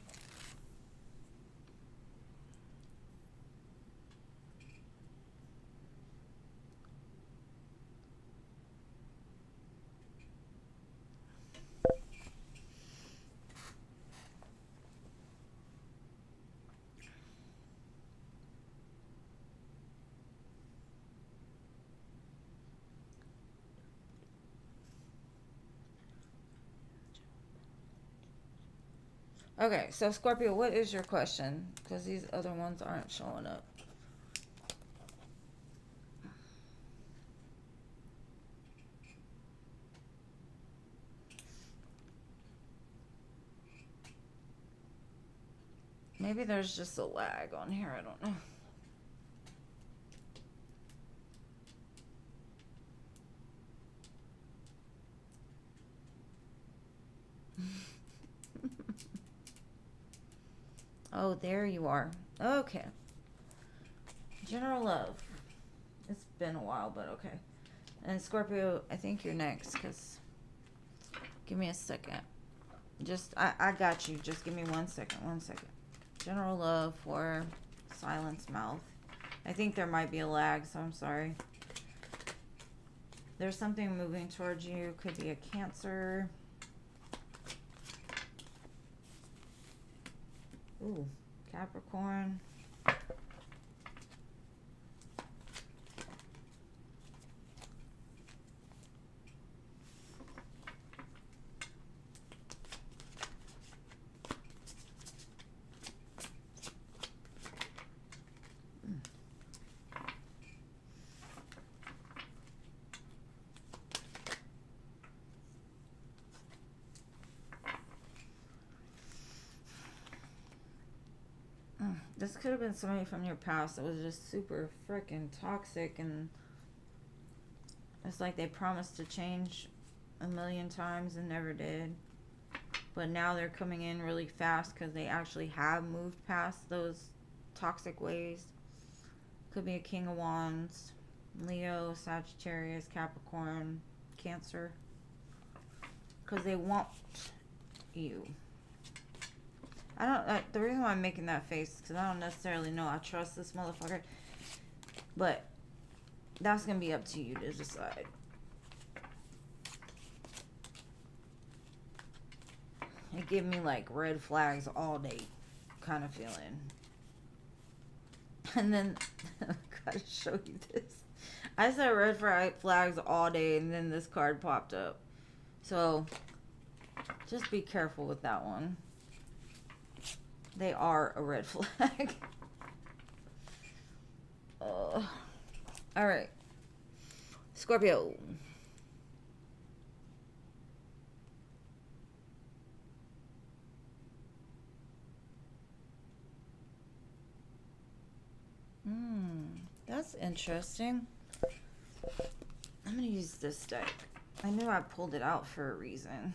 Okay, so Scorpio, what is your question? Because these other ones aren't showing up. Maybe there's just a lag on here. I don't know. Oh, there you are. Okay. General love. It's been a while, but okay. And Scorpio, I think you're next, because give me a second. Just, I got you. Just give me 1 second. 1 second. General love for silence mouth. I think there might be a lag, so I'm sorry. There's something moving towards you. Could be a Cancer. Ooh, Capricorn. This could have been somebody from your past that was just super freaking toxic, and it's like they promised to change a million times and never did. But now they're coming in really fast because they actually have moved past those toxic ways. Could be a King of Wands, Leo, Sagittarius, Capricorn, Cancer. Because they want you. The reason why I'm making that face is because I don't necessarily know I trust this motherfucker. But that's going to be up to you to decide. It gave me like red flags all day kind of feeling. And then, I gotta show you this. I said red flags all day, and then this card popped up. So, just be careful with that one. They are a red flag. Alright. Scorpio. That's interesting. I'm going to use this deck. I knew I pulled it out for a reason.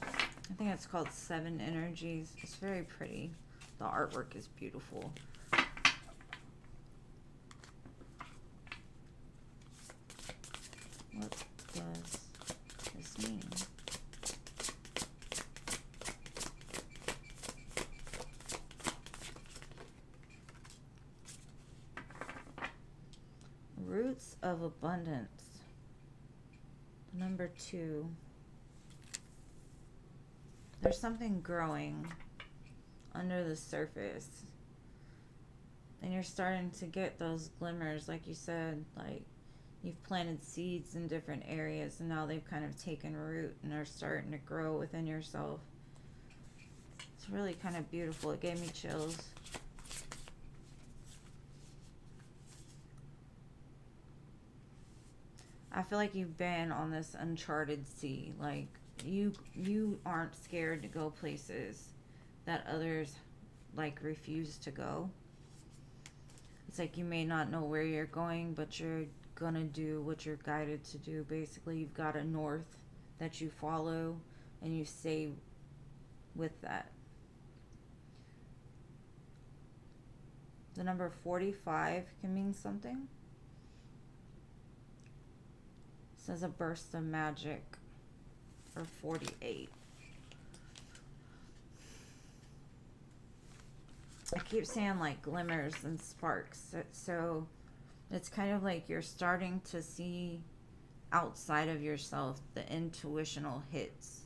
I think it's called Seven Energies. It's very pretty. The artwork is beautiful. What does this mean? Roots of abundance. Number 2. There's something growing under the surface. And you're starting to get those glimmers, like you said, like you've planted seeds in different areas and now they've kind of taken root and are starting to grow within yourself. It's really kind of beautiful. It gave me chills. I feel like you've been on this uncharted sea. Like you aren't scared to go places that others like refuse to go. It's like you may not know where you're going, but you're gonna do what you're guided to do. Basically, you've got a north that you follow and you stay with that. The number 45 can mean something. It says a burst of magic, or 48. I keep saying like glimmers and sparks. So it's kind of like you're starting to see outside of yourself the intuitional hits.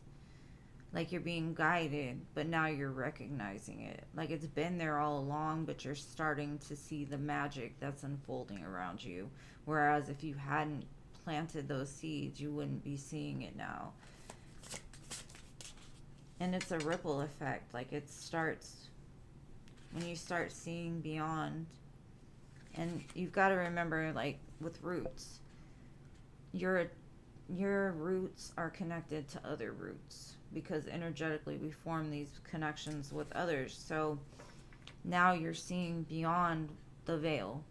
Like you're being guided, but now you're recognizing it. Like it's been there all along, but you're starting to see the magic that's unfolding around you. Whereas if you hadn't planted those seeds, you wouldn't be seeing it now. And it's a ripple effect. Like it starts when you start seeing beyond. And you've got to remember, like with roots, your roots are connected to other roots, because energetically we form these connections with others. So now you're seeing beyond the veil,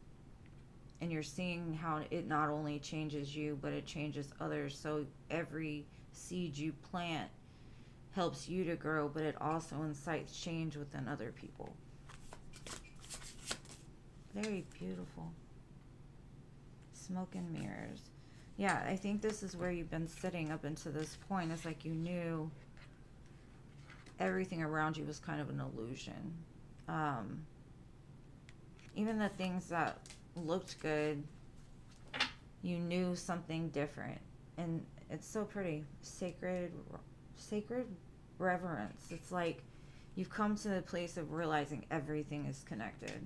and you're seeing how it not only changes you, but it changes others. So every seed you plant helps you to grow, but it also incites change within other people. Very beautiful. Smoke and mirrors. Yeah, I think this is where you've been sitting up until this point. It's like you knew everything around you was kind of an illusion. Even the things that looked good, you knew something different. And it's so pretty. Sacred reverence. It's like you've come to the place of realizing everything is connected.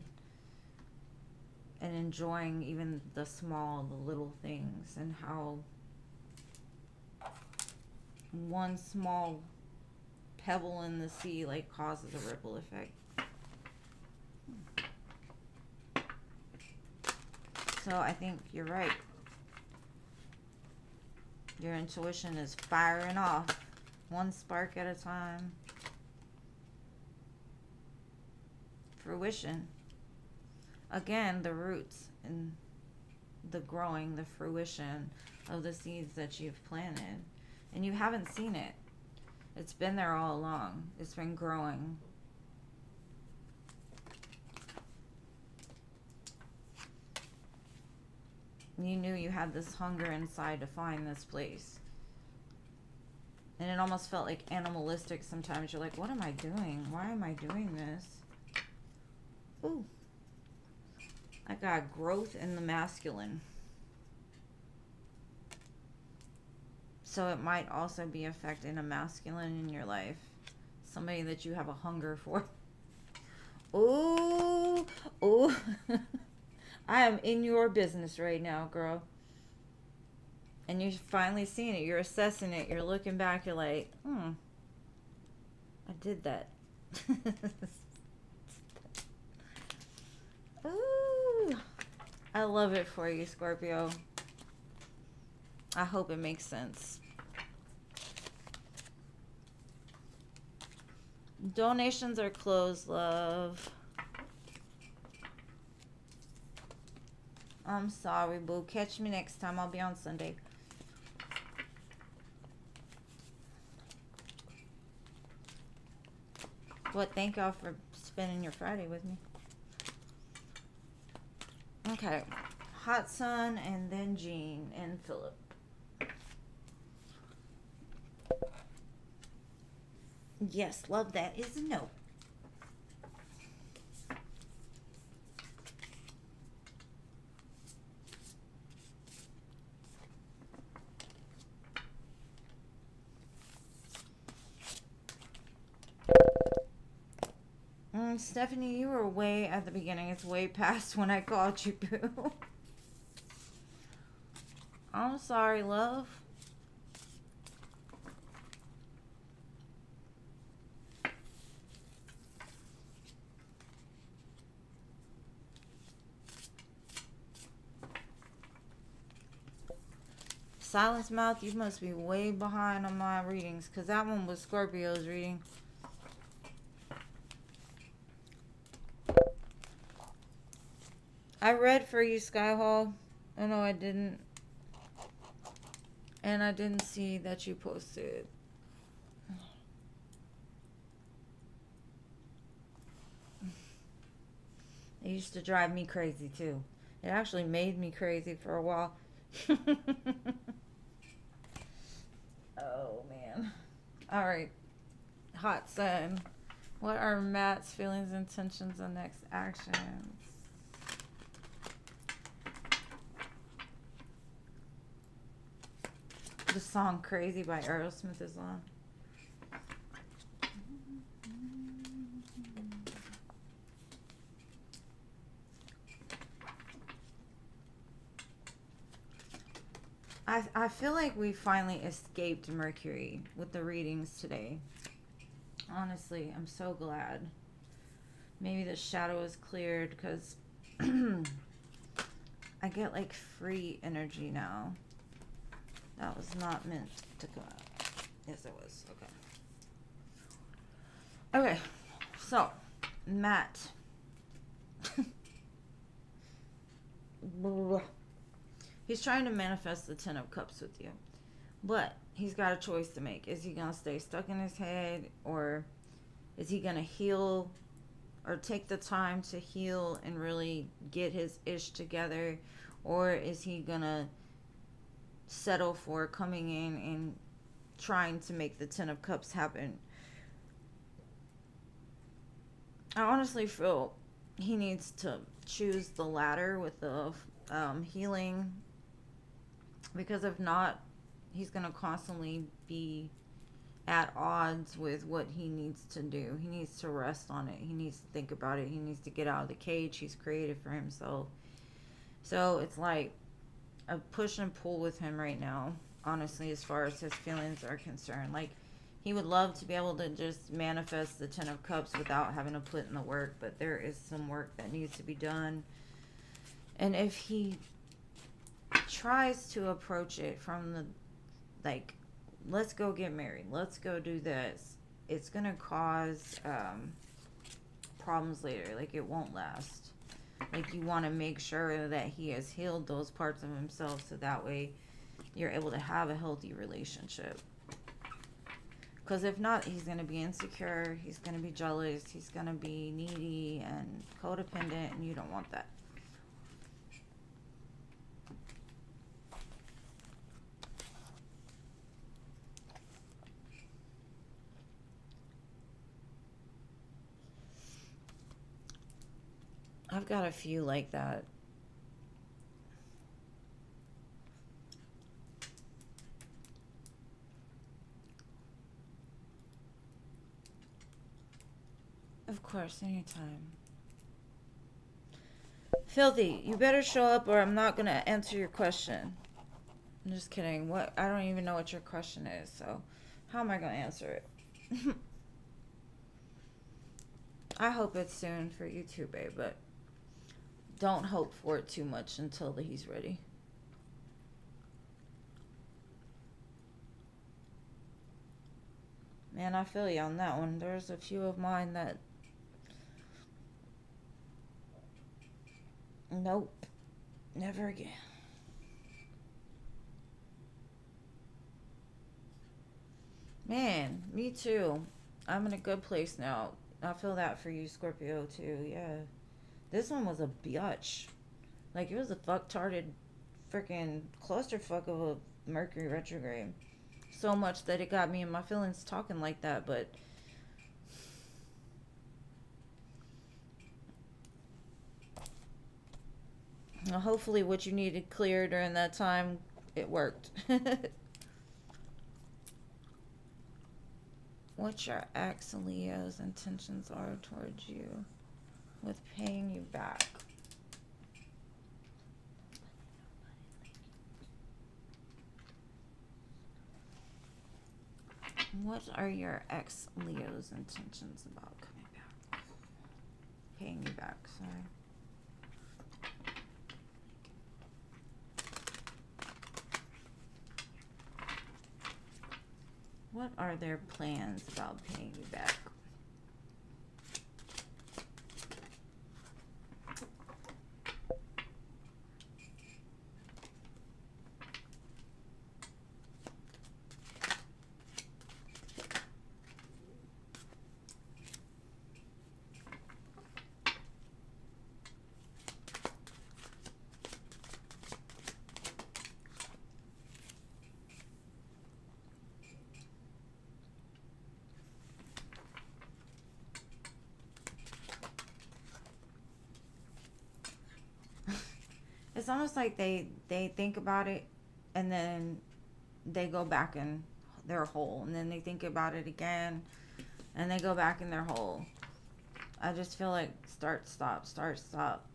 And enjoying even the small, the little things, and how one small pebble in the sea like causes a ripple effect. So I think you're right. Your intuition is firing off one spark at a time. Fruition. Again, the roots and the growing, the fruition of the seeds that you've planted. And you haven't seen it. It's been there all along. It's been growing. You knew you had this hunger inside to find this place. And it almost felt like animalistic sometimes. You're like, what am I doing? Why am I doing this? Ooh. I got growth in the masculine. So it might also be affecting a masculine in your life. Somebody that you have a hunger for. Ooh. Ooh. I am in your business right now, girl. And you're finally seeing it. You're assessing it. You're looking back. You're like, I did that. Ooh, I love it for you, Scorpio. I hope it makes sense. Donations are closed, love. I'm sorry, boo. Catch me next time. I'll be on Sunday. What? Thank y'all for spending your Friday with me. Okay. Hot Sun and then Jean and Philip. Yes, love that is a no. Stephanie, you were way at the beginning. It's way past when I called you, boo. I'm sorry, love. Silence Mouth, you must be way behind on my readings, because that one was Scorpio's reading. I read for you, Skyhall. Oh, no, I didn't. And I didn't see that you posted. It used to drive me crazy, too. It actually made me crazy for a while. Oh, man. All right. Hot Sun. What are Matt's feelings, intentions, and next actions? The song Crazy by Aerosmith is on. I feel like we finally escaped Mercury with the readings today. Honestly, I'm so glad. Maybe the shadow is cleared because I get like free energy now. That was not meant to come out. Yes, it was. Okay. Okay. So, Matt. He's trying to manifest the 10 of Cups with you. But he's got a choice to make. Is he going to stay stuck in his head? Or is he going to heal or take the time to heal and really get his ish together? Or is he gonna settle for coming in and trying to make the Ten of Cups happen? I honestly feel he needs to choose the latter with the healing, because if not, he's going to constantly be at odds with what he needs to do. He needs to rest on it. He needs to think about it. He needs to get out of the cage he's created for himself. So it's like a push and pull with him right now, honestly, as far as his feelings are concerned. Like, he would love to be able to just manifest the Ten of Cups without having to put in the work, but there is some work that needs to be done. And if he tries to approach it from the, like, let's go get married, let's go do this, it's going to cause problems later. Like, it won't last. Like, you want to make sure that he has healed those parts of himself, so that way you're able to have a healthy relationship. Because if not, he's going to be insecure, he's going to be jealous, he's going to be needy and codependent, and you don't want that. I've got a few like that. Of course, anytime. Filthy, you better show up or I'm not going to answer your question. I'm just kidding. What? I don't even know what your question is, so how am I going to answer it? I hope it's soon for you too, babe, but don't hope for it too much until he's ready. Man, I feel you on that one. There's a few of mine that... Nope. Never again. Man, me too. I'm in a good place now. I feel that for you, Scorpio, too. Yeah. This one was a biatch. Like, it was a fucktarded freaking clusterfuck of a Mercury retrograde. So much that it got me in my feelings talking like that, but... Well, hopefully what you needed clear during that time, it worked. What your ex Leo's intentions are towards you with paying you back. What are your ex Leo's intentions about coming back? Paying you back, sorry. What are their plans about paying you back? It's almost like they think about it and then they go back in their hole, and then they think about it again and they go back in their hole. I just feel like start, stop, start, stop.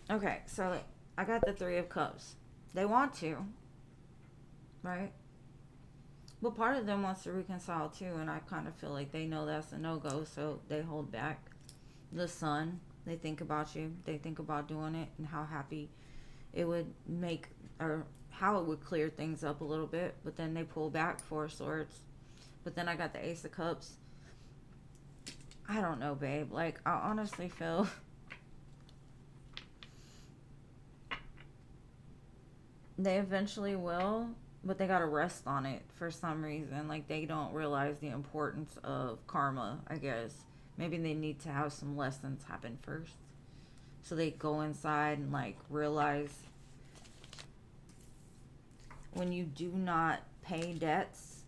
Okay, so I got the Three of Cups. They want to, right? But part of them wants to reconcile too, and I kind of feel like they know that's a no-go, so they hold back. The Sun, they think about you. They think about doing it and how happy it would make, or how it would clear things up a little bit, but then they pull back, Four of Swords. But then I got the Ace of Cups. I don't know, babe. Like, I honestly feel... they eventually will, but they gotta rest on it for some reason. Like, they don't realize the importance of karma, I guess. Maybe they need to have some lessons happen first. So they go inside and, like, realize when you do not pay debts,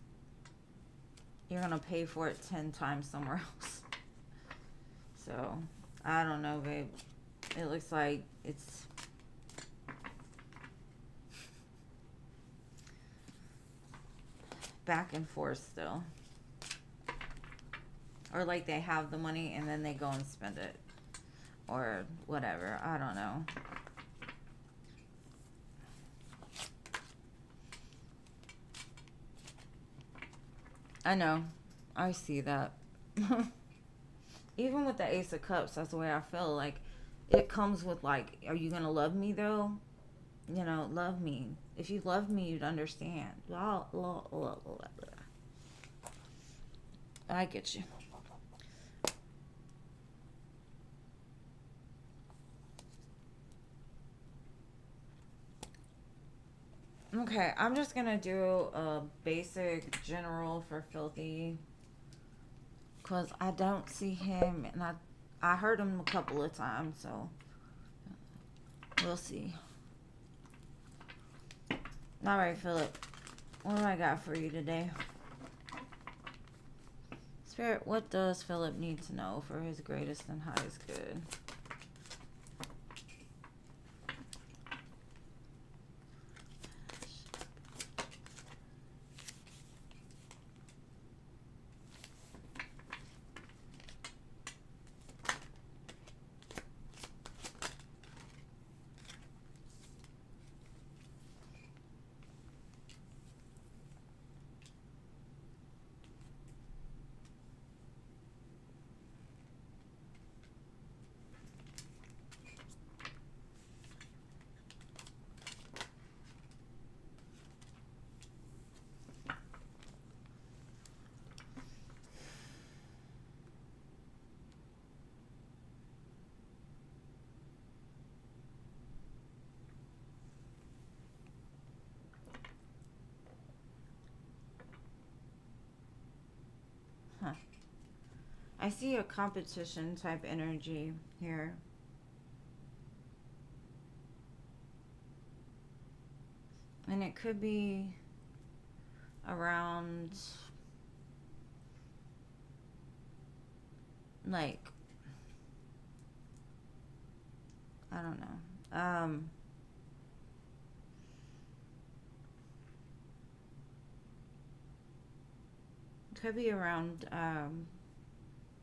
you're gonna pay for it 10 times somewhere else. So, I don't know, babe. It looks like it's back and forth still. Or like they have the money and then they go and spend it. Or whatever. I don't know. I know. I see that. Even with the Ace of Cups, that's the way I feel. Like, it comes with, like, are you going to love me, though? You know, love me. If you love me, you'd understand. I get you. Okay, I'm just going to do a basic general for Filthy. Because I don't see him, and I heard him a couple of times, so we'll see. All right, Philip. What do I got for you today? Spirit, what does Philip need to know for his greatest and highest good? Huh. I see a competition type energy here. And it could be around, like, I don't know. Could be around,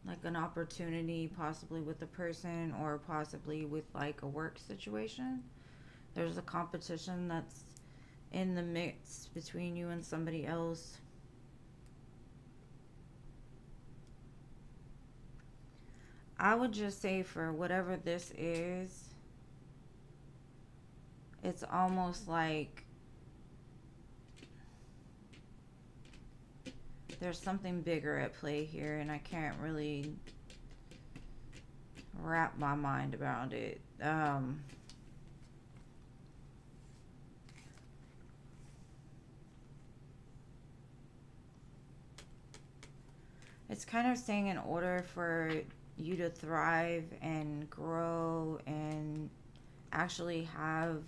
like an opportunity possibly with a person or possibly with like a work situation. There's a competition that's in the mix between you and somebody else. I would just say for whatever this is, it's almost like there's something bigger at play here, and I can't really wrap my mind around it. It's kind of saying in order for you to thrive and grow and actually have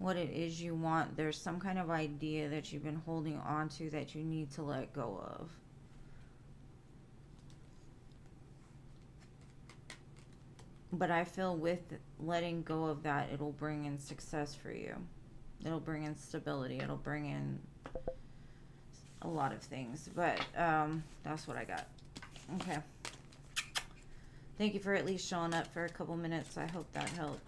what it is you want, there's some kind of idea that you've been holding on to that you need to let go of. But I feel with letting go of that, it'll bring in success for you. It'll bring in stability. It'll bring in a lot of things. But that's what I got. Okay. Thank you for at least showing up for a couple minutes. I hope that helped.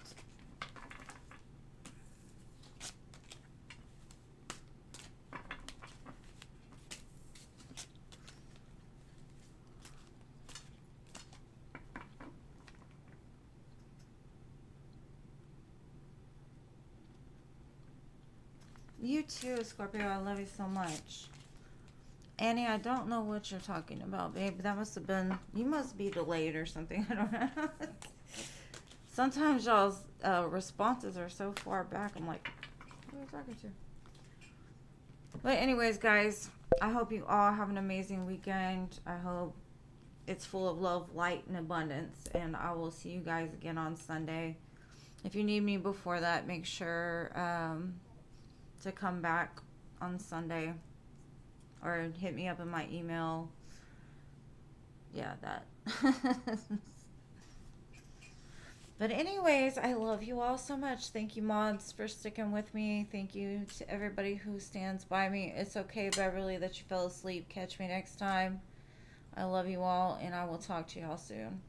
You too, Scorpio. I love you so much. Annie, I don't know what you're talking about, babe. That must have been... You must be delayed or something. I don't know. Sometimes y'all's responses are so far back. I'm like, who are you talking to? But anyways, guys, I hope you all have an amazing weekend. I hope it's full of love, light, and abundance. And I will see you guys again on Sunday. If you need me before that, make sure to come back on Sunday. Or hit me up in my email. Yeah, that. But anyways, I love you all so much. Thank you, mods, for sticking with me. Thank you to everybody who stands by me. It's okay, Beverly, that you fell asleep. Catch me next time. I love you all, and I will talk to y'all soon.